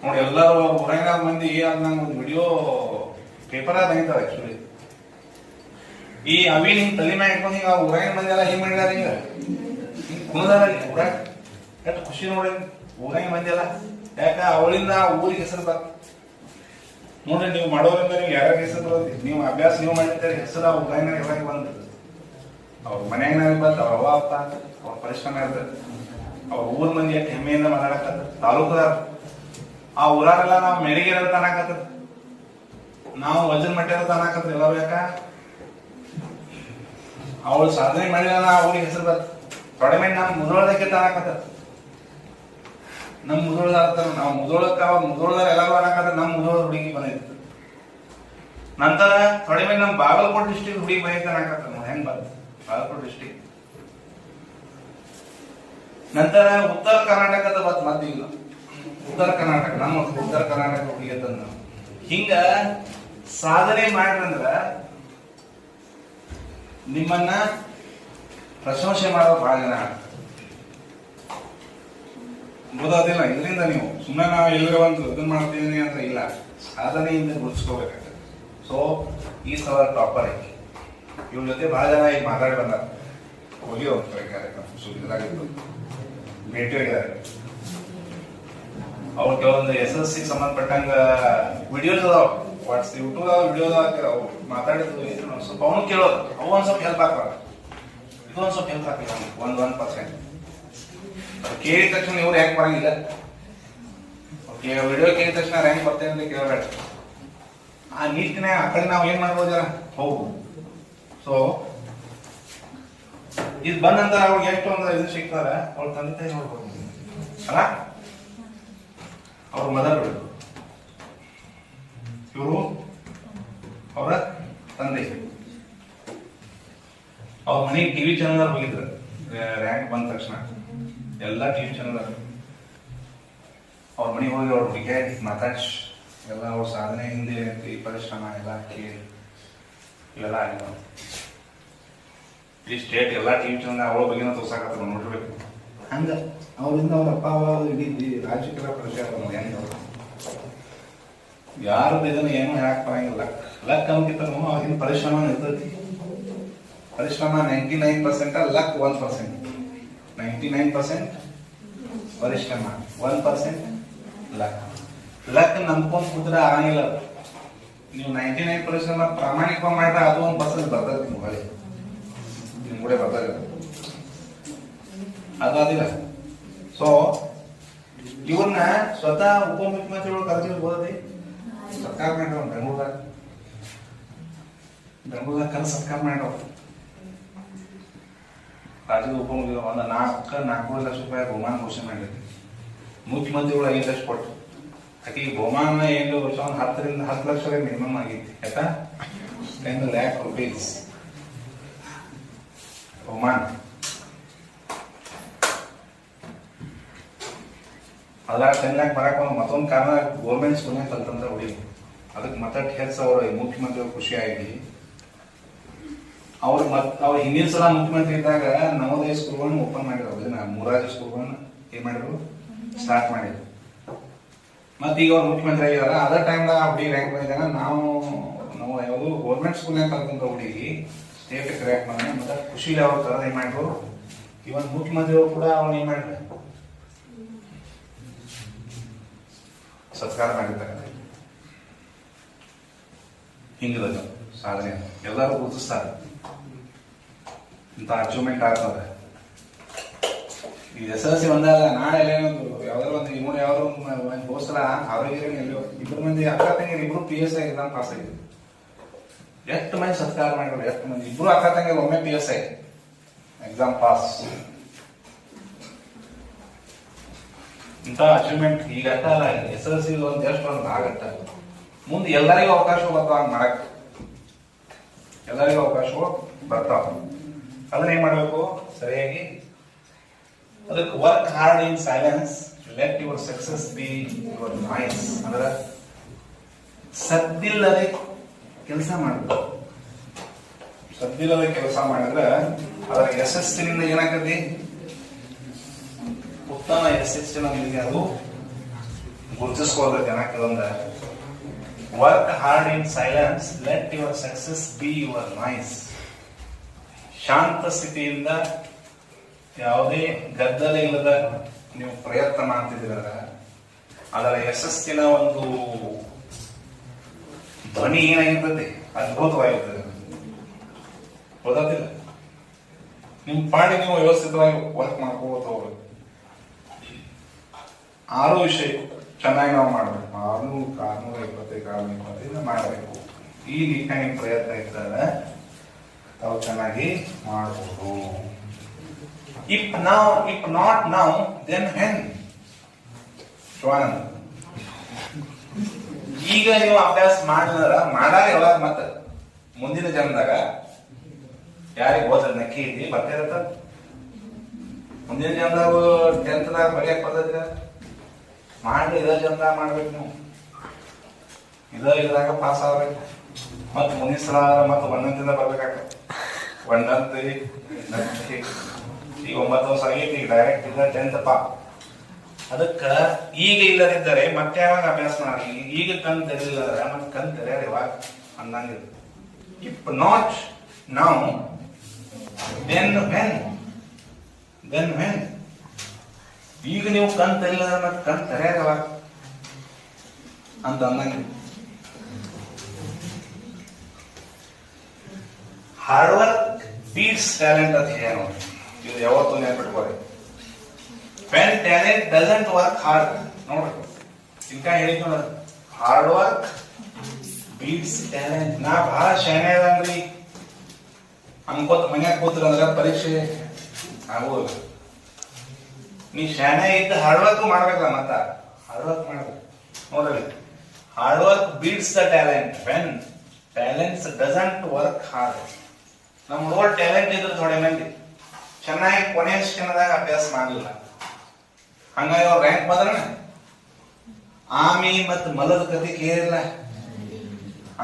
S2: ನೋಡಿ ಎಲ್ಲರೂ ಊರಾಗ ಮಂದಿ ನಂಗೆ ಒಂದು ವಿಡಿಯೋ ಪೇಪರ್ ಬಂದಿದ್ದಾರೆ. ಆಕ್ಚುಲಿ ಈ ಅವಿನ ಹಿಂಗ್ ತಲೆ ಮ್ಯಾಗ ಇಟ್ಕೊಂಡು ಹಿಂಗ ಊರಾಗಿನ ಮಂದಿ ಎಲ್ಲ ಹಿಂಗ್ ಮಾಡಿದಾರ, ಹಿಂಗ ಹಿಂಗ್ ಕುಣದಾರ. ಊರಾಗ ಎಷ್ಟು ಖುಷಿ ನೋಡಿ ಊರಾಗಿನ ಮಂದಿ ಎಲ್ಲ. ಯಾಕ ಅವಳಿಂದ ಊರಿಗೆ ಹೆಸರು ಬರ್ ನೋಡ್ರಿ. ನೀವು ಮಾಡೋದ್ರಿಂದ ನೀವು ಯಾರ್ಯಾರ ಹೆಸರು ಬರೋದಿ, ನೀವು ಅಭ್ಯಾಸ ನೀವು ಮಾಡಿರ್ತಾರೆ, ಹೆಸರು ಊರಾಗಿನ ಎಲ್ಲಾಗಿ ಬಂದ ಅವ್ರ ಮನ್ಯಾಗ ಬಂತ, ಅವ್ರ ಅವ್ವ ಅಪ್ಪ ಅವ್ರ ಪರಿಶ್ರಮ ಇರ್ತದೆ. ಅವ್ರ ಊರ್ ಮಂದಿ ಎಷ್ಟು ಹೆಮ್ಮೆಯಿಂದ ಮಾತಾಡಕತ್ತ. ತಾಲೂಕದಾರ ಆ ಊರಾರೆಲ್ಲ ನಾವು ಮೇಳಿಗೇರ ತಾನಾಕತ್ತ, ನಾವು ವಜನ್ ಮಟ್ಟ ತಾನಾಕತ್ತ ಎಲ್ಲರೂ. ಯಾಕ ಅವಳು ಸಾಧನೆ ಮಾಡಿಲ್ಲ, ಅವ್ರಿಗೆ ಹೆಸರು ಬರ್ ತೊಡೆಮೇಲೆ ನಮ್ಮ ಮುದೋಳದಕ್ಕೆ ತಾನಾಕತ್ತ. ನಮ್ ಮುದೋಳದಾರ ನಾವು ಮುದೋಳಕ್ಕ ಮುದೋಳದಾರ ಎಲ್ಲರೂ ಅನ್ನಕತ್ತ. ನಮ್ ಮುದೋಳ ಹುಡುಗಿ ಬಂದಿತ್ತು. ನಂತರ ತೊಡೆಮೇಲೆ ನಮ್ ಬಾಗಲಕೋಟೆ ಡಿಸ್ಟ್ರಿಕ್ಟ್ ಹುಡುಗಿ ಬಂದಿತ್ತು ಅನ್ನಕತ್ತ. ನೋಡಿ ಹೆಂಗ್ ಬಂದ ಬಾಗಲಕೋಟೆ ಡಿಸ್ಟ್ರಿಕ್ಟ್. ನಂತರ ಉತ್ತರ ಕರ್ನಾಟಕದ ಬತ್ ಮದ್ದಿಲ್ಲ. ಉತ್ತರ ಕರ್ನಾಟಕ ನಮ್ಮ ಉತ್ತರ ಕರ್ನಾಟಕ ಹುಡುಗಿ ಅಂತಂದ. ಹಿಂಗ ಸಾಧನೆ ಮಾಡ್ರಂದ್ರ ನಿಮ್ಮನ್ನ ಪ್ರಶಂಸೆ ಮಾಡೋ ಬಹಳ ಜನ ಗೊತ್ತಾದಿಲ್ಲ. ಇದರಿಂದ ನೀವು ಸುಮ್ಮನೆ ನಾವು ಎಲ್ಲರೂ ಒಂದು ಇದನ್ನ ಮಾಡ್ತಿದೀನಿ ಅಂತ ಇಲ್ಲ, ಸಾಧನೆಯಿಂದ ಗುರುತಿಸ್ಕೋಬೇಕಾಗ್ತದೆ. ಸೊ ಈ ಸಲ ಟಾಪರ್ ಐತಿ. ಇವ್ರ ಜೊತೆ ಬಹಳ ಜನ ಈಗ ಮಾತಾಡಿ ಬಂದಾರ. ಹೋಗಿ ಹೋಗ್ತಾರೆ ಕಾರ್ಯಕ್ರಮ ಸುದ್ದಿದಾಗಿತ್ತು, ಭೇಟಿ ಆಗಿದ್ದಾರೆ. ಅವ್ರ ಕೆಲವೊಂದು SSC ಸಂಬಂಧಪಟ್ಟಂಗ ವಿಡಿಯೋಸ್ ಅದಾವ, ಯೂಟ್ಯೂಬ್ ವಿಡಿಯೋಸ್ ಹಾಕಿರ. ಅವು ಮಾತಾಡಿದ್ದು ಸ್ವಲ್ಪ ಅವನು ಕೇಳೋದು, ಅವು ಒಂದ್ ಸ್ವಲ್ಪ ಹೆಲ್ಪ್ ಆಗ್ತಾವ, ಇದು ಒಂದ್ ಸ್ವಲ್ಪ ಹೆಲ್ಪ್ ಆಗ್ತದೆ. 1% ಕೇಳಿದ ತಕ್ಷಣ ಇವ್ರು ರ್ಯಾಂಕ್ ಬರಂಗಿಲ್ಲ. ವಿಡಿಯೋ ಕೇಳಿದ ತಕ್ಷಣ ರ್ಯಾಂಕ್ ಬರ್ತೇನೆ ಅಂತ ಕೇಳಬೇಡ. ಆ ನೀತಿನ ಆ ಕಡೆ ನಾವು ಏನ್ ಮಾಡ್ಬೋದು ಜನ ಹೋಗು. ಸೊ ಇದು ಬಂದಂತ ಅವ್ರಿಗೆ ಎಷ್ಟು ಒಂದು ಇದು ಸಿಗ್ತಾರ, ಅವ್ರ ತಂದೆ ತಾಯಿ ನೋಡ್ಬೋದು ಅಲ್ಲ, ಅವ್ರ ಮದರ್ ಇವರು ಅವರ ತಂದೆ. ಅವ್ರ ಮನೆಗೆ ಟಿವಿ ಚಾನಲ್ ಹೋಗಿದ್ರು ರ್ಯಾಂಕ್ ಬಂದ ತಕ್ಷಣ, ಎಲ್ಲ ಟಿವಿ ಚಾನಲ್ ಅವ್ರ ಮನೆಗೆ ಹೋಗಿ ಅವ್ರ ಬಗ್ಗೆ ಮಾತಾಡ್ಸಿ ಎಲ್ಲ ಅವ್ರ ಸಾಧನೆ ಹಿಂದೆ ಈ ಪರಿಶ್ರಮ ಎಲ್ಲ ಕೇಳಿ ಇವೆಲ್ಲ ಆಗಿಲ್ಲ. ಈ ಸ್ಟೇಟ್ ಎಲ್ಲ ಟಿವಿ ಚಾನಲ್ ಅವಳ ಬಗ್ಗೆ ತೋರ್ಸಾಕತ್ತ ನೋಡಿರ್ಬೇಕು. ಹಂಗ ಅವರಿಂದ ಅವ್ರ ಅಪ್ಪ ಇಡೀ ರಾಜ್ಯಕ್ಕೆಲ್ಲ ಪರಿಚಯ ಆಗ ಹೆಂಗ ಯಾರು ಇದನ್ನ ಏನು ಹೇಳಕ್ ಬರಂಗಿಲ್ಲ. ಲಕ್ ಅಂತಿತ್ತನು ಆಗಿನ ಪರಿಶ್ರಮ ಇರ್ತೈತಿ. ಪರಿಶ್ರಮ 99%, ಲಕ್ 1%. 99% ಪರಿಶ್ರಮ, 1% ಲಕ್. ಲಕ್ ನಂಬ್ಕೊಂಡ್ ಕೂತ್ರೆ ಆಗಂಗಿಲ್ಲ. ನೀವು 99 ಪರಿಶ್ರಮ ಪ್ರಾಮಾಣಿಕವಾಗಿ ಮಾಡ್ರೆ ಅದು 1% ಬರ್ತದೆ ನಿಮ್ ಹೊಳೆ, ನಿಮ್ ಕೂಡ ಬರ್ತದೆ ಅದು ಅದಿಲ್ಲ. ಸೊ ಇವ್ರನ್ನ ಸ್ವತಃ ಉಪಮುಖ್ಯಮಂತ್ರಿಗಳು ಕರೆದಿರ್ಬೋದಿ, ಸರ್ಕಾರ ಮಾಡ್ಯಾವ ಬೆಂಗಳೂರಾಗ ಕರೆದು ಸರ್ಕಾರ ಮಾಡ್ಯಾವ. ರಾಜ್ಯದ ಉಪಮುಖ್ಯ ಒಂದು 4 ಲಕ್ಷ ರೂಪಾಯಿ ಬಹುಮಾನ ಘೋಷಣೆ ಮಾಡಿದ್ವಿ. ಮುಖ್ಯಮಂತ್ರಿಗಳು 5 ಲಕ್ಷ ಕೊಟ್ಟು ಆಕೆ ಬಹುಮಾನ ಏನು ವರ್ಷ 10 ಲಕ್ಷ ಮಿನಿಮಮ್ ಆಗಿತ್ತು. ಯಾಕ 10 lakh rupees ಬಹುಮಾನ. ಅದ್ರಾಗ 10 lakh ಬರಕ ಮತ್ತೊಂದು ಕಾರಣ ಗೌರ್ಮೆಂಟ್ ಸ್ಕೂಲ್ ಕಲ್ತಂದ್ರೆ ಹುಡುಗಿ, ಅದಕ್ಕೆ ಮತ್ತೆ ಹೆಚ್ಚು ಅವ್ರ ಮುಖ್ಯಮಂತ್ರಿಗಳು ಖುಷಿ ಆಗಿ ಅವ್ರ ಹಿಂದಿನ ಸಲ ಮುಖ್ಯಮಂತ್ರಿ ಇದ್ದಾಗ ನವೋದಯ ಸ್ಕೂಲ್ಗಳನ್ನ ಓಪನ್ ಮಾಡಿದ್ರು, ಮೂರಾಜಿ ಸ್ಕೂಲ್ಗಳನ್ನ ಏನ್ ಮಾಡಿದ್ರು ಸ್ಟಾರ್ಟ್ ಮಾಡಿದ್ರು. ಮತ್ತೆ ಈಗ ಅವ್ರು ಮುಖ್ಯಮಂತ್ರಿ ಆಗಿದಾರ, ಅದೇ ಟೈಮ್ದಾಗ ಹುಡುಗಿ ರ್ಯಾಂಕ್ ಬಂದಿದ್ದಾನ. ನಾವು ಯಾವುದು ಗೌರ್ಮೆಂಟ್ ಸ್ಕೂಲ್ನಾಗ ಕಲ್ತಂತ ಹುಡುಗಿ ಸ್ಟೇಟ್ ರ್ಯಾಂಕ್ ಬಂದ. ಮತ್ತೆ ಖುಷಿಲಿ ಅವ್ರು ಕರೆದು ಏನ್ ಮಾಡ್ರು, ಇವನ್ ಮುಖ್ಯಮಂತ್ರಿಗಳು ಕೂಡ ಅವ್ನ ಏನ್ ಮಾಡ್ರಿ ಸತ್ಕಾರ ಮಾಡಿದ್ದಾರೆ. ಹಿಂಗದ ಸಾಧನೆ ಎಲ್ಲರೂ ಗುರುತಿಸ್ತಾರೆ. ಇಂಥ ಅಚೀವ್ಮೆಂಟ್ ಆಗ್ತದೆ. ಈ SSLC ಬಂದಾಗ ನಾಳೆ ಯಾವ್ದಾದ್ರು ಒಂದು ಇನ್ನೂರು ಯಾವ್ದಾದ್ರು ಒಂದು ಹೋಸಲ ಆರೋಗ್ಯ ಎಲ್ಲೋ 2 ಮಂದಿ ಅಕ್ಕ ತಂಗಿರು 2 PSI ಎಕ್ಸಾಮ್ ಪಾಸ್ ಆಗಿದ್ರು. ಎಷ್ಟು ಮಂದಿ ಸತ್ಕಾರ ಮಾಡಿದ್ರು, ಎಷ್ಟು ಮಂದಿ 2 ಅಕ್ಕ ತಂಗಿರು ಒಮ್ಮೆ PSI ಎಕ್ಸಾಮ್ ಪಾಸ್. ಇಂಥ ಅಚೀವ್ಮೆಂಟ್ ಈಗ ಅಲ್ಲ, SSLC ಒಂದು ಜಸ್ಟ್ ಒಂದು ಆಗತ್ತ. ಮುಂದೆ ಎಲ್ಲರಿಗೂ ಅವಕಾಶ ಬರ್ತಾವ ಮಾಡಕ್, ಎಲ್ಲರಿಗೂ ಅವಕಾಶಗಳು ಬರ್ತಾವ. ಅದನ್ನ ಏನ್ ಮಾಡ್ಬೇಕು ಸರಿಯಾಗಿ, ಅದಕ್ಕೆ work hard in silence, let your success be your noise. ಅಂದ್ರೆ ಸದ್ದಿಲ್ಲದೆ ಕೆಲಸ ಮಾಡಬೇಕು. ಸದ್ದಿಲ್ಲದೆ ಕೆಲಸ ಮಾಡಿದ್ರೆ ಅದರ ಯಶಸ್ಸಿನಿಂದ ಏನಾಗ್ತದೆ, ಉತ್ತಮ ಯಶಸ್ಸಿನ ನಿಮಗೆ ಅದು ಗುರುತಿಸ್ಕೋದ ಜನ ಕೆಲವೊಂದ. Work hard in silence, let your success be your noise. ಶಾಂತ ಸ್ಥಿತಿಯಿಂದ ಯಾವುದೇ ಗದ್ದಲ ಇಲ್ಲದ ನೀವು ಪ್ರಯತ್ನ ಮಾಡ್ತಿದ್ದೀರ, ಅದರ ಯಶಸ್ಸಿನ ಒಂದು ಧ್ವನಿ ಏನಾಗಿರ್ತದೆ, ಅದ್ಭುತವಾಗಿರ್ತದೆ. ಗೊತ್ತಿಲ್ಲ, ನಿಮ್ ಪಾಡಿ ನೀವು ವ್ಯವಸ್ಥಿತವಾಗಿ ವರ್ಕ್ ಮಾಡ್ಕೋಬಹುದು. ಹೋಗ್ಬೇಕು 6 ವಿಷಯ ಚೆನ್ನಾಗಿ ನಾವು ಮಾಡ್ಬೇಕು. 625 ಮಾಡಬೇಕು. ಈ ನಿಟ್ಟಿನ ಪ್ರಯತ್ನ ಇರ್ತದೆ, ತಾವು ಚೆನ್ನಾಗಿ ಮಾಡಬಹುದು. If not now, then when? Shivananda, ಈಗ ನೀವು ಅಭ್ಯಾಸ ಮಾಡಿದ್ರ ಮಾಡಾರ ಯಾವಾಗ ಮತ್ತ ಮುಂದಿನ ಜನ್ಮದಾಗ ಯಾರಿಗೆ ಓದ ನಕ್ಕಿ ಇದ್ದಿ ಬರ್ತಿರತ್ತ. ಮುಂದಿನ ಜನ್ಮದಾಗ 10th ಬರೆಯಕ್ ಬರ್ತೈತಿ ಮಾಡಿ, ಇದ ಜನ್ಮದಾಗ ಮಾಡ್ಬೇಕು ನೀವು. ಇದ್ರಾಗ ಪಾಸ್ ಆಗ್ಬೇಕು. ಮತ್ ಮುಂದಿನ ಸಲ ಮತ್ತ 1ನೇದಿಂದ ಬರ್ಬೇಕಾಗ್ತದೆ. 1ನೇ ಈಗ 9 ವರ್ಷ ಆಗೈತಿ, ಈಗ ಡೈರೆಕ್ಟ್ ಇದ್ದ 10th ಪಾ. ಅದಕ್ಕ ಈಗ ಇಲ್ಲದಿದ್ದರೆ ಮತ್ತೆ ಯಾವಾಗ ಅಭ್ಯಾಸ ಮಾಡಿ. ಈಗ ಕಣ್ ತೆರೆದಿಲ್ಲ ಮತ್ತೆ ಕಣ್ ತೆರೆಯಾರ ಯಾವಾಗ ಅಂದಂಗ. If not now then when. ಈಗ ನೀವು ಕಣ್ ತೆರೆಯಲ್ಲ ಮತ್ತೆ ಕಣ್ ತೆರೆಯಾರ ಯಾವಾಗ ಅಂತ ಅಂದಂಗ. ಹಾರ್ಡ್ ವರ್ಕ್ ಬೀಟ್ಸ್ ಟ್ಯಾಲೆಂಟ್ ಅಂತ ಹೇಳಿ ನೋಡಿ, ಇದು ಯಾವತ್ತೂ ನೆನ್ಪಿಟ್ಕೋರಿ. When talent doesn't work hard, ನೋಡ್ರಿ ಇಂಕ ಹೇಳಿದ್ ನೋಡ, ಹಾರ್ಡ್ ವರ್ಕ್ ಬೀಟ್ಸ್ ಟ್ಯಾಲೆಂಟ್. ನಾ ಬಹಳ ಶಾಣೆ ಅದನ್ರಿ ಅನ್ಕೋತ ಮನ್ಯಾಗ ಕೂತ್ರಂದ್ರ ಪರೀಕ್ಷೆ ಆಗೋಲ್ಲ. ನೀ ಶಾಣೆ ಇದ್ದ ಹಾರ್ಡ್ ವರ್ಕ್ ಮಾಡ್ಬೇಕಲ್ಲ, ಮತ್ತ ಹಾರ್ಡ್ ವರ್ಕ್ ಮಾಡ್ಬೇಕು ನೋಡ್ರಿ. Hard work beats the talent when talents doesn't work hard. ನಮ್ ರೋಲ್ ಟ್ಯಾಲೆಂಟ್ ಇದ್ರೆ ಥೋಡೆ ಮಂದಿ ಚೆನ್ನಾಗಿ ಕೊನೆಯ ಕ್ಷಣದಾಗ ಅಭ್ಯಾಸ ಮಾಡಲಿಲ್ಲ, ಹಂಗಾಗಿ ಅವ್ರ ರ್ಯಾಂಕ್ ಬಂದ್ರ. ಆಮಿ ಮತ್ ಮಲದ ಕತಿ ಕೇಳಿಲ್ಲ,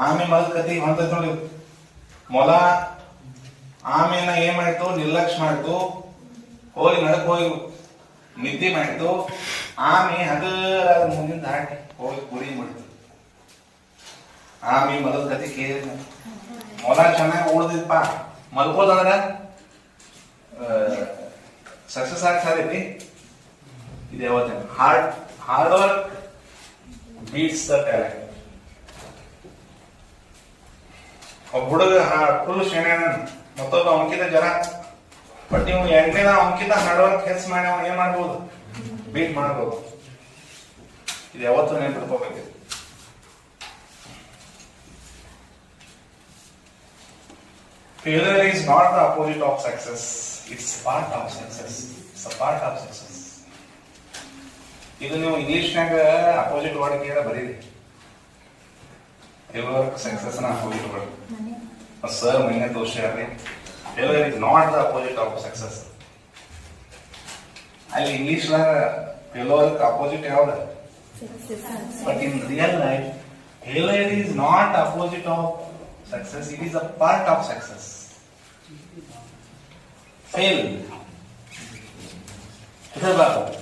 S2: ಆಮಿ ಮಲದ ಕತಿ ಹೊಂತೈತಿ ನೋಡಿ. ಮೊಲ ಆಮೇನ ಏನ್ ಮಾಡ್ತು, ನಿರ್ಲಕ್ಷ್ಯ ಮಾಡ್ತು, ಹೋಗಿ ನಡಕ್ ಹೋಗಿ ನಿದ್ದೆ ಮಾಡ್ತು. ಆಮೆ ಹಗರ ಮುಂದಿನ ದಾಟಿ ಹೋಗಿ ಕುರಿ ಮಾಡ್ತು. ಆಮಿ ಮಲದ ಕತಿ ಕೇಳಿಲ್ಲ, ಮೊಲ ಚೆನ್ನಾಗಿ ಓಡದಿಪ್ಪ, ಮಲ್ಕೋದಂದ್ರ ಸಕ್ಸಸ್ ಆಗ್ತೈತಿ. ಇದು ಯಾವತ್ತೇನು hard work beats the talent. ಒಬ್ಬ ಹುಡುಗ ಫುಲ್ ಶೇಣೆ, ಮತ್ತೊಬ್ಬ ಅವನಕಿಂತ ಜನ, ಬಟ್ ನೀವು ಎಂಟನೇದ ಅವನಕಿಂತ ಹಾರ್ಡ್ ವರ್ಕ್ ಹೆಚ್ಚು ಮಾಡಿ ಅವ್ನು ಏನ್ ಮಾಡ್ಬೋದು, ಬೀಟ್ ಮಾಡ್ಬೋದು. ಇದು ಯಾವತ್ತೂ ನೆನ್ಪಿಟ್ಕೋಬೇಕು. Failure is not the opposite of success. It's part of success. It's a part of success. ಇದು ನೀವು ಇಂಗ್ಲಿಷ್ನಾಗ ಅಪೋಸಿಟ್ ವರ್ಡ್ ಕೇಳ ಬರೀರಿ. ಫೇಲ್ಯೂರ್ ಸಕ್ಸಸ್ ನ ಅಪೋಸಿಟ್ ವರ್ಡ್. ಸರ್ ಮೈನೆ ತೋರ್ಸ್ಯಾರ್ರಿ, failure is not the opposite of success. ಅಲ್ಲಿ ಇಂಗ್ಲಿಷ್ನಾಗ ಫೇಲ್ಯೂರ್ ಅಪೋಸಿಟ್ ಯಾವ್ದು? But in real life failure is not opposite of success, it is a part of success. Fail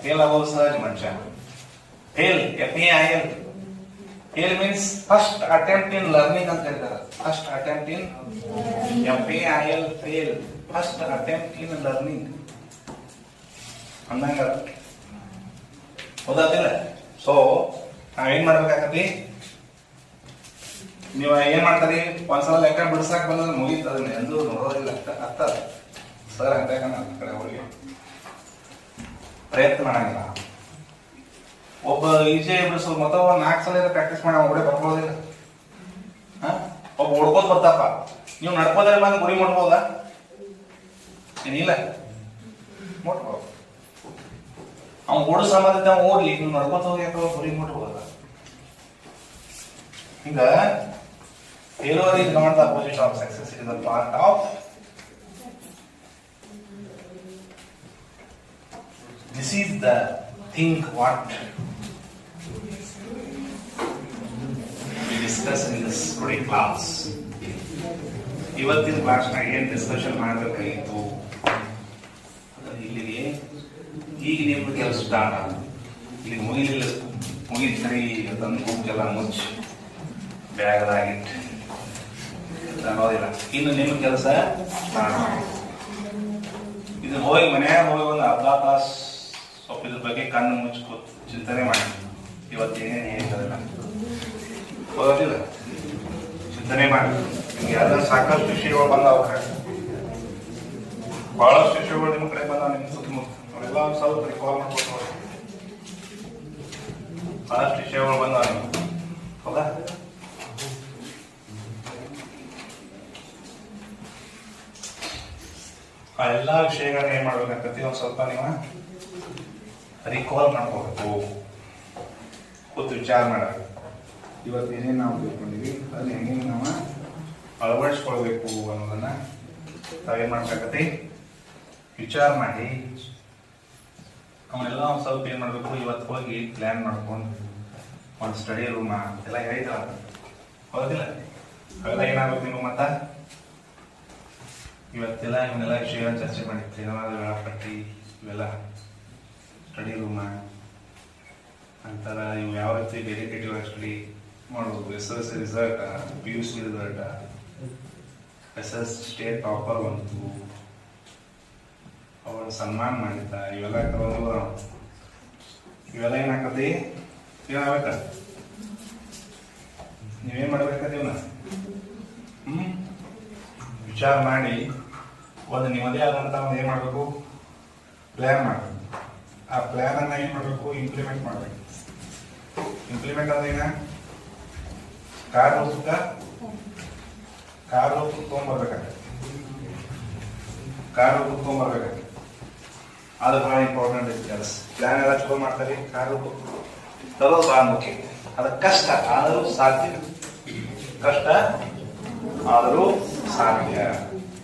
S2: fail ಆಗೋದು ಸಹಜ ಮನುಷ್ಯ. Fail, FAIL. Fail means first attempt in learning ಅಂತ ಹೇಳ್ತಾರೆ. First attempt in FAIL, fail, first attempt in learning ಅಂದಂಗ ಹೌದಾದಿಲ್ಲ. So ನಾವೇನ್ ಮಾಡ್ಬೇಕಾಗತ್ತಿ, ನೀವು ಏನ್ ಮಾಡ್ತಾರಿ, ಒಂದ್ಸಲ ಲೆಕ್ಕ ಬಿಡಿಸಾಕ್ ಬಂದ್ರೆ ಮುಗೀತು, ಅದನ್ನ ಎಂದೂ ನೋಡೋದಿಲ್ಲ. ಅರ್ಥ ಸರ್ ಅಂತ ಕಡೆ ಹೋಗಿ ಪ್ರಯತ್ನ ಮಾಡಂಗಿಲ್ಲ. ಒಬ್ಬ ಈಜೆ ಬಿಡಿಸೋದು ಮತ್ತ 4 ಸಲ ಪ್ರಾಕ್ಟೀಸ್ ಮಾಡಿ ಒಬ್ಬರೇ ಬರ್ಬೋದಿಲ್ಲ. ಒಬ್ಬ ಓಡ್ಕೋದ್ ಬರ್ತಾಪ, ನೀವು ನಡ್ಕೋದ್ರೆ ಬಂದು ಗುರಿ ಮುಟ್ಬೋದಾ? ಏನಿಲ್ಲ, ಮುಟ್ಬೋದು. ಅವ್ನು ಓಡೋ ಸಂಬಂಧ ಅವ ಓಡ್ಲಿ, ನೀವು ನಡ್ಕೋತ ಹೋಗಿ ಗುರಿ ಮುಟ್ಬೋದ? ಹಿಂಗ failure is not the opposite of success, it is a part of. This is the thing what we discuss in this today class. ಇವತ್ತಿನ ಕ್ಲಾಸ್ನಾಗ ಏನ್ ಡಿಸ್ಕಷನ್ ಮಾಡಬೇಕಾಗಿತ್ತು, ಇಲ್ಲಿಗೆ ಈಗ ನಿಮ್ದು ಕೆಲಸ ಸ್ಟಾರ್ಟ್. ಇಲ್ಲಿ ಮುಗಿತ್ರಿ ತಂದು ಬುಕ್ಕೆಲ್ಲ ಮುಚ್ಚಿ ಬ್ಯಾಗ್ದಾಗಿಟ್ಟು ಅನ್ನೋದಿಲ್ಲ. ಇನ್ನು ನಿಮ್ಮ ಕೆಲಸ ಇದು ಹೋಗಿ ಮನ್ಯಾಗ ಹೋಗಿ ಒಂದು ಅರ್ಧ ತಾಸು ಸ್ವಲ್ಪ ಇದ್ರ ಬಗ್ಗೆ ಕಣ್ಣು ಮುಚ್ಚಿ ಕೂತು ಚಿಂತನೆ ಮಾಡಿ. ಇವತ್ತೇನೇನು ಹೇಳಿದ್ದಲ್ಲ ಹೋಗೋದಿಲ್ಲ, ಚಿಂತನೆ ಮಾಡಿ. ನಿಮ್ಗೆ ಯಾವ್ದಾದ್ರು ಸಾಕಷ್ಟು ವಿಷಯಗಳು ಬಂದಾವ, ಬಹಳಷ್ಟು ವಿಷಯಗಳು ನಿಮ್ಮ ಕಡೆ ಬಂದಾವ, ನಿಮ್ಮ ಸುತ್ತಮುತ್ತ ಅವೆಲ್ಲ ಒಂದು ಸ್ವಲ್ಪ ರಿಕಾಲ್ ಮಾಡ್ಕೊಟ್ಟು ಬಹಳಷ್ಟು ವಿಷಯಗಳು ಬಂದಾವ ನಿಮ್ಗೆ, ಹೌದಾ? ಆ ಎಲ್ಲಾ ವಿಷಯಗಳನ್ನ ಏನ್ ಮಾಡ್ಬೇಕಂತ ಒಂದ್ ಸ್ವಲ್ಪ ನೀವು ರಿಕಾಲ್ ಮಾಡ್ಕೋಬೇಕು, ಕೂತು ವಿಚಾರ ಮಾಡಬೇಕು. ಇವತ್ತು ಏನೇನು ನಾವು ತಿಳ್ಕೊಂಡಿವಿ ಅದನ್ನ ಹೆಂಗೆ ನಾವು ಅಳವಡಿಸ್ಕೊಳ್ಬೇಕು ಅನ್ನೋದನ್ನ ತಾವೇನ್ ಮಾಡ್ಬೇಕತಿ ವಿಚಾರ ಮಾಡಿ ಅವನ್ನೆಲ್ಲ ಒಂದ್ ಸ್ವಲ್ಪ ಏನ್ ಮಾಡ್ಬೇಕು, ಇವತ್ತು ಹೋಗಿ ಪ್ಲಾನ್ ಮಾಡ್ಕೊಂಡು ಒಂದು ಸ್ಟಡಿ ರೂಮ ಎಲ್ಲ ಹೇಳಿದ್ರ ಹೌದಿಲ್ಲ, ಅವೆಲ್ಲ ಏನಾಗ್ಬೇಕು ನೀವು ಮತ್ತ ಇವತ್ತೆಲ್ಲ ಇವನ್ನೆಲ್ಲ ವಿಷಯ ಚರ್ಚೆ ಮಾಡಿರ್ತೀವಿ. ವೇಳಾಪಟ್ಟಿ ಇವೆಲ್ಲ ಸ್ಟಡಿ ರೂಮ ಅಂತಾರ, ಇವು ಯಾವ ರೀತಿ ಡೆಡಿಕೇಟಿವ್ ಸ್ಟಡಿ ಮಾಡೋದು, SSLC result, PUC result, SS state topper ಬಂತು, ಅವರ ಸನ್ಮಾನ ಮಾಡಿದ್ದ, ಇವೆಲ್ಲ ಇವೆಲ್ಲ ಏನಾಕತಿ ಏನಾಗಬೇಕ, ನೀವೇನ್ ಮಾಡ್ಬೇಕಂತ ಇವನ್ನ ವಿಚಾರ ಮಾಡಿ ಒಂದು ನಿಮ್ಮದೇ ಆದಂಥ ಒಂದು ಏನು ಮಾಡಬೇಕು, ಪ್ಲ್ಯಾನ್ ಮಾಡಬೇಕು. ಆ ಪ್ಲ್ಯಾನನ್ನು ಏನು ಮಾಡಬೇಕು, ಇಂಪ್ಲಿಮೆಂಟ್ ಮಾಡಬೇಕು. ಇಂಪ್ಲಿಮೆಂಟ್ ಅಂದ್ರೇನ, ಕಾರ್ ಕುತ್ಕೊಂಡ್ಬರ್ಬೇಕಾಗತ್ತೆ. ಅದು ಭಾಳ ಇಂಪಾರ್ಟೆಂಟ್ ಐತಿ ಕೆಲಸ. ಪ್ಲ್ಯಾನ್ ಎಲ್ಲ ಚಲೋ ಮಾಡ್ತಾರೆ, ಕಾರು ತರೋದು ಭಾಳ ಮುಖ್ಯ. ಅದು ಕಷ್ಟ ಆದರೂ ಸಾಧ್ಯ.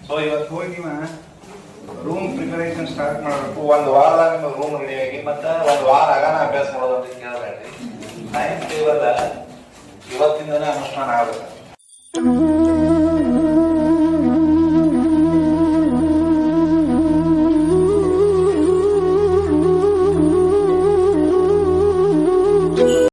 S2: ಸೊ ಇವತ್ತು ಹೋಗಿ ನೀವು ರೂಮ್ ಪ್ರಿಪರೇಷನ್ ಸ್ಟಾರ್ಟ್ ಮಾಡಬೇಕು. ಒಂದು ವಾರದಾಗ ನಿಮ್ಮ ರೂಮ್ ರೆಡಿಯಾಗಿ ಮತ್ತೆ ಒಂದು ವಾರ ಆಗಾನ ಅಭ್ಯಾಸ ಮಾಡೋದು ಅಂತ ಕೇಳಬೇಡ್ರಿ. ಟೈಮ್ ಟೇಬಲ್ ಇವತ್ತಿಂದನೇ ಅನುಷ್ಠಾನ ಆಗಬೇಕು.